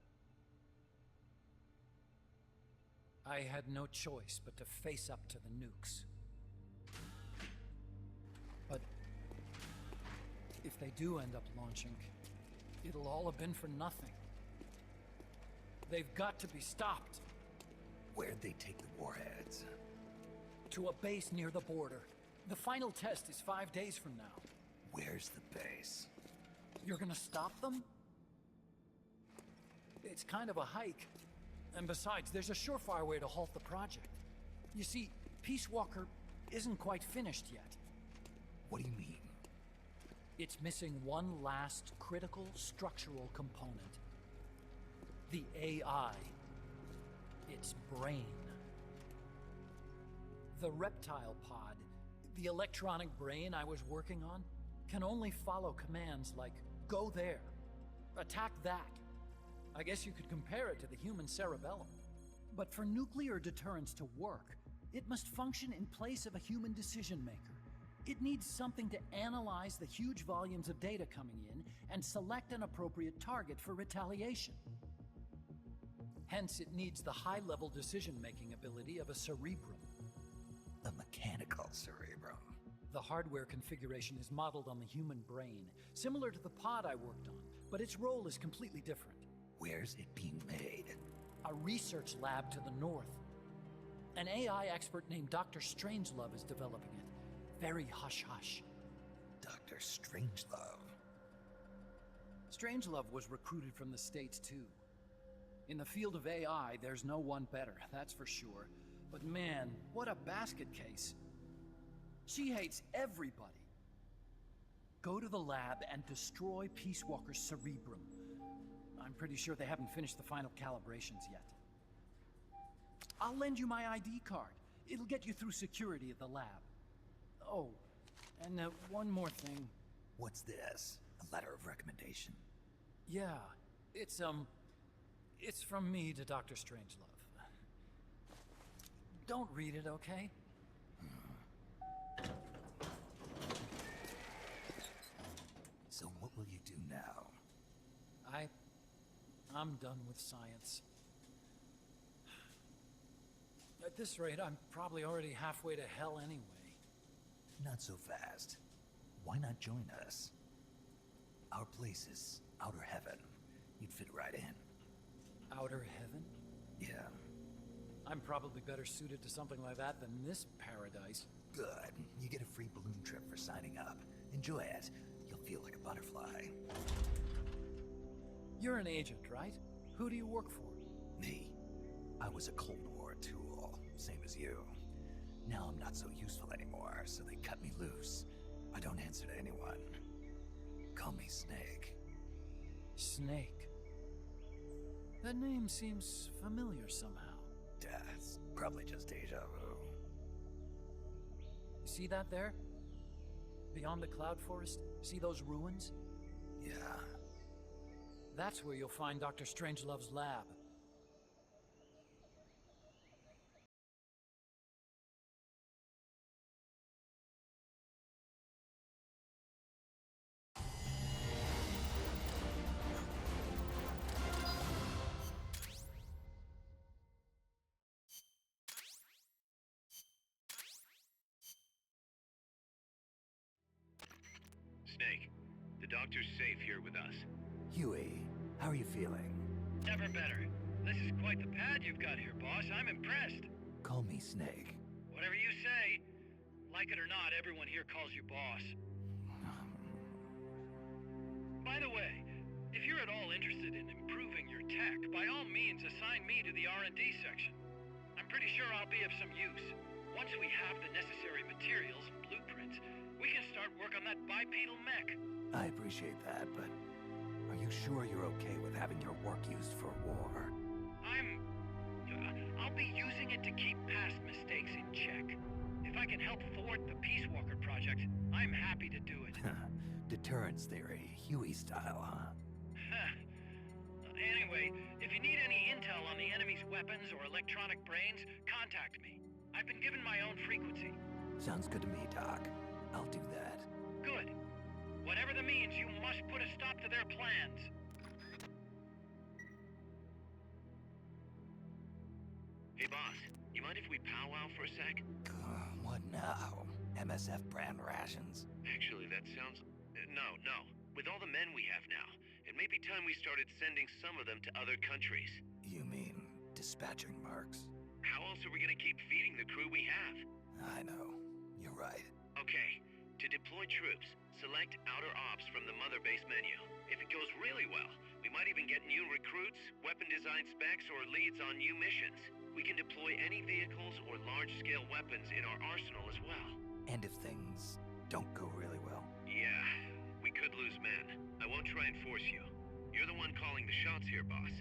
I had no choice but to face up to the nukes. If they do end up launching, it'll all have been for nothing. They've got to be stopped. Where'd they take the warheads? To a base near the border. The final test is 5 days from now. Where's the base? You're gonna stop them? It's kind of a hike. And besides, there's a surefire way to halt the project. You see, Peace Walker isn't quite finished yet. What do you mean? It's missing one last critical structural component. The AI. Its brain. The reptile pod, the electronic brain I was working on, can only follow commands like, go there, attack that. I guess you could compare it to the human cerebellum. But for nuclear deterrence to work, it must function in place of a human decision maker. It needs something to analyze the huge volumes of data coming in and select an appropriate target for retaliation. Hence, it needs the high-level decision-making ability of a cerebrum. A mechanical cerebrum. The hardware configuration is modeled on the human brain, similar to the pod I worked on, but its role is completely different. Where's it being made? A research lab to the north. An AI expert named Dr. Strangelove is developing it. Very hush-hush. Dr. Strangelove? Strangelove was recruited from the States, too. In the field of AI, there's no one better, that's for sure. But man, what a basket case. She hates everybody. Go to the lab and destroy Peace Walker's cerebrum. I'm pretty sure they haven't finished the final calibrations yet. I'll lend you my ID card. It'll get you through security at the lab. Oh, and one more thing. What's this? A letter of recommendation? Yeah, it's from me to Dr. Strangelove. Don't read it, okay? So what will you do now? I'm done with science. At this rate, I'm probably already halfway to hell anyway. Not so fast. Why not join us? Our place is outer heaven. You'd fit right in. Outer heaven? Yeah. I'm probably better suited to something like that than this paradise. Good. You get a free balloon trip for signing up. Enjoy it. You'll feel like a butterfly. You're an agent, right? Who do you work for? Me. I was a Cold War tool, same as you. Now I'm not so useful anymore, so they cut me loose. I don't answer to anyone. Call me Snake. Snake? That name seems familiar somehow. It's probably just deja vu. See that there? Beyond the cloud forest? See those ruins? Yeah. That's where you'll find Dr. Strangelove's lab. Snake, the doctor's safe here with us. Huey, how are you feeling? Never better. This is quite the pad you've got here, boss. I'm impressed. Call me Snake. Whatever you say. Like it or not, everyone here calls you boss. By the way, if you're at all interested in improving your tech, by all means assign me to the R&D section. I'm pretty sure I'll be of some use. Once we have the necessary materials and blueprints, we can start work on that bipedal mech. I appreciate that, but are you sure you're okay with having your work used for war? I'll be using it to keep past mistakes in check. If I can help thwart the Peace Walker project, I'm happy to do it. Deterrence theory, Huey style, huh? Anyway, if you need any intel on the enemy's weapons or electronic brains, contact me. I've been given my own frequency. Sounds good to me, Doc. I'll do that. Good. Whatever the means, you must put a stop to their plans. Hey, boss, you mind if we powwow for a sec? What now? MSF brand rations? Actually, that sounds No, no. With all the men we have now, it may be time we started sending some of them to other countries. You mean dispatching marks? How else are we gonna keep feeding the crew we have? I know. You're right. Okay, to deploy troops, select Outer Ops from the Mother Base menu. If it goes really well, we might even get new recruits, weapon design specs, or leads on new missions. We can deploy any vehicles or large-scale weapons in our arsenal as well. And if things don't go really well? Yeah, we could lose men. I won't try and force you. You're the one calling the shots here, boss.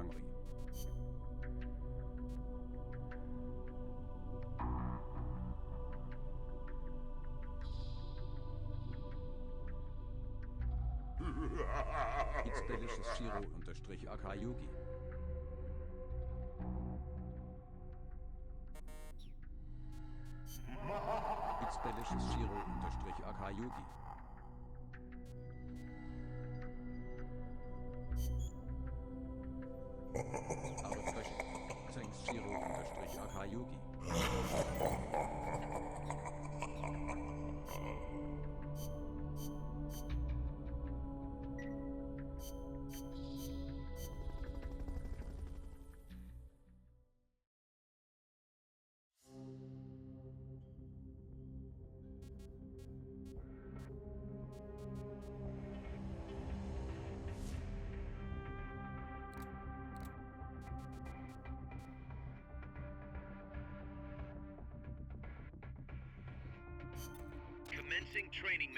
hungry. It's delicious Shiro-Akayuki. It's delicious Shiro-Akayuki. Aber refreshing. Thanks Shiro-Akayuki. Commencing training.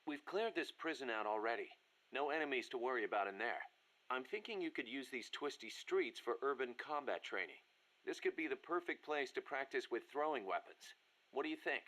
We've cleared this prison out already. No enemies to worry about in there. I'm thinking you could use these twisty streets for urban combat training. This could be the perfect place to practice with throwing weapons. What do you think?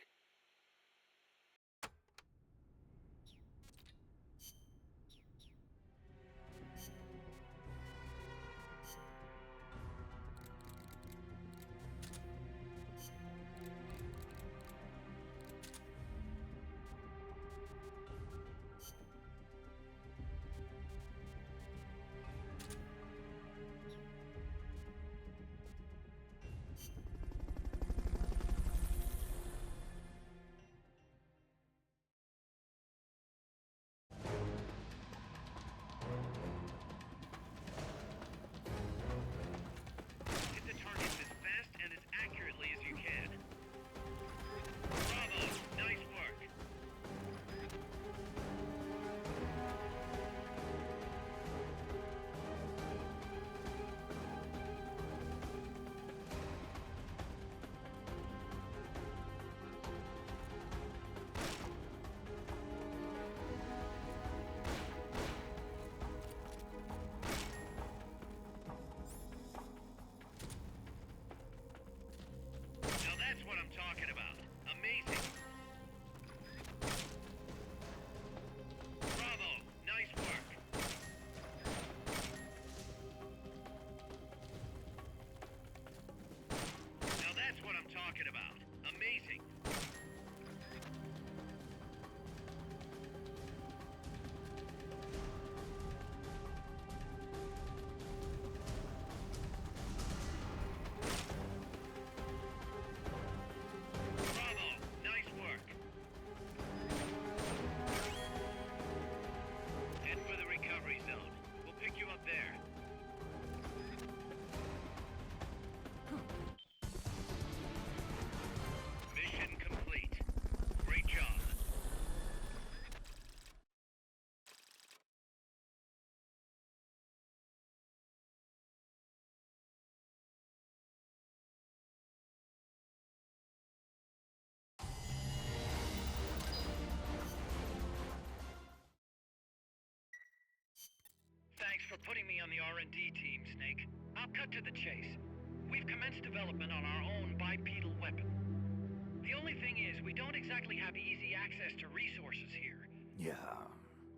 Hit the targets as fast and as accurately as you can. Bravo! Nice work. Now that's what I'm talking about. Amazing. Bravo! Nice work. Now that's what I'm talking about. Amazing. Bravo! Nice work. Head for the recovery zone. We'll pick you up there. Mission complete. Great job. Thanks for putting me on the R&D team, Snake. I'll cut to the chase. We've commenced development on our own bipedal weapon. The only thing is, we don't exactly have easy access to resources here. Yeah.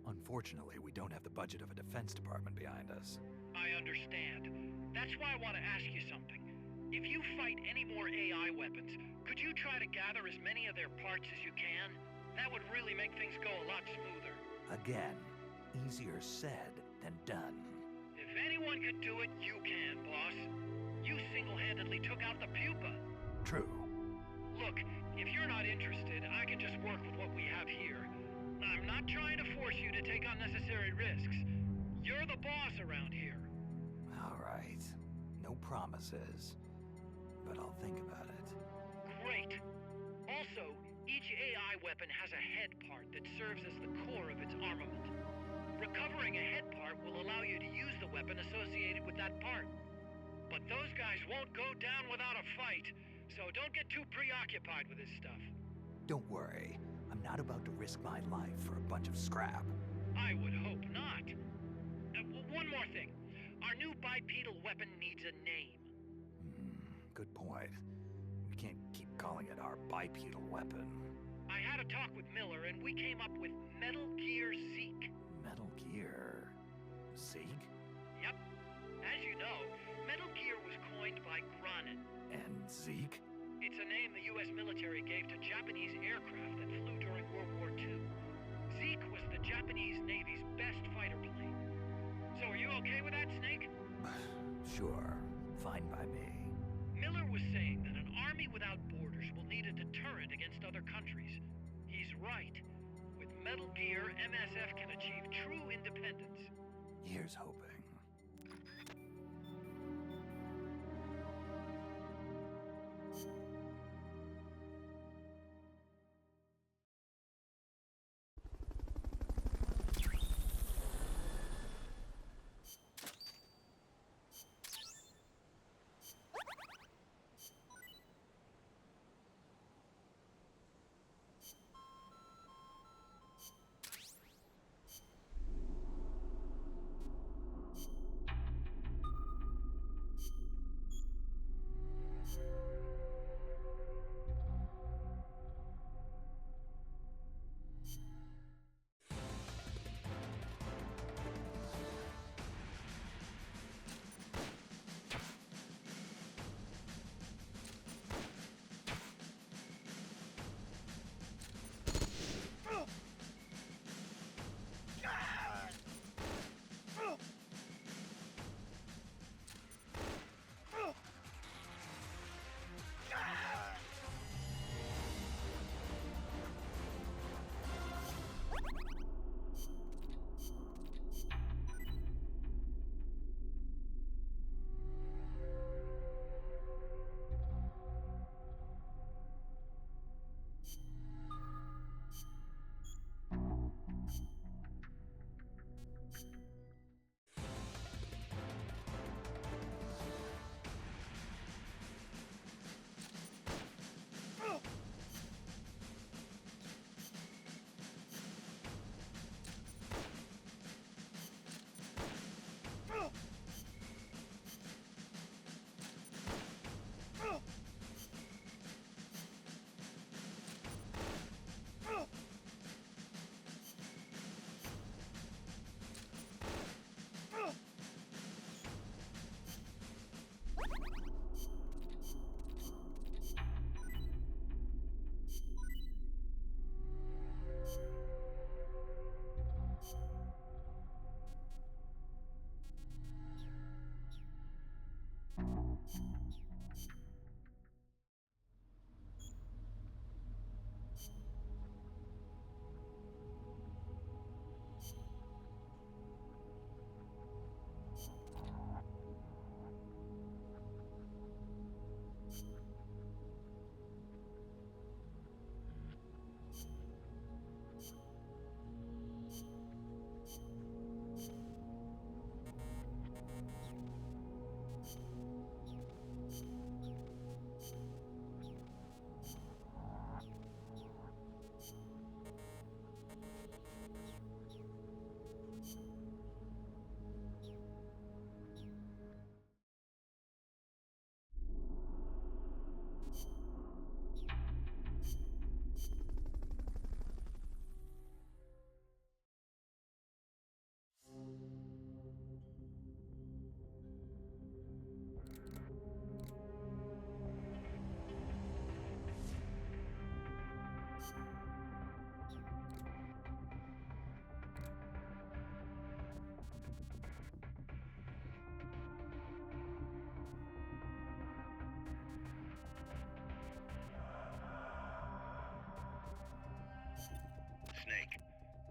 Unfortunately, we don't have the budget of a defense department behind us. I understand. That's why I want to ask you something. If you fight any more AI weapons, could you try to gather as many of their parts as you can? That would really make things go a lot smoother. Again, easier said than done. If anyone could do it, you can, boss. You single-handedly took out the pupa. True. Look, if you're not interested, I can just work with what we have here. I'm not trying to force you to take unnecessary risks. You're the boss around here. All right. No promises. But I'll think about it. Great. Also, each AI weapon has a head part that serves as the core of its armament. Recovering a head part will allow you to use the weapon associated with that part. But those guys won't go down without a fight, so don't get too preoccupied with this stuff. Don't worry. I'm not about to risk my life for a bunch of scrap. I would hope not. One more thing. Our new bipedal weapon needs a name. Good point. We can't keep calling it our bipedal weapon. I had a talk with Miller, and we came up with Metal Gear Zeke. Metal Gear... Zeke? Yep. As you know, Metal Gear was coined by Granin. And Zeke? It's a name the U.S. military gave to Japanese aircraft that flew during World War II. Zeke was the Japanese Navy's best fighter plane. So are you okay with that, Snake? Sure. Fine by me. Miller was saying that an army without borders will need a deterrent against other countries. He's right. With Metal Gear, MSF can achieve true independence. Here's hoping.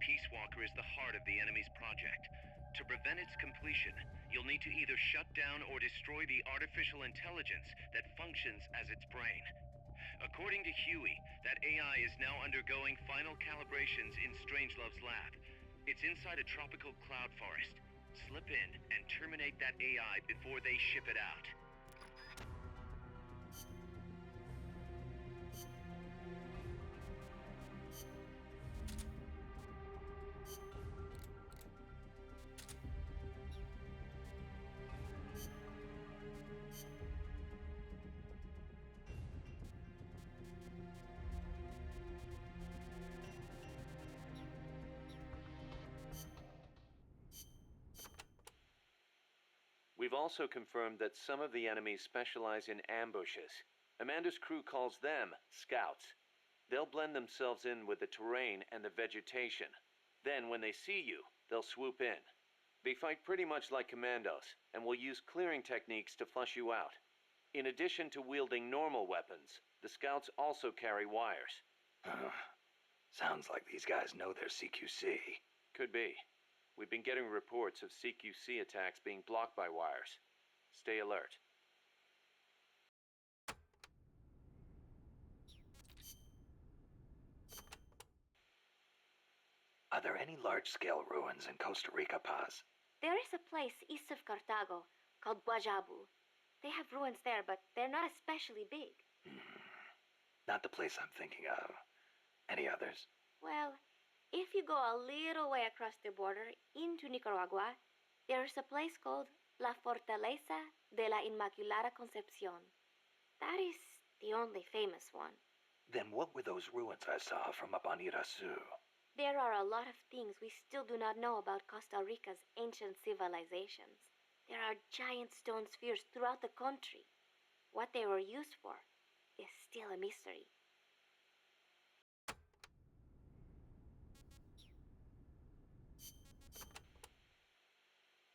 Peace Walker is the heart of the enemy's project. To prevent its completion, you'll need to either shut down or destroy the artificial intelligence that functions as its brain. According to Huey, that AI is now undergoing final calibrations in Strangelove's lab. It's inside a tropical cloud forest. Slip in and terminate that AI before they ship it out. We've also confirmed that some of the enemies specialize in ambushes. Amanda's crew calls them scouts. They'll blend themselves in with the terrain and the vegetation. Then, when they see you, they'll swoop in. They fight pretty much like commandos, and will use clearing techniques to flush you out. In addition to wielding normal weapons, the scouts also carry wires. Sounds like these guys know their CQC. Could be. We've been getting reports of CQC attacks being blocked by wires. Stay alert. Are there any large-scale ruins in Costa Rica, Paz? There is a place east of Cartago called Guajabu. They have ruins there, but they're not especially big. Not the place I'm thinking of. Any others? Well, if you go a little way across the border into Nicaragua, there is a place called La Fortaleza de la Inmaculada Concepción. That is the only famous one. Then what were those ruins I saw from up on Irasu? There are a lot of things we still do not know about Costa Rica's ancient civilizations. There are giant stone spheres throughout the country. What they were used for is still a mystery.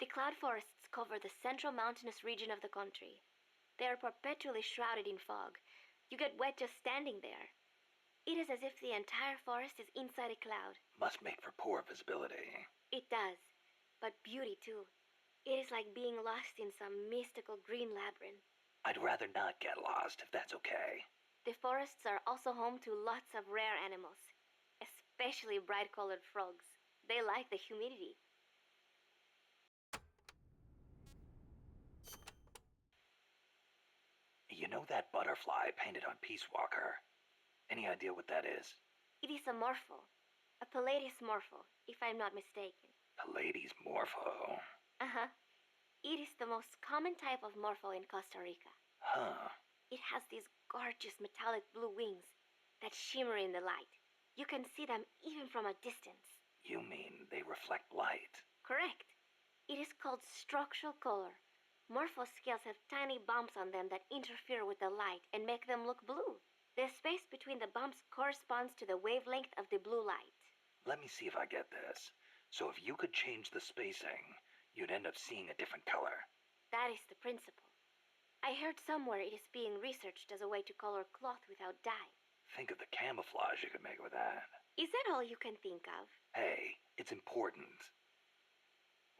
The cloud forests cover the central mountainous region of the country. They are perpetually shrouded in fog. You get wet just standing there. It is as if the entire forest is inside a cloud. Must make for poor visibility. It does, but beauty too. It is like being lost in some mystical green labyrinth. I'd rather not get lost, if that's okay. The forests are also home to lots of rare animals, especially bright-colored frogs. They like the humidity. You know that butterfly painted on Peace Walker? Any idea what that is? It is a morpho. A Palladius morpho, if I'm not mistaken. Pallades morpho. Uh-huh. It is the most common type of morpho in Costa Rica. Huh. It has these gorgeous metallic blue wings that shimmer in the light. You can see them even from a distance. You mean they reflect light? Correct. It is called structural color. Morpho scales have tiny bumps on them that interfere with the light and make them look blue. The space between the bumps corresponds to the wavelength of the blue light. Let me see if I get this. So if you could change the spacing, you'd end up seeing a different color. That is the principle. I heard somewhere it is being researched as a way to color cloth without dye. Think of the camouflage you could make with that. Is that all you can think of? Hey, it's important.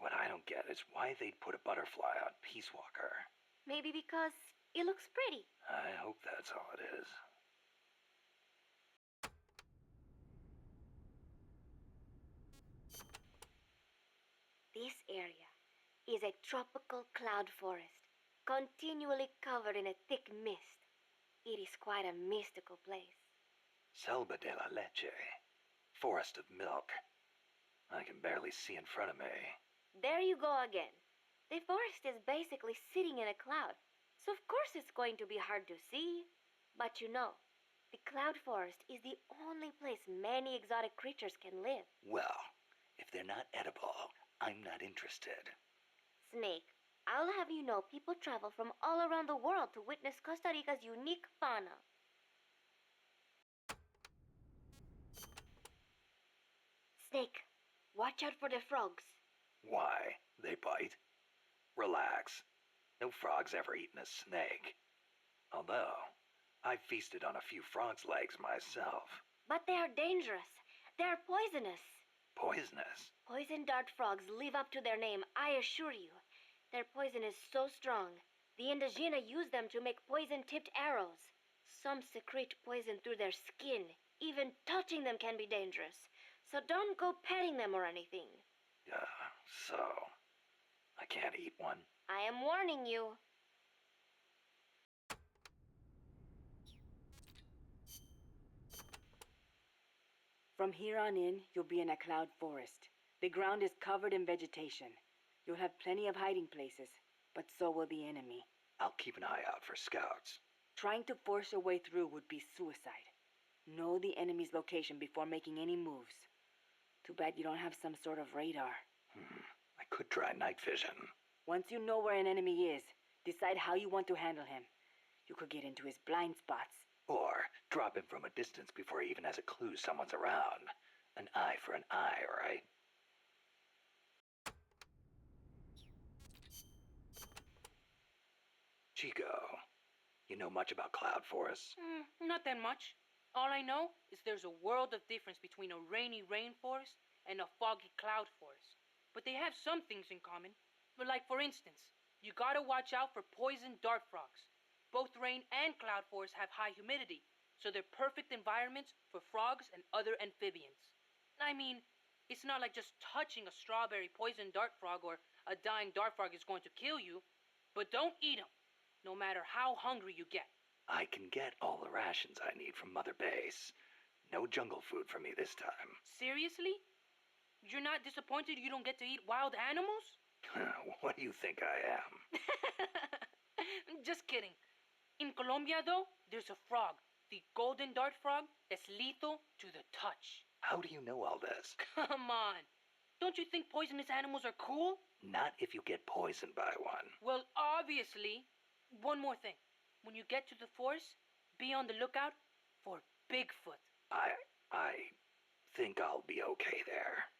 What I don't get is why they'd put a butterfly on Peace Walker. Maybe because it looks pretty. I hope that's all it is. This area is a tropical cloud forest, continually covered in a thick mist. It is quite a mystical place. Selva de la Leche. Forest of milk. I can barely see in front of me. There you go again. The forest is basically sitting in a cloud, so of course it's going to be hard to see. But you know, the cloud forest is the only place many exotic creatures can live. Well, if they're not edible, I'm not interested. Snake, I'll have you know people travel from all around the world to witness Costa Rica's unique fauna. Snake, watch out for the frogs. Why? They bite? Relax. No frog's ever eaten a snake. Although, I've feasted on a few frog's legs myself. But they are dangerous. They are poisonous. Poisonous? Poison dart frogs live up to their name, I assure you. Their poison is so strong. The Indígena use them to make poison-tipped arrows. Some secrete poison through their skin. Even touching them can be dangerous. So don't go petting them or anything. So I can't eat one? I am warning you. From here on in, you'll be in a cloud forest. The ground is covered in vegetation. You'll have plenty of hiding places, but so will the enemy. I'll keep an eye out for scouts. Trying to force your way through would be suicide. Know the enemy's location before making any moves. Too bad you don't have some sort of radar. I could try night vision. Once you know where an enemy is, decide how you want to handle him. You could get into his blind spots. Or drop him from a distance before he even has a clue someone's around. An eye for an eye, right? Chico, you know much about cloud forests? Not that much. All I know is there's a world of difference between a rainy rainforest and a foggy cloud forest. But they have some things in common. Like, for instance, you gotta watch out for poison dart frogs. Both rain and cloud forests have high humidity, so they're perfect environments for frogs and other amphibians. I mean, it's not like just touching a strawberry poison dart frog or a dying dart frog is going to kill you, but don't eat them, no matter how hungry you get. I can get all the rations I need from Mother Base. No jungle food for me this time. Seriously? You're not disappointed you don't get to eat wild animals? What do you think I am? Just kidding. In Colombia, though, there's a frog, the golden dart frog, that's lethal to the touch. How do you know all this? Come on. Don't you think poisonous animals are cool? Not if you get poisoned by one. Well, obviously. One more thing. When you get to the forest, be on the lookout for Bigfoot. I think I'll be okay there.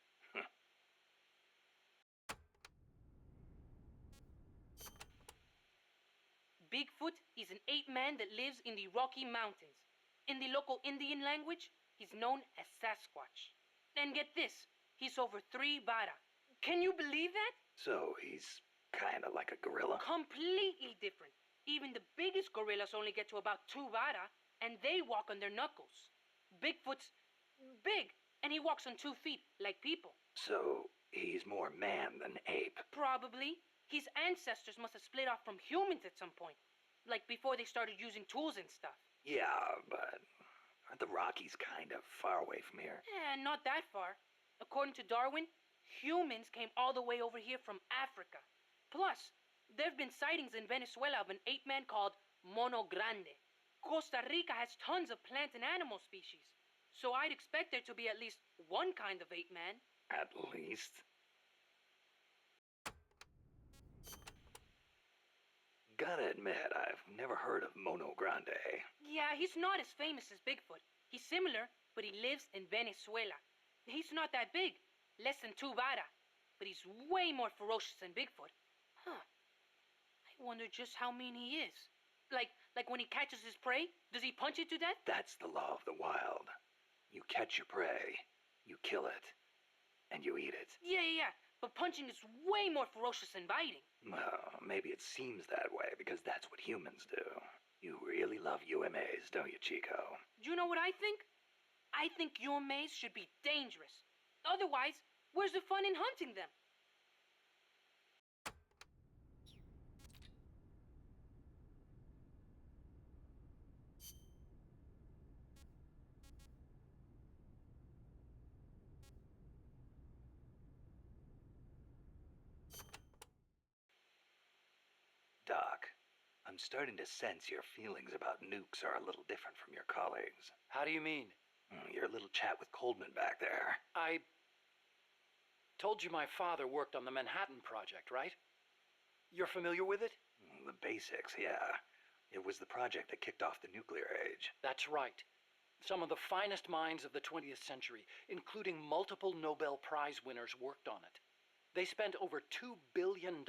Bigfoot is an ape man that lives in the Rocky Mountains. In the local Indian language, he's known as Sasquatch. And get this, he's over 3 bara. Can you believe that? So he's kinda like a gorilla? Completely different. Even the biggest gorillas only get to about 2 bara, and they walk on their knuckles. Bigfoot's big, and he walks on 2 feet, like people. So he's more man than ape? Probably. His ancestors must have split off from humans at some point. Like before they started using tools and stuff. Yeah, but aren't the Rockies kind of far away from here? Not that far. According to Darwin, humans came all the way over here from Africa. Plus, there have been sightings in Venezuela of an ape man called Mono Grande. Costa Rica has tons of plant and animal species. So I'd expect there to be at least one kind of ape man. At least. Gotta admit, I've never heard of Mono Grande. Yeah, he's not as famous as Bigfoot. He's similar, but he lives in Venezuela. He's not that big, less than 2 bara, but he's way more ferocious than Bigfoot. Huh. I wonder just how mean he is. Like when he catches his prey, does he punch it to death? That's the law of the wild. You catch your prey, you kill it, and you eat it. Yeah. But punching is way more ferocious than biting. Well, maybe it seems that way because that's what humans do. You really love UMAs, don't you, Chico? Do you know what I think? I think UMAs should be dangerous. Otherwise, where's the fun in hunting them? Doc, I'm starting to sense your feelings about nukes are a little different from your colleagues. How do you mean? Your little chat with Coldman back there. I told you my father worked on the Manhattan Project, right? You're familiar with it? The basics, yeah. It was the project that kicked off the nuclear age. That's right. Some of the finest minds of the 20th century, including multiple Nobel Prize winners, worked on it. They spent over $2 billion,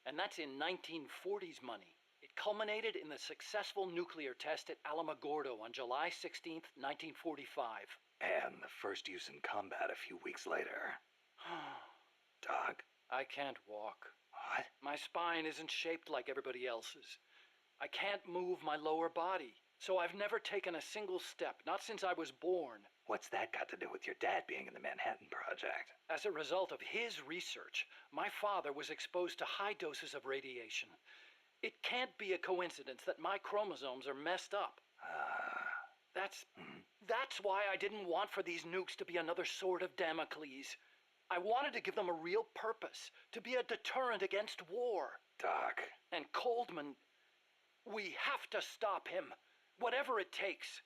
and that's in 1940s money. It culminated in the successful nuclear test at Alamogordo on July 16th, 1945. And the first use in combat a few weeks later. Doc? I can't walk. What? My spine isn't shaped like everybody else's. I can't move my lower body, so I've never taken a single step, not since I was born. What's that got to do with your dad being in the Manhattan Project? As a result of his research, my father was exposed to high doses of radiation. It can't be a coincidence that my chromosomes are messed up. That's why I didn't want for these nukes to be another sword of Damocles. I wanted to give them a real purpose, to be a deterrent against war. Doc. And Coldman, we have to stop him, whatever it takes.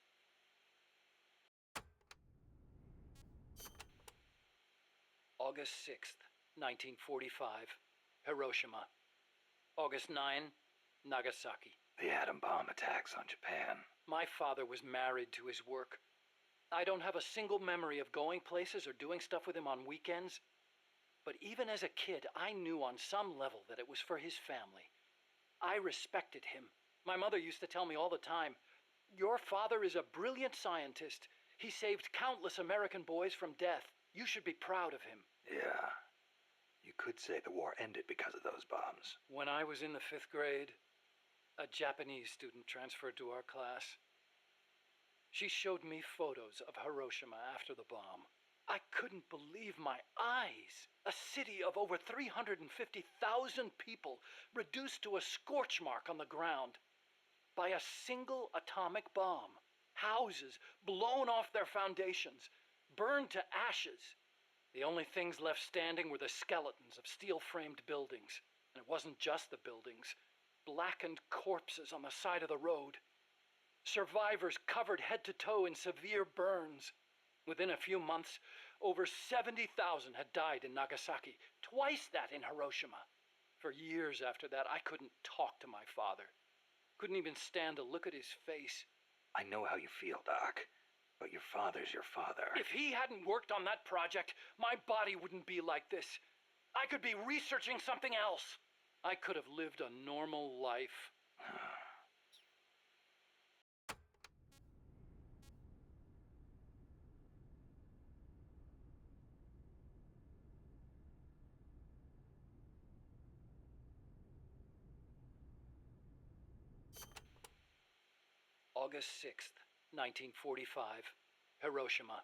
August 6th, 1945. Hiroshima. August 9, Nagasaki. The atom bomb attacks on Japan. My father was married to his work. I don't have a single memory of going places or doing stuff with him on weekends. But even as a kid, I knew on some level that it was for his family. I respected him. My mother used to tell me all the time, "Your father is a brilliant scientist. He saved countless American boys from death. You should be proud of him." Yeah. You could say the war ended because of those bombs. When I was in the 5th grade, a Japanese student transferred to our class. She showed me photos of Hiroshima after the bomb. I couldn't believe my eyes. A city of over 350,000 people reduced to a scorch mark on the ground by a single atomic bomb. Houses blown off their foundations, burned to ashes. The only things left standing were the skeletons of steel-framed buildings. And it wasn't just the buildings. Blackened corpses on the side of the road. Survivors covered head to toe in severe burns. Within a few months, over 70,000 had died in Nagasaki, twice that in Hiroshima. For years after that, I couldn't talk to my father. Couldn't even stand to look at his face. I know how you feel, Doc. But your father's your father. If he hadn't worked on that project, my body wouldn't be like this. I could be researching something else. I could have lived a normal life. August 6th, 1945, Hiroshima.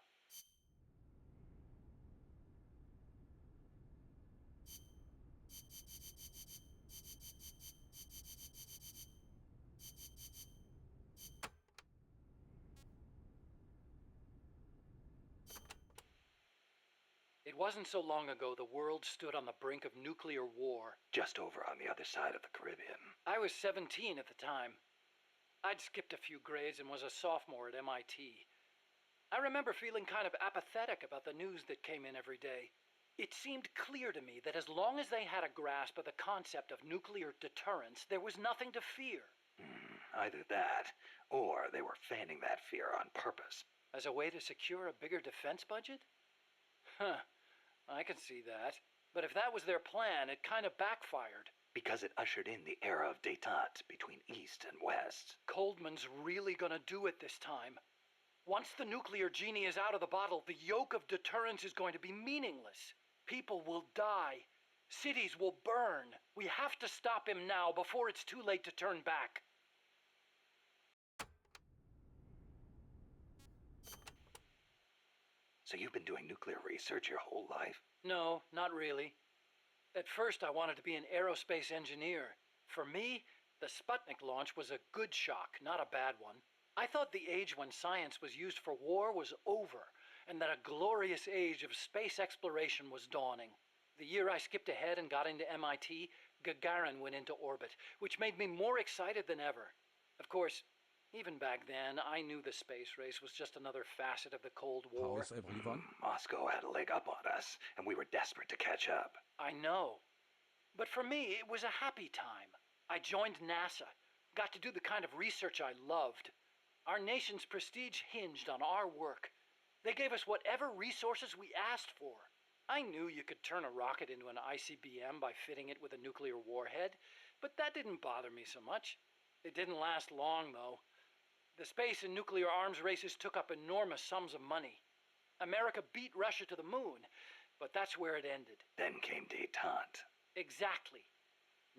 It wasn't so long ago the world stood on the brink of nuclear war. Just over on the other side of the Caribbean. I was 17 at the time. I'd skipped a few grades and was a sophomore at MIT. I remember feeling kind of apathetic about the news that came in every day. It seemed clear to me that as long as they had a grasp of the concept of nuclear deterrence, there was nothing to fear. Either that, or they were fanning that fear on purpose. As a way to secure a bigger defense budget? Huh, I can see that. But if that was their plan, it kind of backfired. Because it ushered in the era of détente between East and West. Coldman's really gonna do it this time. Once the nuclear genie is out of the bottle, the yoke of deterrence is going to be meaningless. People will die. Cities will burn. We have to stop him now before it's too late to turn back. So you've been doing nuclear research your whole life? No, not really. At first, I wanted to be an aerospace engineer. For me, the Sputnik launch was a good shock, not a bad one. I thought the age when science was used for war was over, and that a glorious age of space exploration was dawning. The year I skipped ahead and got into MIT, Gagarin went into orbit, which made me more excited than ever. Of course, even back then, I knew the space race was just another facet of the Cold War. How's everyone? Moscow had a leg up on us, and we were desperate to catch up. I know. But for me, it was a happy time. I joined NASA, got to do the kind of research I loved. Our nation's prestige hinged on our work. They gave us whatever resources we asked for. I knew you could turn a rocket into an ICBM by fitting it with a nuclear warhead, but that didn't bother me so much. It didn't last long, though. The space and nuclear arms races took up enormous sums of money. America beat Russia to the moon, but that's where it ended. Then came détente. Exactly.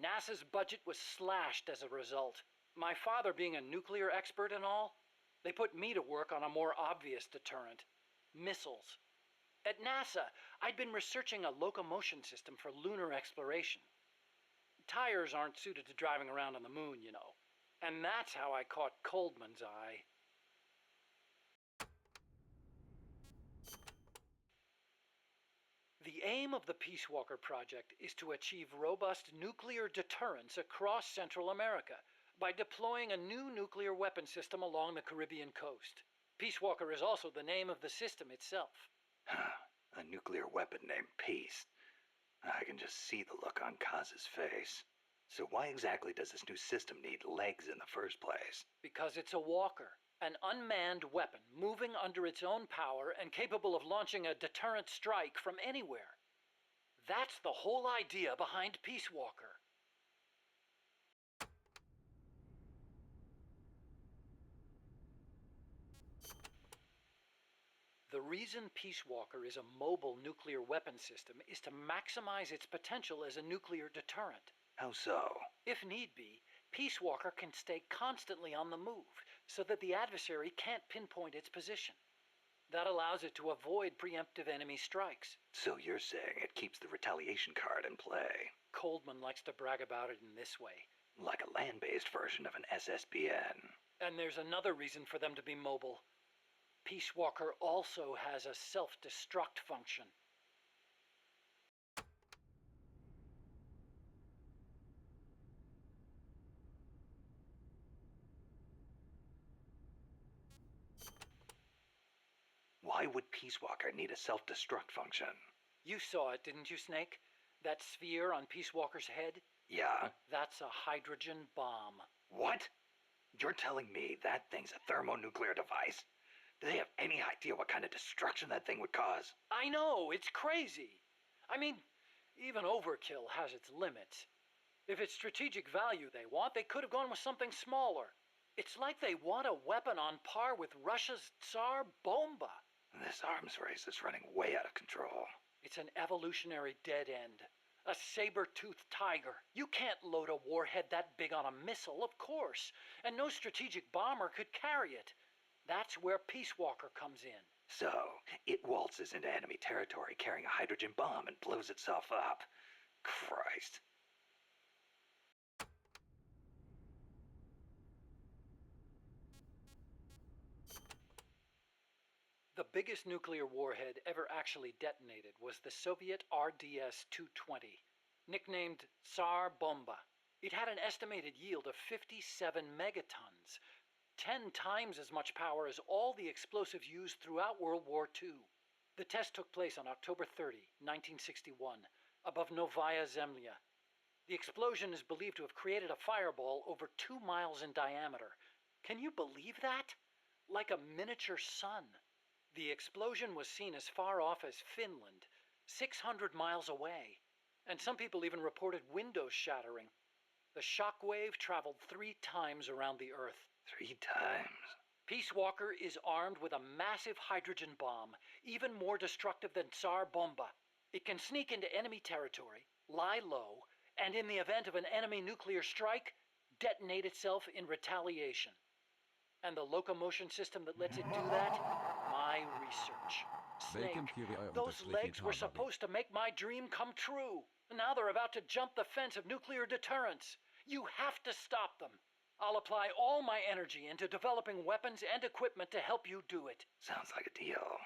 NASA's budget was slashed as a result. My father being a nuclear expert and all, they put me to work on a more obvious deterrent: missiles. At NASA, I'd been researching a locomotion system for lunar exploration. Tires aren't suited to driving around on the moon, you know. And that's how I caught Coldman's eye. The aim of the Peace Walker project is to achieve robust nuclear deterrence across Central America by deploying a new nuclear weapon system along the Caribbean coast. Peace Walker is also the name of the system itself. A nuclear weapon named Peace. I can just see the look on Kaz's face. So why exactly does this new system need legs in the first place? Because it's a walker. An unmanned weapon moving under its own power and capable of launching a deterrent strike from anywhere. That's the whole idea behind Peace Walker. The reason Peace Walker is a mobile nuclear weapon system is to maximize its potential as a nuclear deterrent. How so? If need be, Peace Walker can stay constantly on the move so that the adversary can't pinpoint its position. That allows it to avoid preemptive enemy strikes. So you're saying it keeps the retaliation card in play? Coldman likes to brag about it in this way. Like a land-based version of an SSBN. And there's another reason for them to be mobile. Peace Walker also has a self-destruct function. Why would Peace Walker need a self-destruct function? You saw it, didn't you, Snake? That sphere on Peace Walker's head? Yeah? That's a hydrogen bomb. What? You're telling me that thing's a thermonuclear device? Do they have any idea what kind of destruction that thing would cause? I know, it's crazy. I mean, even overkill has its limits. If it's strategic value they want, they could have gone with something smaller. It's like they want a weapon on par with Russia's Tsar Bomba. This arms race is running way out of control. It's an evolutionary dead end. A saber-toothed tiger. You can't load a warhead that big on a missile, of course. And no strategic bomber could carry it. That's where Peace Walker comes in. So, it waltzes into enemy territory carrying a hydrogen bomb and blows itself up. Christ. The biggest nuclear warhead ever actually detonated was the Soviet RDS-220, nicknamed Tsar Bomba. It had an estimated yield of 57 megatons, 10 times as much power as all the explosives used throughout World War II. The test took place on October 30, 1961, above Novaya Zemlya. The explosion is believed to have created a fireball over 2 miles in diameter. Can you believe that? Like a miniature sun. The explosion was seen as far off as Finland, 600 miles away. And some people even reported windows shattering. The shock wave traveled 3 times around the Earth. 3 times? Peace Walker is armed with a massive hydrogen bomb, even more destructive than Tsar Bomba. It can sneak into enemy territory, lie low, and in the event of an enemy nuclear strike, detonate itself in retaliation. And the locomotion system that lets it do that? My research. Snake, those legs were supposed to make my dream come true. Now they're about to jump the fence of nuclear deterrence. You have to stop them. I'll apply all my energy into developing weapons and equipment to help you do it. Sounds like a deal.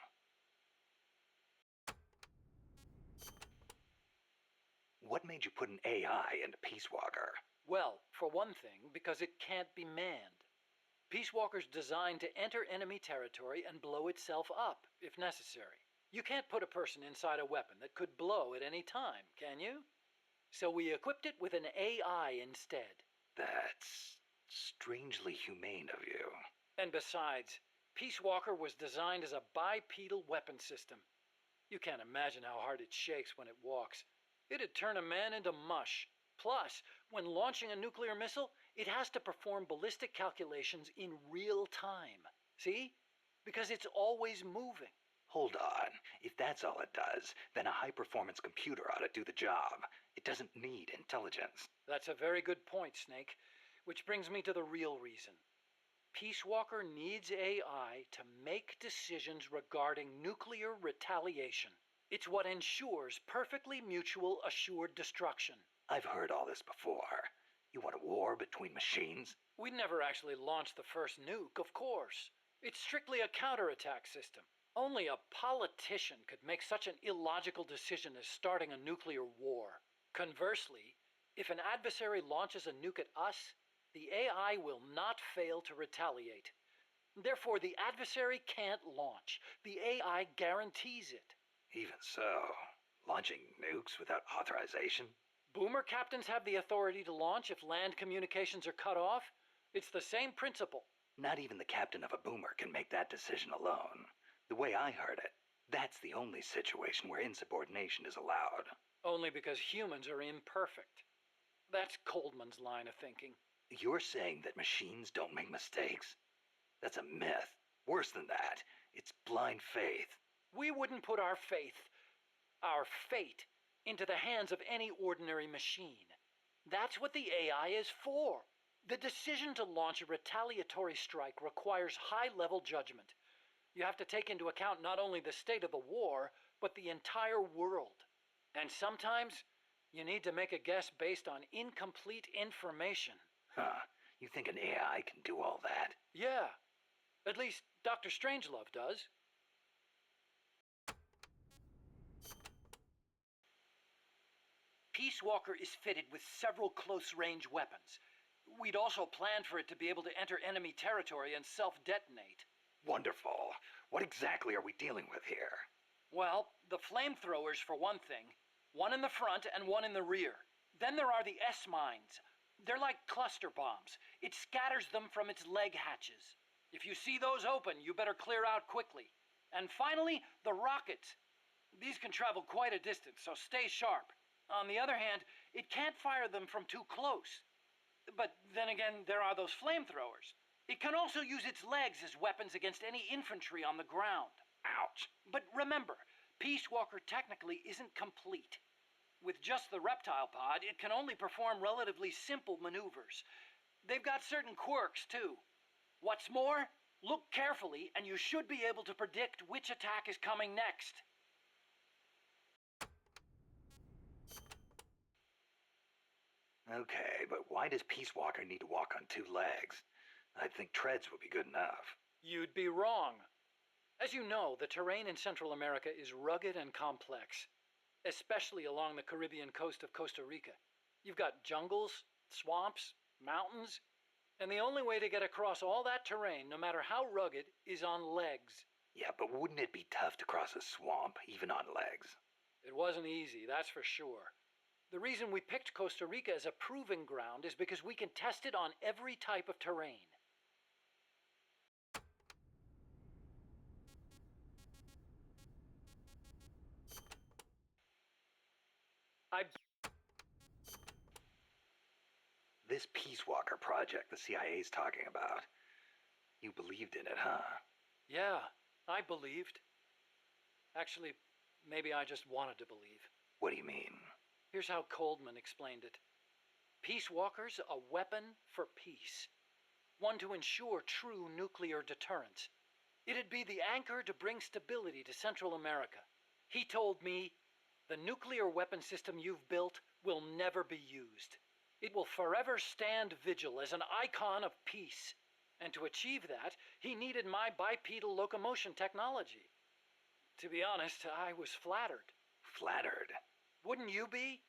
What made you put an AI into Peace Walker? Well, for one thing, because it can't be manned. Peace Walker's designed to enter enemy territory and blow itself up, if necessary. You can't put a person inside a weapon that could blow at any time, can you? So we equipped it with an AI instead. That's strangely humane of you. And besides, Peace Walker was designed as a bipedal weapon system. You can't imagine how hard it shakes when it walks. It'd turn a man into mush. Plus, when launching a nuclear missile, it has to perform ballistic calculations in real time. See? Because it's always moving. Hold on. If that's all it does, then a high-performance computer ought to do the job. It doesn't need intelligence. That's a very good point, Snake. Which brings me to the real reason. Peace Walker needs AI to make decisions regarding nuclear retaliation. It's what ensures perfectly mutual assured destruction. I've heard all this before. You want a war between machines? We never actually launched the first nuke, of course. It's strictly a counterattack system. Only a politician could make such an illogical decision as starting a nuclear war. Conversely, if an adversary launches a nuke at us, the AI will not fail to retaliate. Therefore, the adversary can't launch. The AI guarantees it. Even so, Launching nukes without authorization? Boomer captains have the authority to launch if land communications are cut off. It's the same principle. Not even the captain of a boomer can make that decision alone. The way I heard it, that's the only situation where insubordination is allowed. Only because humans are imperfect. That's Coldman's line of thinking. You're saying that machines don't make mistakes? That's a myth. Worse than that, it's blind faith. We wouldn't put our faith, our fate, into the hands of any ordinary machine. That's what the AI is for. The decision to launch a retaliatory strike requires high-level judgment. You have to take into account not only the state of the war, but the entire world. And sometimes, you need to make a guess based on incomplete information. Huh. You think an AI can do all that? Yeah. At least Dr. Strangelove does. Peace Walker is fitted with several close-range weapons. We'd also planned for it to be able to enter enemy territory and self-detonate. Wonderful. What exactly are we dealing with here? Well, the flamethrowers for one thing. One in the front and one in the rear. Then there are the S-mines. They're like cluster bombs. It scatters them from its leg hatches. If you see those open, you better clear out quickly. And finally, the rockets. These can travel quite a distance, so stay sharp. On the other hand, it can't fire them from too close. But then again, there are those flamethrowers. It can also use its legs as weapons against any infantry on the ground. Ouch. But remember, Peace Walker technically isn't complete. With just the reptile pod, it can only perform relatively simple maneuvers. They've got certain quirks, too. What's more, look carefully and you should be able to predict which attack is coming next. Okay, but why does Peace Walker need to walk on two legs? I think treads would be good enough. You'd be wrong. As you know, the terrain in Central America is rugged and complex, especially along the Caribbean coast of Costa Rica. You've got jungles, swamps, mountains, and the only way to get across all that terrain, no matter how rugged, is on legs. Yeah, but wouldn't it be tough to cross a swamp, even on legs? It wasn't easy, that's for sure. The reason we picked Costa Rica as a proving ground is because we can test it on every type of terrain. This Peace Walker project the CIA's talking about. You believed in it, huh? Yeah, I believed. Actually, maybe I just wanted to believe. What do you mean? Here's how Coldman explained it. Peace Walker's a weapon for peace. One to ensure true nuclear deterrence. It'd be the anchor to bring stability to Central America. He told me, the nuclear weapon system you've built will never be used. It will forever stand vigil as an icon of peace. And to achieve that, he needed my bipedal locomotion technology. To be honest, I was flattered. Flattered? Wouldn't you be?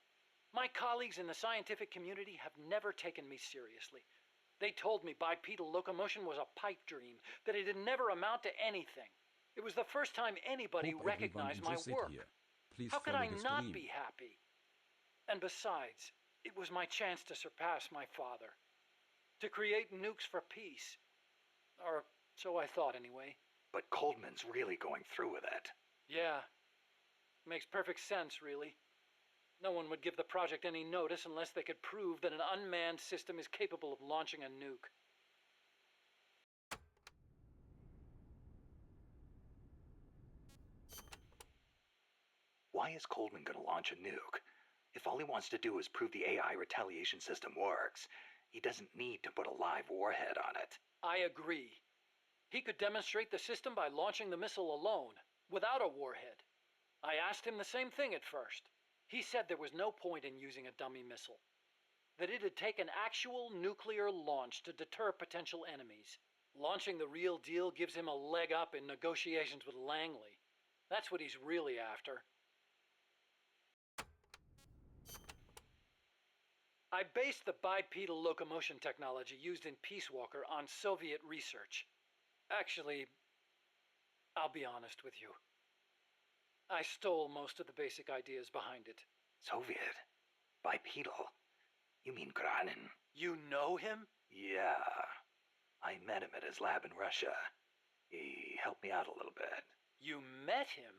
My colleagues in the scientific community have never taken me seriously. They told me bipedal locomotion was a pipe dream, that it'd never amount to anything. It was the first time anybody Hope recognized my everyone work. here. Please How could follow I the not stream. be happy? And besides, it was my chance to surpass my father. To create nukes for peace. Or so I thought anyway. But Coldman's really going through with it. Yeah. Makes perfect sense, really. No one would give the project any notice unless they could prove that an unmanned system is capable of launching a nuke. Why is Coldman going to launch a nuke? If all he wants to do is prove the AI retaliation system works, he doesn't need to put a live warhead on it. I agree. He could demonstrate the system by launching the missile alone, without a warhead. I asked him the same thing at first. He said there was no point in using a dummy missile. That it'd take an actual nuclear launch to deter potential enemies. Launching the real deal gives him a leg up in negotiations with Langley. That's what he's really after. I based the bipedal locomotion technology used in Peace Walker on Soviet research. Actually, I'll be honest with you. I stole most of the basic ideas behind it. Soviet? Bipedal? You mean Granin? You know him? Yeah. I met him at his lab in Russia. He helped me out a little bit. You met him?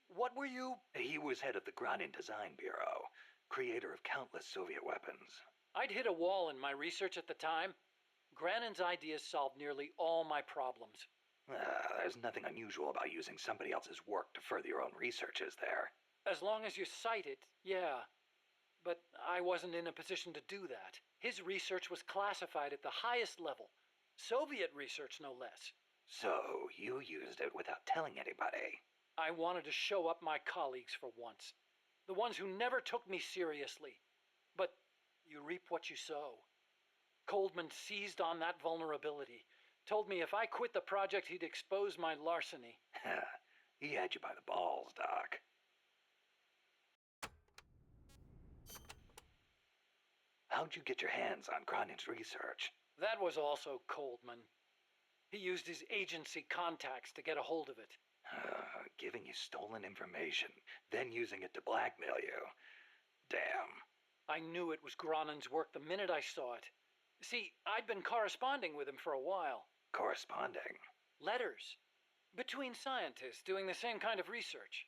What were you? He was head of the Granin Design Bureau, creator of countless Soviet weapons. I'd hit a wall in my research at the time. Granin's ideas solved nearly all my problems. There's nothing unusual about using somebody else's work to further your own research, is there? As long as you cite it, yeah. But I wasn't in a position to do that. His research was classified at the highest level. Soviet research, no less. So you used it without telling anybody? I wanted to show up my colleagues for once. The ones who never took me seriously. But you reap what you sow. Coldman seized on that vulnerability. Told me if I quit the project, he'd expose my larceny. He had you by the balls, Doc. How'd you get your hands on Granin's research? That was also Coldman. He used his agency contacts to get a hold of it. Giving you stolen information, then using it to blackmail you. Damn. I knew it was Granin's work the minute I saw it. See, I'd been corresponding with him for a while. Corresponding? Letters. Between scientists doing the same kind of research.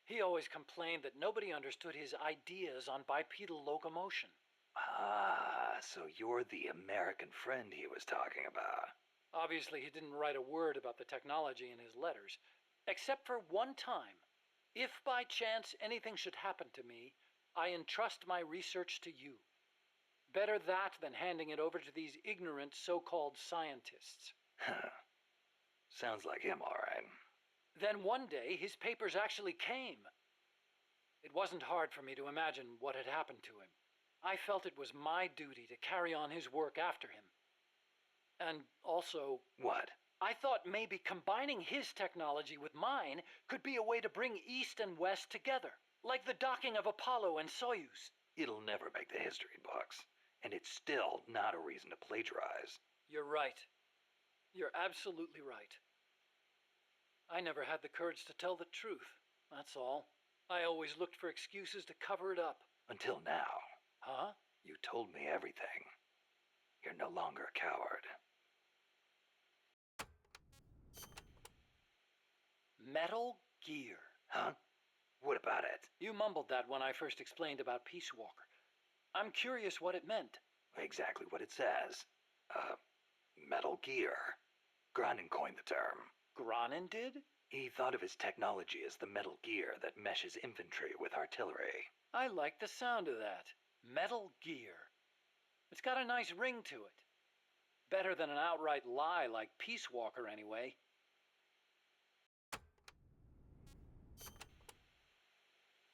He always complained that nobody understood his ideas on bipedal locomotion. Ah, so you're the American friend he was talking about. Obviously, he didn't write a word about the technology in his letters. Except for one time. If by chance anything should happen to me, I entrust my research to you. Better that than handing it over to these ignorant so-called scientists. Sounds like him, all right. Then one day, his papers actually came. It wasn't hard for me to imagine what had happened to him. I felt it was my duty to carry on his work after him. And also... What? I thought maybe combining his technology with mine could be a way to bring East and West together. Like the docking of Apollo and Soyuz. It'll never make the history books. And it's still not a reason to plagiarize. You're right. You're absolutely right. I never had the courage to tell the truth, that's all. I always looked for excuses to cover it up. Until now. Huh? You told me everything. You're no longer a coward. Metal Gear. Huh? What about it? You mumbled that when I first explained about Peace Walker. I'm curious what it meant. Exactly what it says. Metal Gear. Granin coined the term. Granin did? He thought of his technology as the metal gear that meshes infantry with artillery. I like the sound of that. Metal Gear. It's got a nice ring to it. Better than an outright lie like Peace Walker, anyway.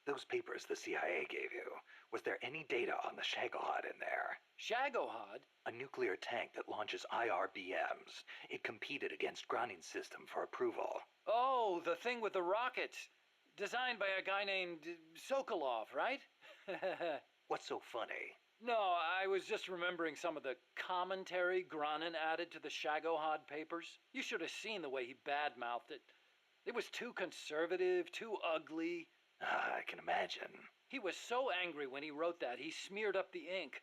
Those papers the CIA gave you, was there any data on the Shagohod in there? Shagohod? A nuclear tank that launches IRBMs. It competed against Granin's system for approval. Oh, the thing with the rockets. Designed by a guy named Sokolov, right? What's so funny? No, I was just remembering some of the commentary Granin added to the Shagohod papers. You should have seen the way he badmouthed it. It was too conservative, too ugly. I can imagine. He was so angry when he wrote that, he smeared up the ink.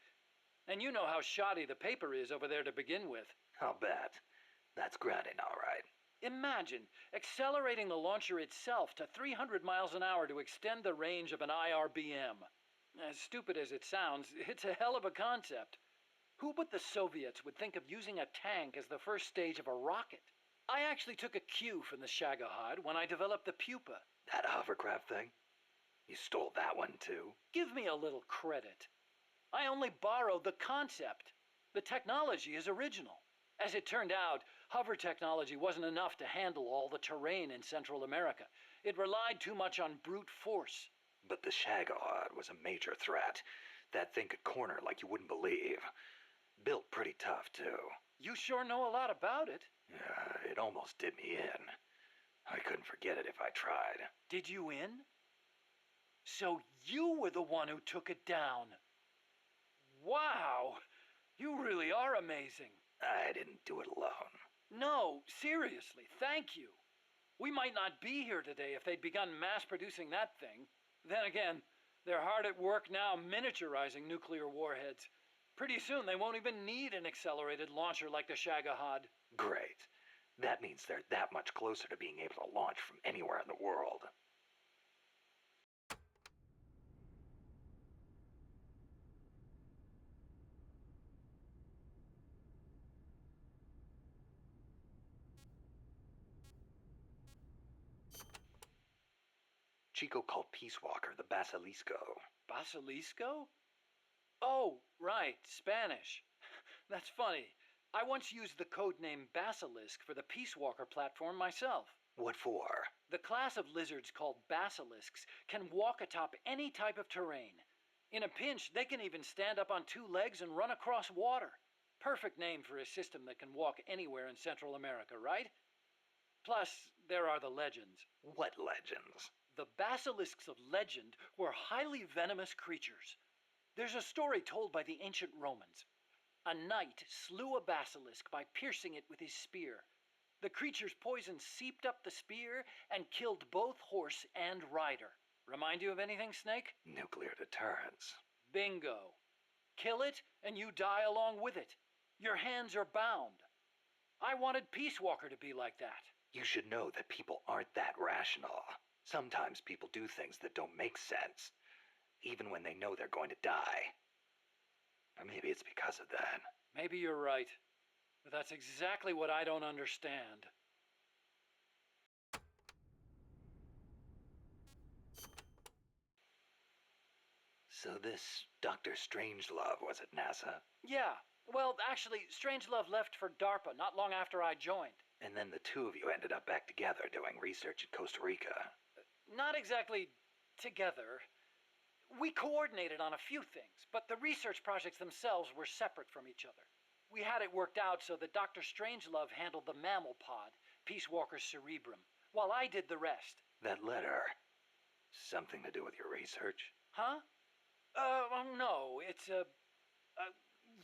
And you know how shoddy the paper is over there to begin with. I'll bet. That's Granin, all right. Imagine accelerating the launcher itself to 300 miles an hour to extend the range of an IRBM. As stupid as it sounds, it's a hell of a concept. Who but the Soviets would think of using a tank as the first stage of a rocket? I actually took a cue from the Shagohod when I developed the Pupa. That hovercraft thing? You stole that one, too? Give me a little credit. I only borrowed the concept. The technology is original. As it turned out, hover technology wasn't enough to handle all the terrain in Central America. It relied too much on brute force. But the Shagohod was a major threat. That thing could corner like you wouldn't believe. Built pretty tough, too. You sure know a lot about it. Yeah, it almost did me in. I couldn't forget it if I tried. Did you in? So you were the one who took it down. Wow! You really are amazing. I didn't do it alone. No, seriously, thank you. We might not be here today if they'd begun mass-producing that thing. Then again, they're hard at work now miniaturizing nuclear warheads. Pretty soon they won't even need an accelerated launcher like the Shagahad. Great. That means they're that much closer to being able to launch from anywhere in the world. Chico called Peace Walker the Basilisco. Basilisco? Oh, right, Spanish. That's funny. I once used the codename Basilisk for the Peace Walker platform myself. What for? The class of lizards called basilisks can walk atop any type of terrain. In a pinch, they can even stand up on two legs and run across water. Perfect name for a system that can walk anywhere in Central America, right? Plus, there are the legends. What legends? The basilisks of legend were highly venomous creatures. There's a story told by the ancient Romans. A knight slew a basilisk by piercing it with his spear. The creature's poison seeped up the spear and killed both horse and rider. Remind you of anything, Snake? Nuclear deterrence. Bingo. Kill it, and you die along with it. Your hands are bound. I wanted Peace Walker to be like that. You should know that people aren't that rational. Sometimes people do things that don't make sense, even when they know they're going to die. Or maybe it's because of that. Maybe you're right. But that's exactly what I don't understand. So this Dr. Strangelove was at NASA? Yeah. Well, actually, Strangelove left for DARPA not long after I joined. And then the two of you ended up back together doing research in Costa Rica. Not exactly together. We coordinated on a few things, but the research projects themselves were separate from each other. We had it worked out so that Dr. Strangelove handled the mammal pod, Peace Walker's cerebrum, while I did the rest. That letter, something to do with your research? Huh? No, it's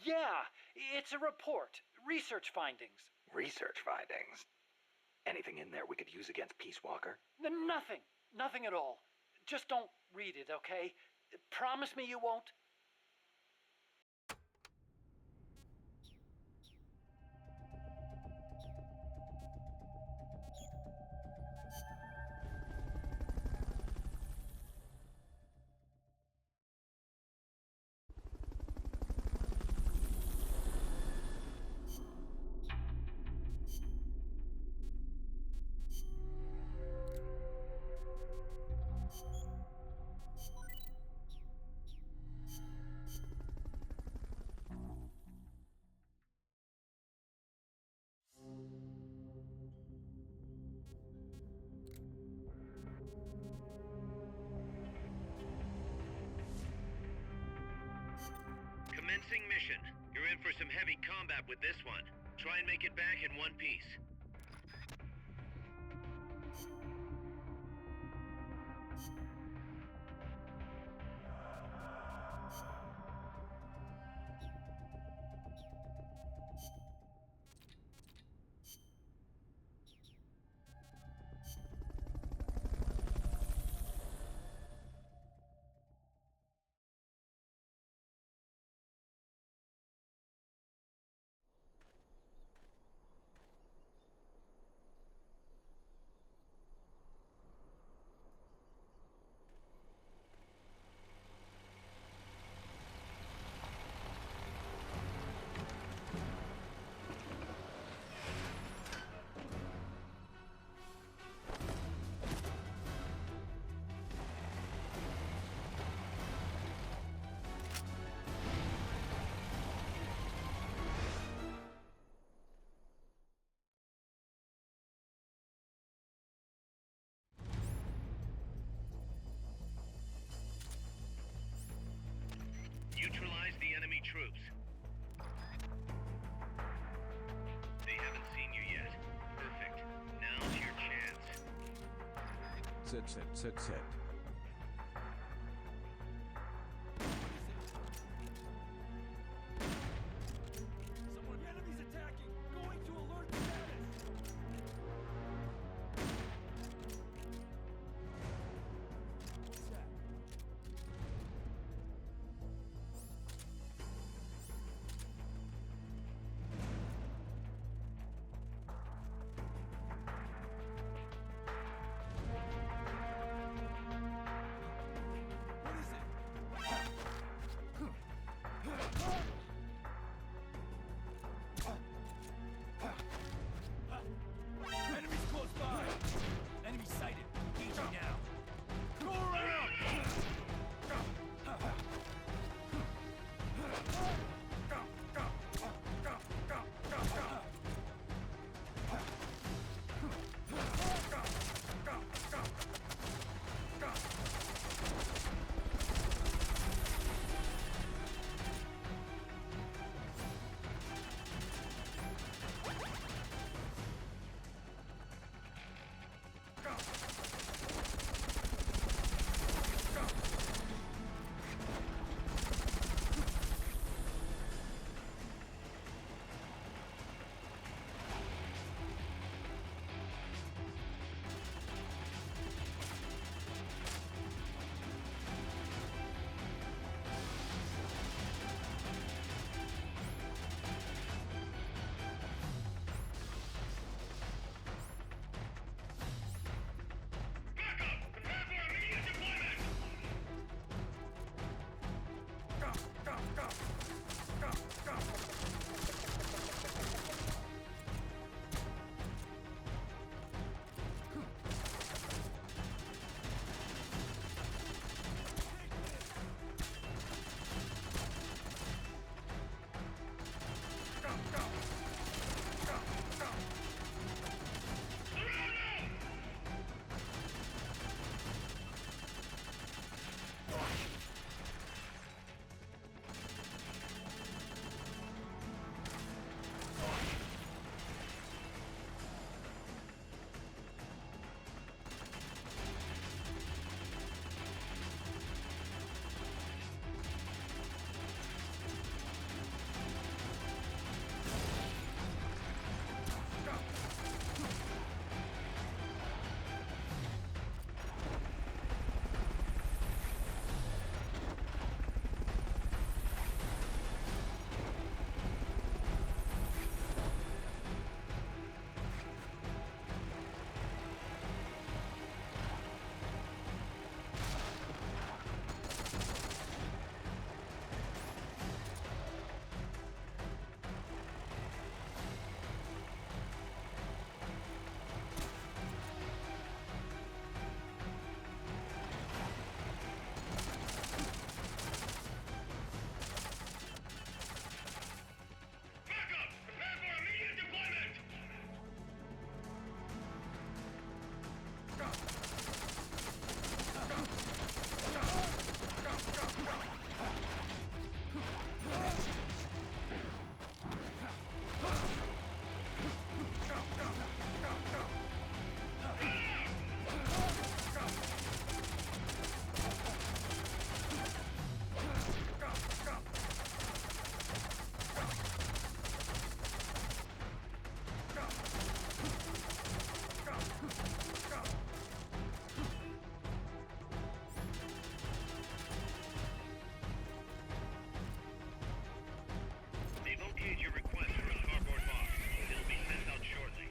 yeah, it's a report. Research findings. Research findings? Anything in there we could use against Peace Walker? Nothing. Nothing at all. Just don't read it, okay? Promise me you won't? Commencing mission. You're in for some heavy combat with this one. Try and make it back in one piece. Neutralize the enemy troops. They haven't seen you yet. Perfect. Now's your chance. Set. The enemy's attacking! Going to alert status! your request for a cardboard box. It'll be sent out shortly.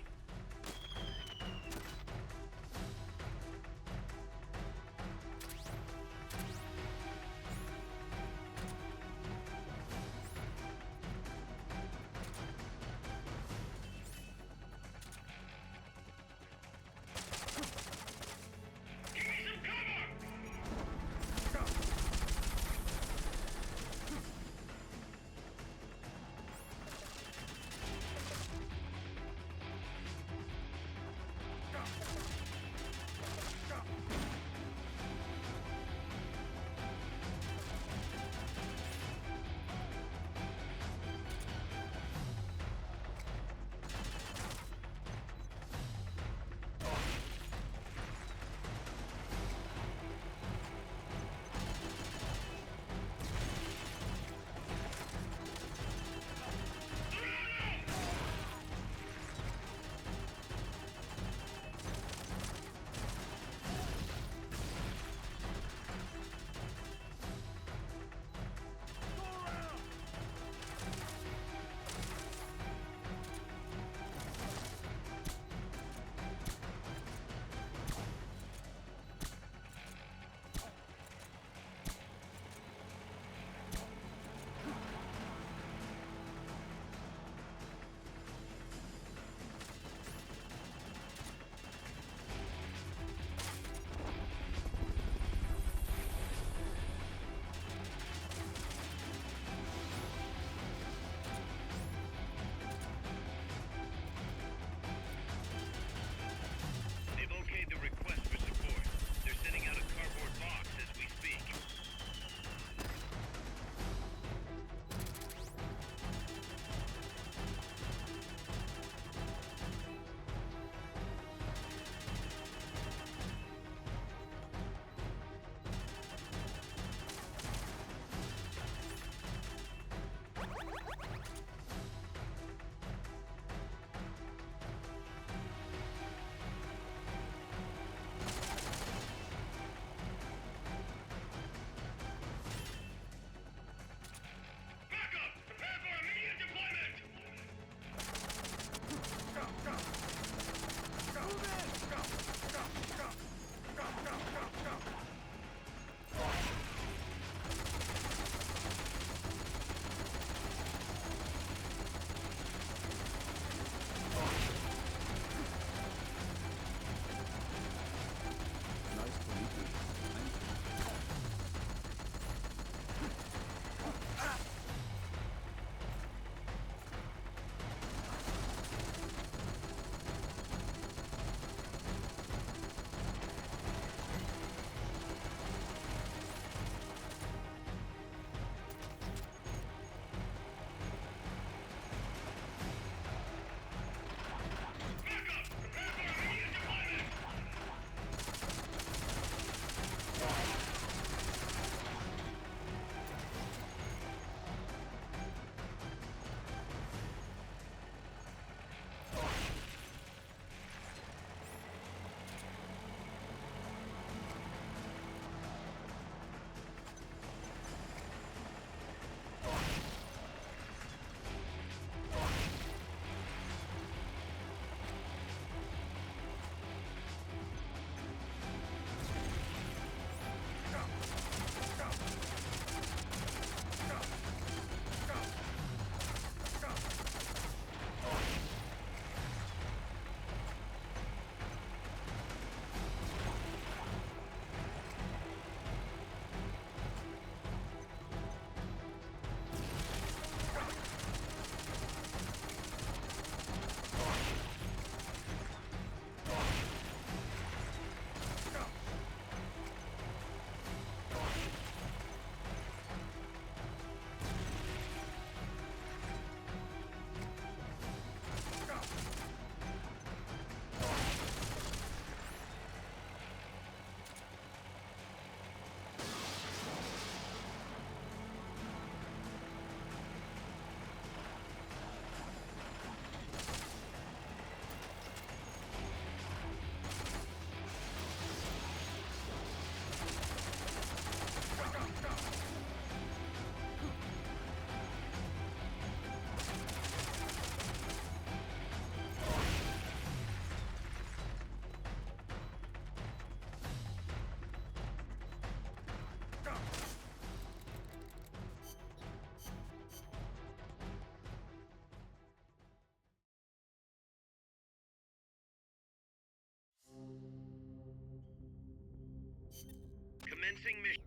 Commencing mission.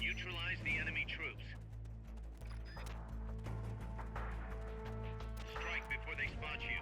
Neutralize the enemy troops. Strike before they spot you.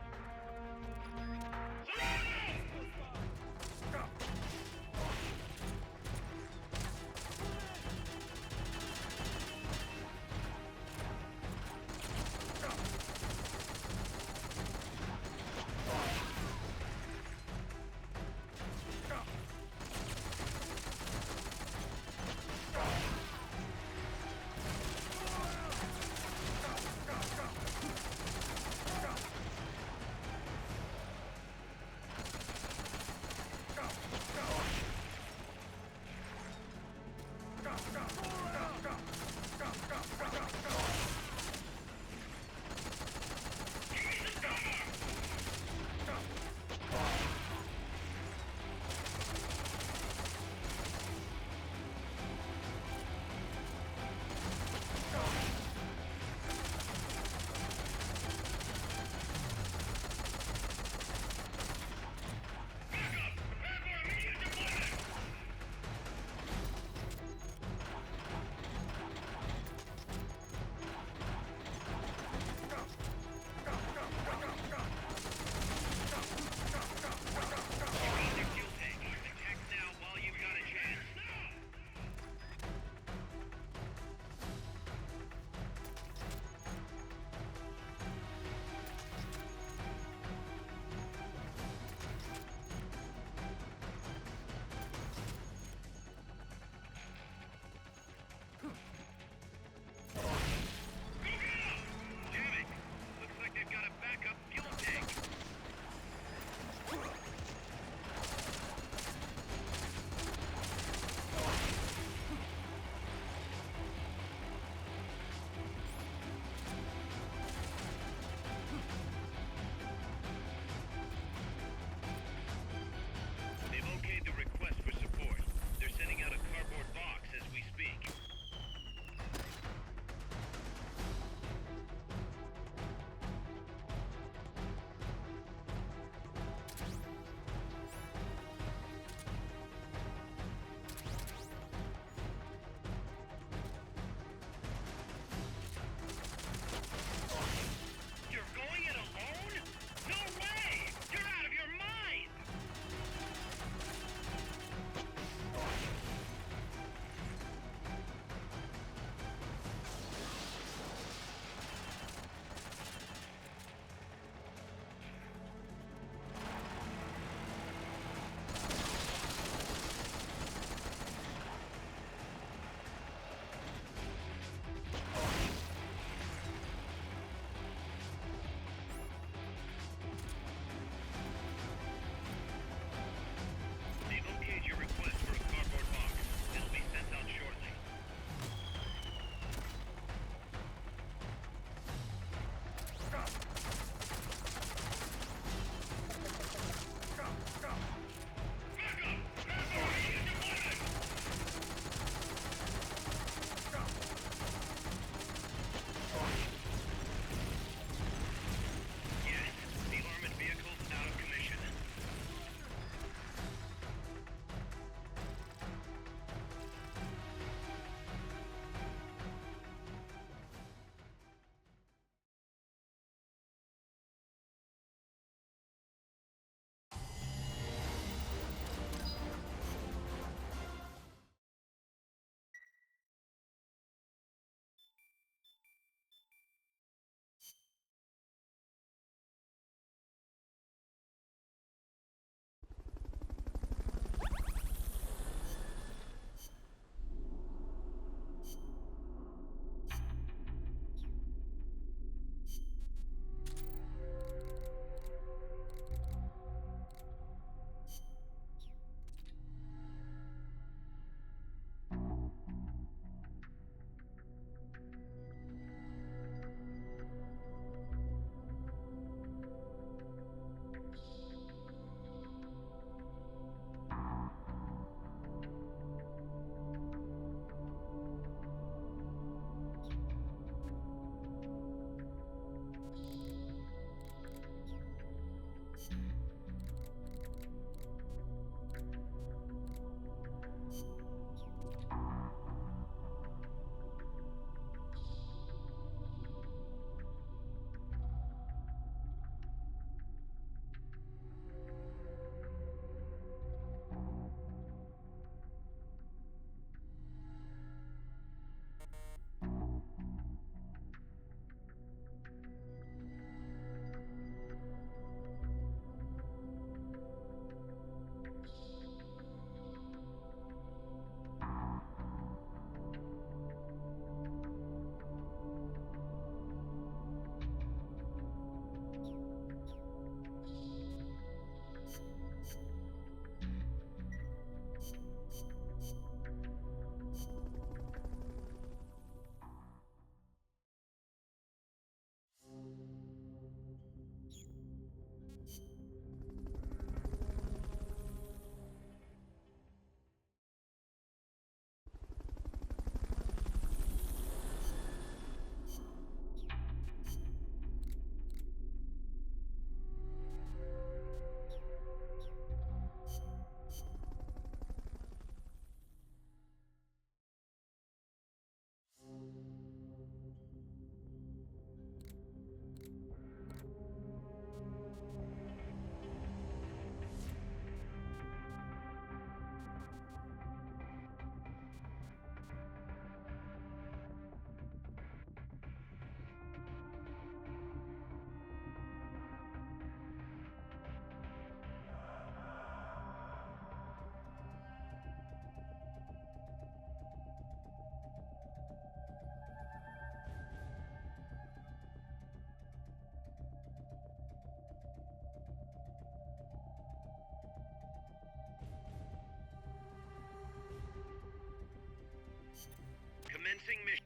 Commencing mission.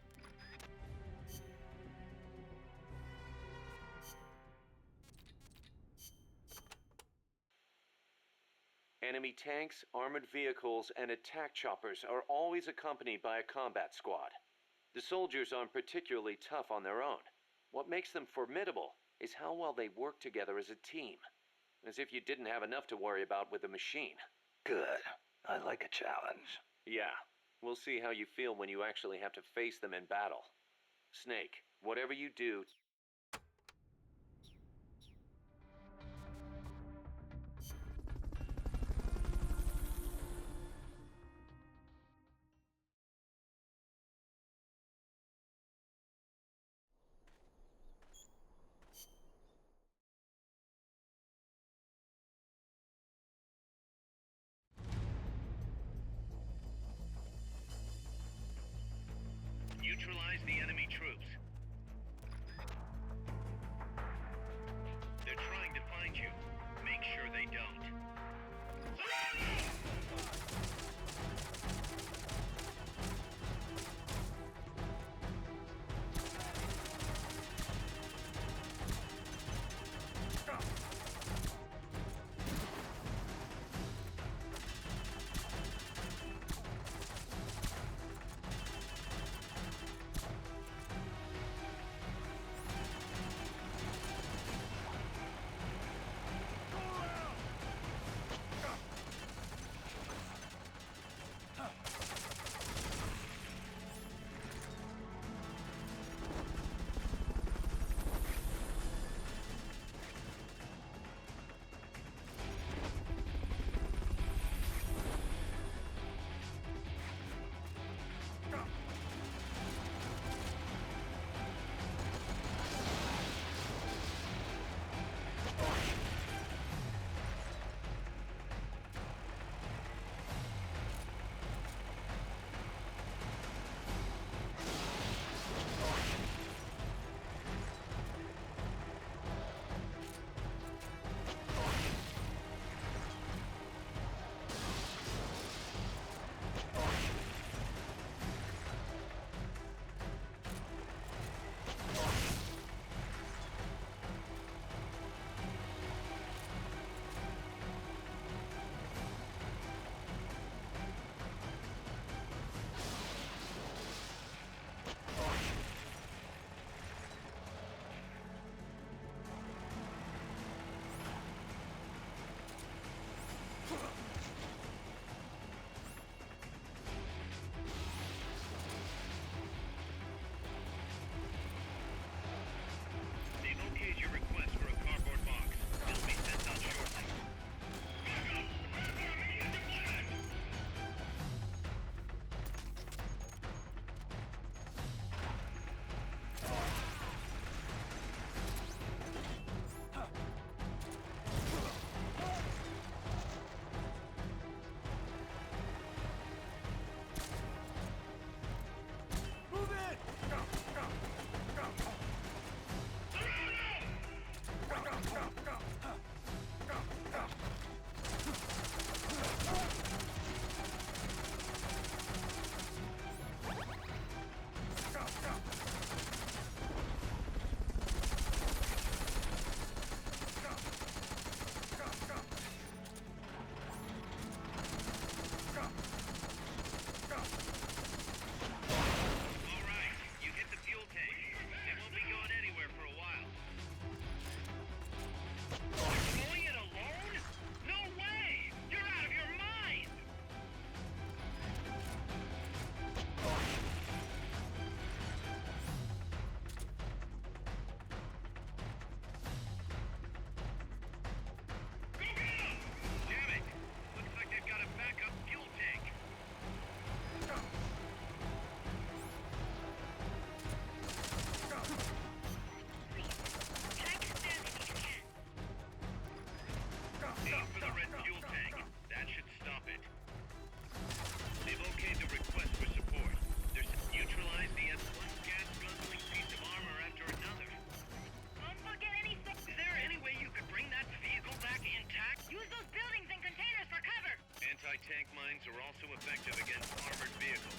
Enemy tanks, armored vehicles, and attack choppers are always accompanied by a combat squad. The soldiers aren't particularly tough on their own. What makes them formidable is how well they work together as a team. As if you didn't have enough to worry about with a machine. Good. I like a challenge. Yeah, we'll see how you feel when you actually have to face them in battle. Snake, whatever you do, Neutralize the enemy troops. They're trying to find you. Make sure they don't. Anti-tank mines are also effective against armored vehicles.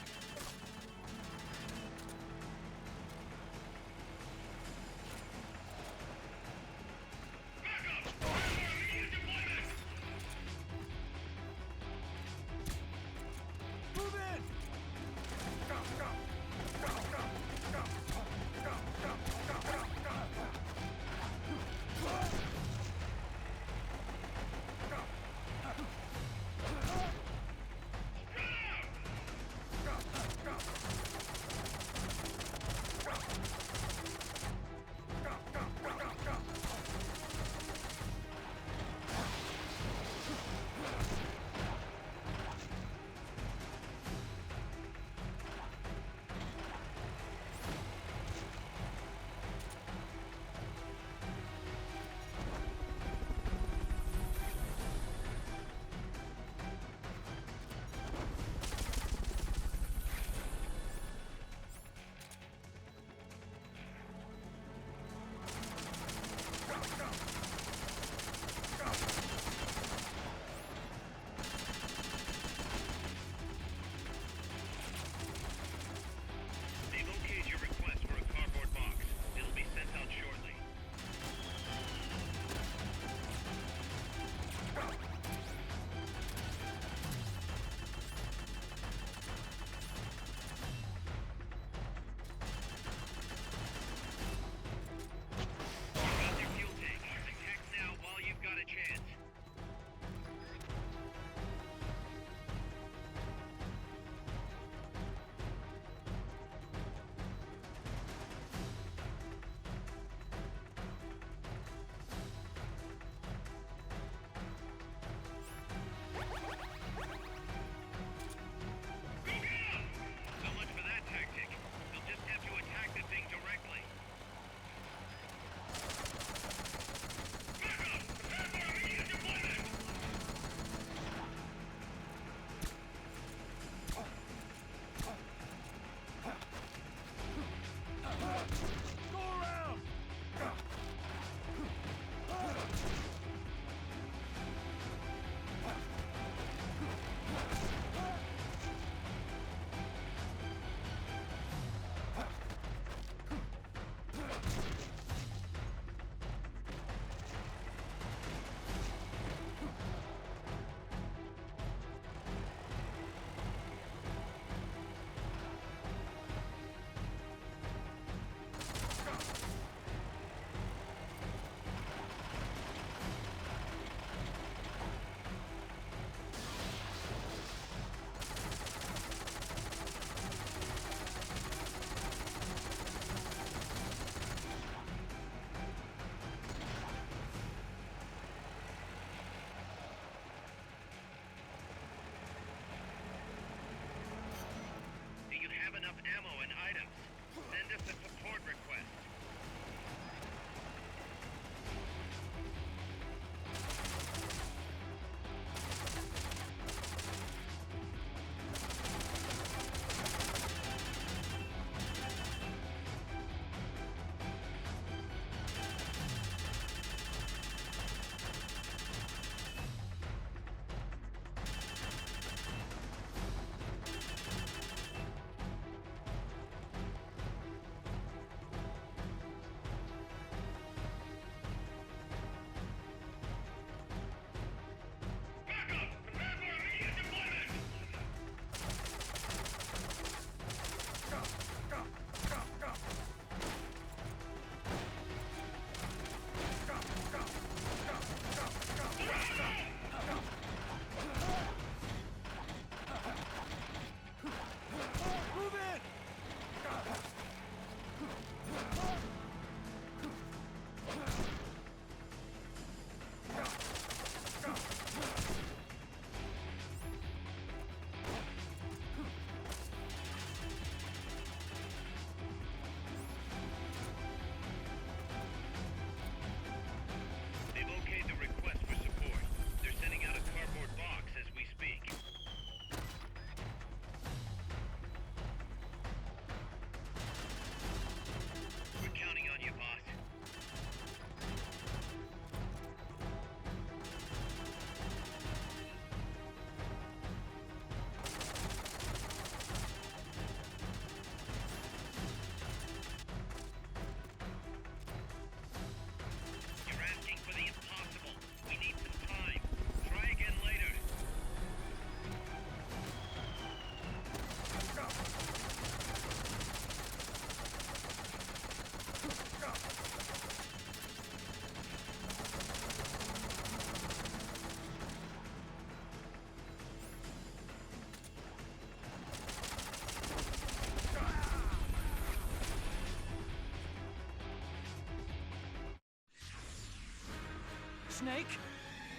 Snake?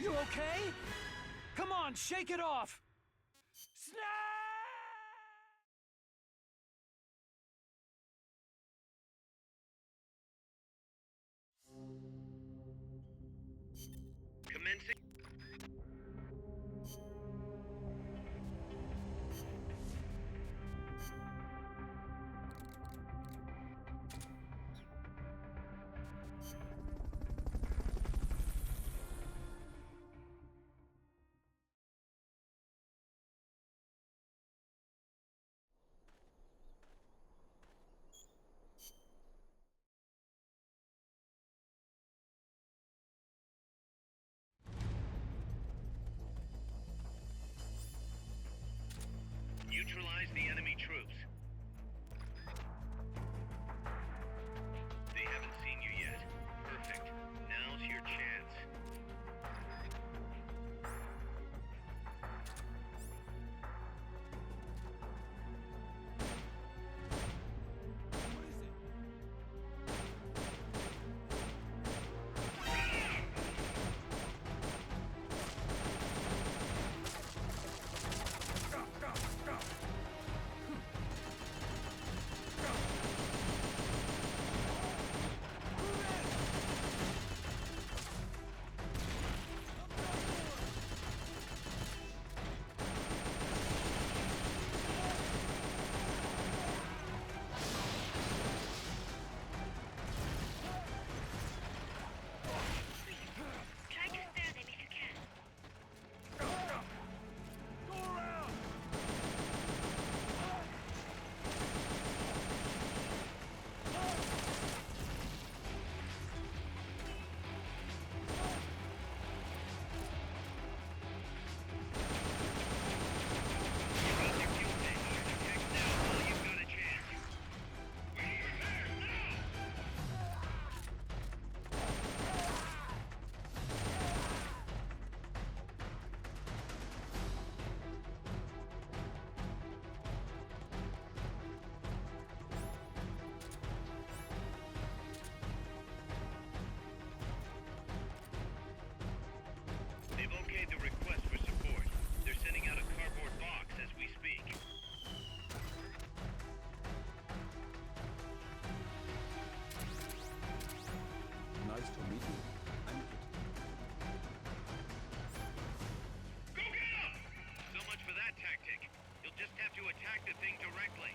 You okay? Come on, shake it off! Snake! Commencing. Neutralize the enemy troops. They haven't seen you yet. Perfect. Now's your chance. Try to spare them if you can. Drop your fuel tank. Attack now while you've got a chance. We need repairs now! They've okayed the request for support. They're sending out a cardboard box as we speak. Nice to meet you. I'm Kit. Go get 'em! So much for that tactic. You'll just have to attack the thing directly.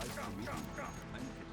Nice to meet you. I'm Kit.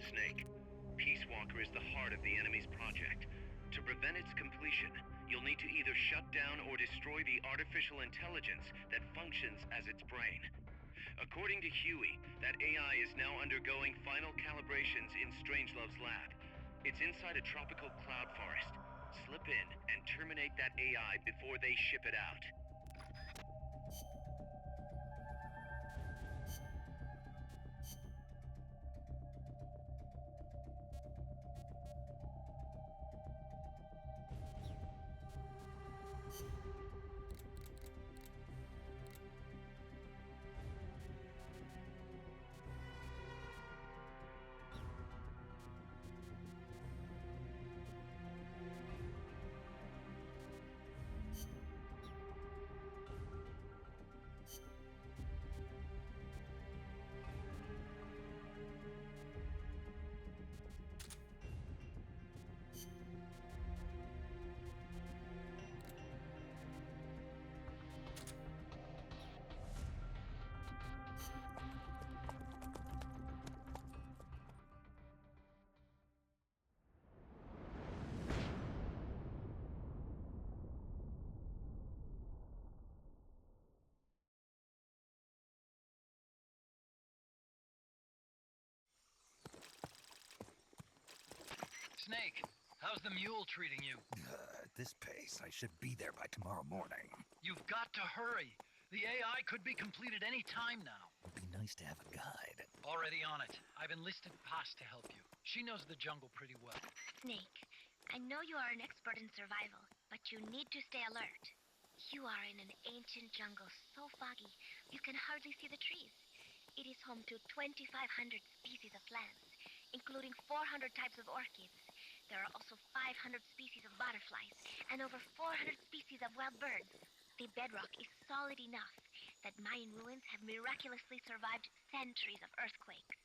Snake, Peace Walker is the heart of the enemy's project. To prevent its completion, you'll need to either shut down or destroy the artificial intelligence that functions as its brain. According to Huey, that AI is now undergoing final calibrations in Strangelove's lab. It's inside a tropical cloud forest. Slip in and terminate that AI before they ship it out. Snake, how's the mule treating you? At this pace, I should be there by tomorrow morning. You've got to hurry. The AI could be completed any time now. It'd be nice to have a guide. Already on it. I've enlisted Paz to help you. She knows the jungle pretty well. Snake, I know you are an expert in survival, but you need to stay alert. You are in an ancient jungle so foggy, you can hardly see the trees. It is home to 2,500 species of plants, including 400 types of orchids. There are also 500 species of butterflies and over 400 species of wild birds. The bedrock is solid enough that Mayan ruins have miraculously survived centuries of earthquakes.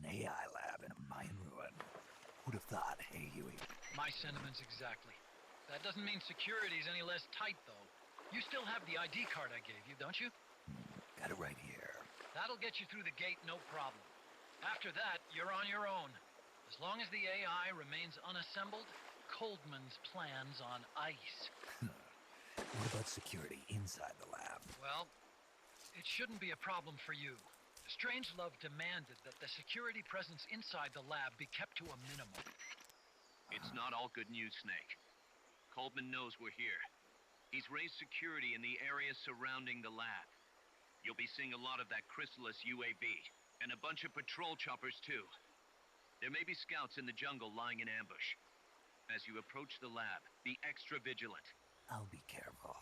An AI lab in a Mayan ruin. Who'd have thought, hey, Huey? My sentiments exactly. That doesn't mean security's any less tight, though. You still have the ID card I gave you, don't you? Got it right here. That'll get you through the gate, no problem. After that, you're on your own. As long as the AI remains unassembled, Coldman's plan's on ice. What about security inside the lab? Well, it shouldn't be a problem for you. Strangelove demanded that the security presence inside the lab be kept to a minimum. It's not all good news, Snake. Coldman knows we're here. He's raised security in the area surrounding the lab. You'll be seeing a lot of that Chrysalis UAV, and a bunch of patrol choppers too. There may be scouts in the jungle lying in ambush. As you approach the lab, be extra vigilant. I'll be careful.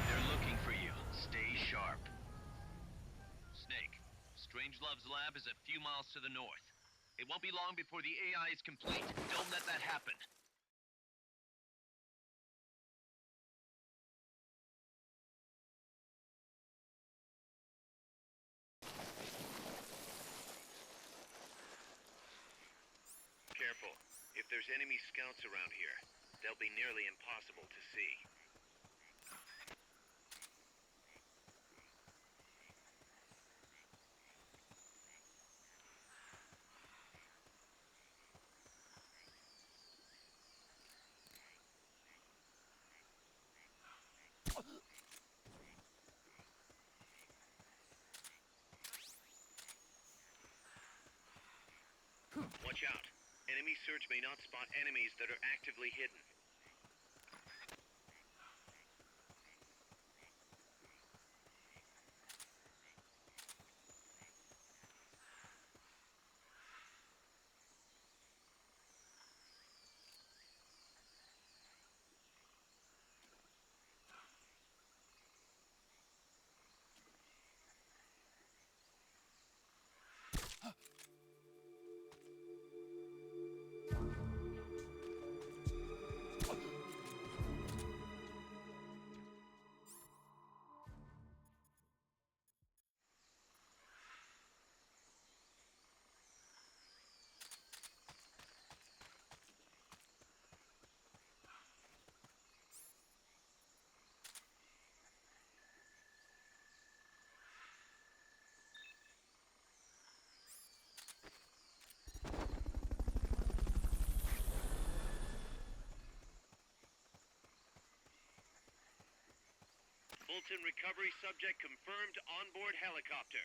They're looking for you. Stay sharp. Snake, Strangelove's lab is a few miles to the north. It won't be long before the AI is complete. Don't let that happen. Careful. If there's enemy scouts around here, they'll be nearly impossible to see. Watch out. Enemy search may not spot enemies that are actively hidden. Fulton recovery subject confirmed onboard helicopter.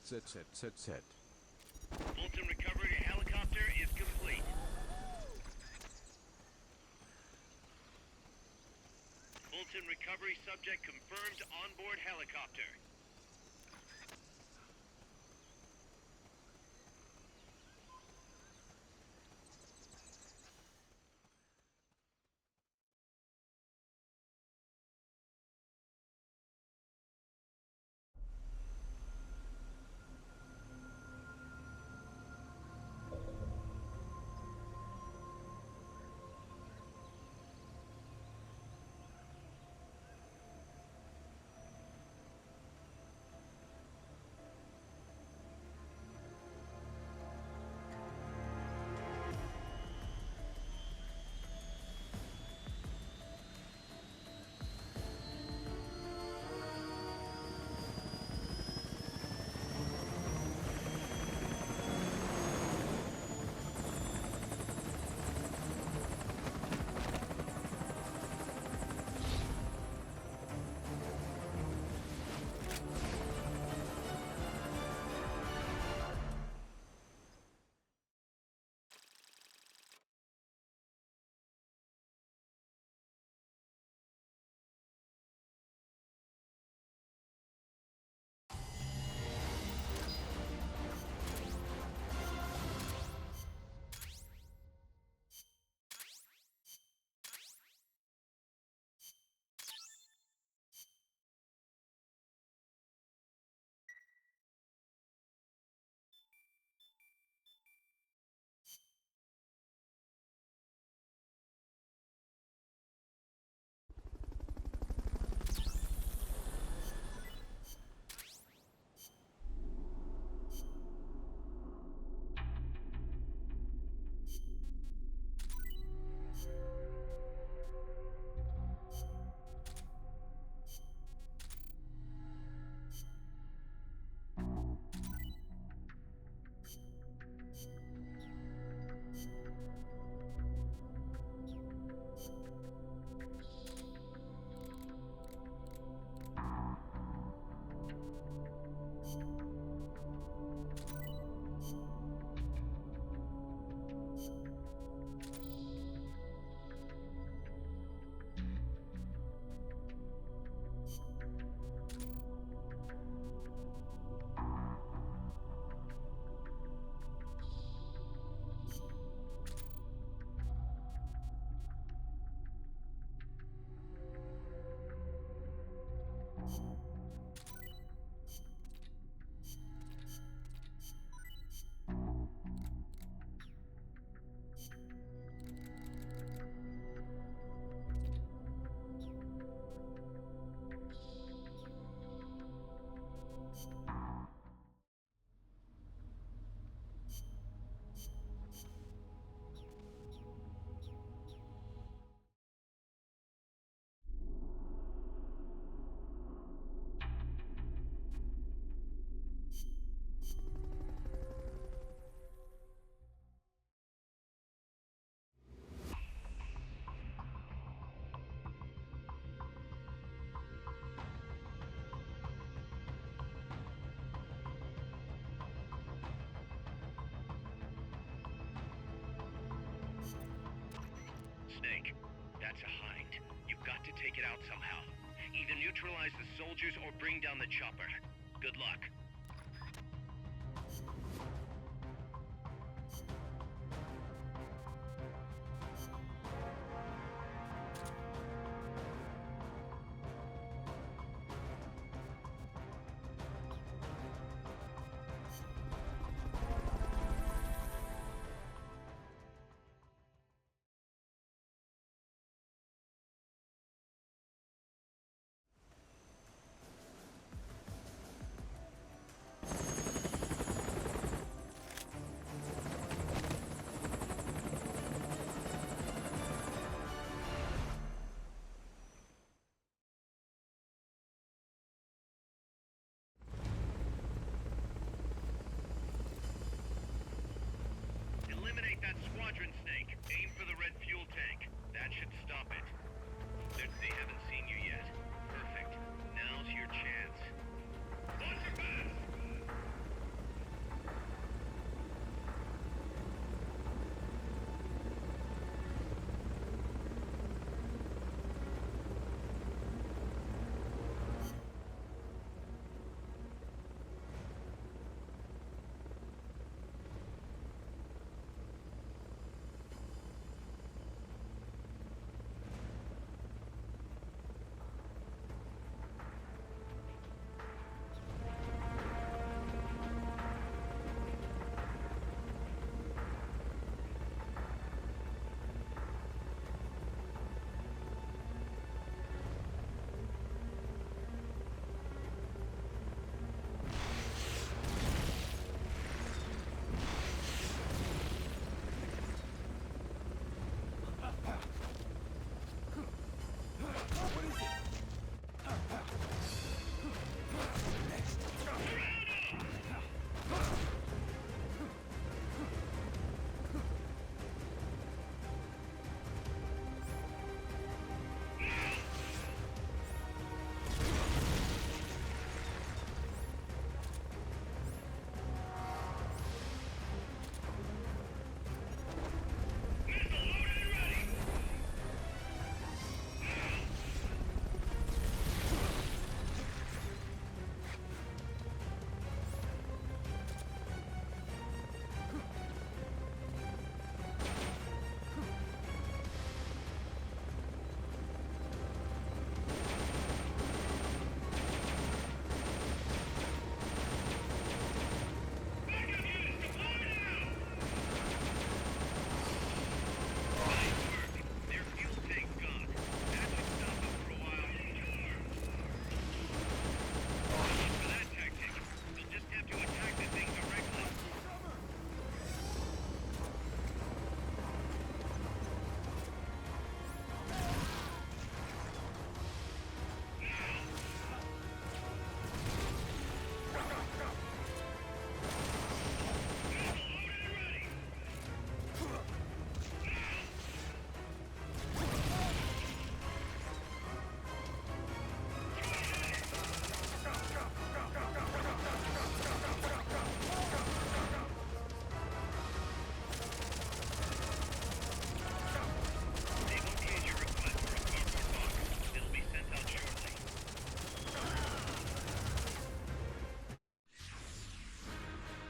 Z. Fulton recovery helicopter is complete. Fulton recovery subject confirmed onboard helicopter. Snake, that's a hind. You've got to take it out somehow. Either neutralize the soldiers or bring down the chopper. Good luck.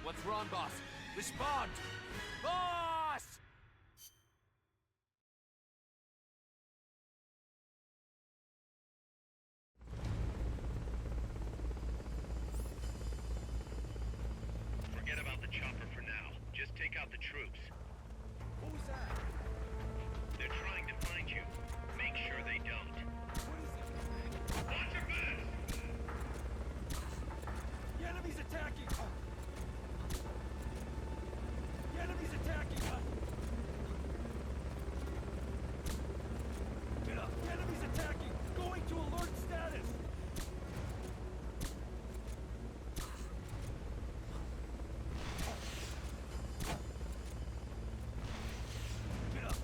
What's wrong, boss? Respond! Boss! Forget about the chopper for now. Just take out the troops. What was that? They're trying to find you. Make sure they don't. What is it? Watch your back! The enemy's attacking! The enemy's attacking! Get up! The enemy's attacking! Going to alert status! Get up!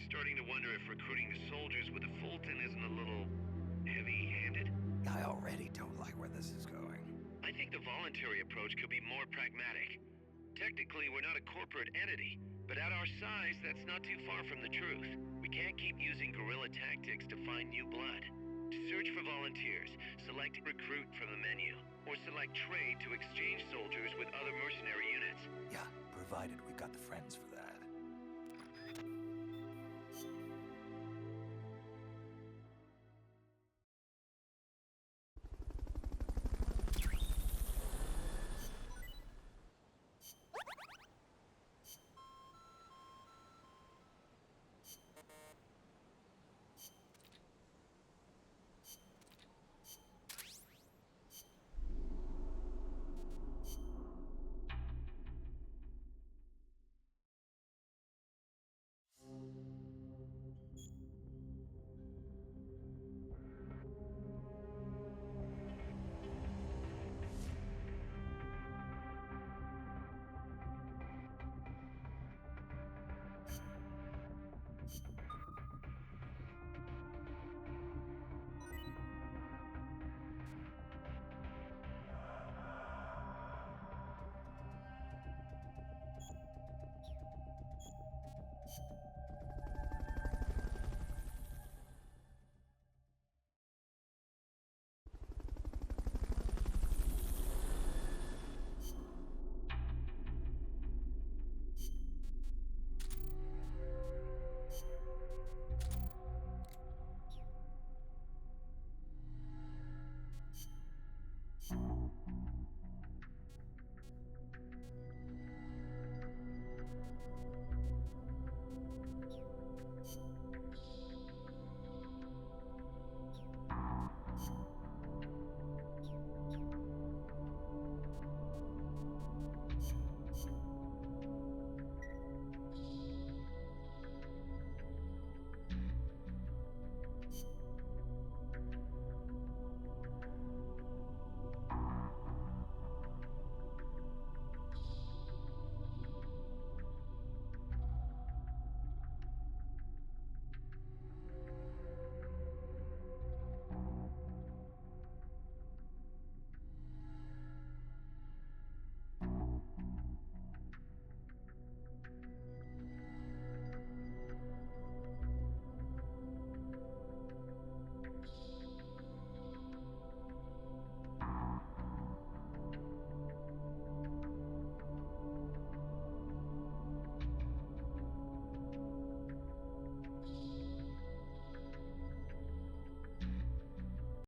starting to wonder if recruiting the soldiers with a Fulton isn't a little heavy-handed. I already don't like where this is going. I think the voluntary approach could be more pragmatic. Technically, we're not a corporate entity, but at our size, that's not too far from the truth. We can't keep using guerrilla tactics to find new blood. To search for volunteers, select recruit from the menu, or select trade to exchange soldiers with other mercenary units. Yeah, provided we've got the friends for that.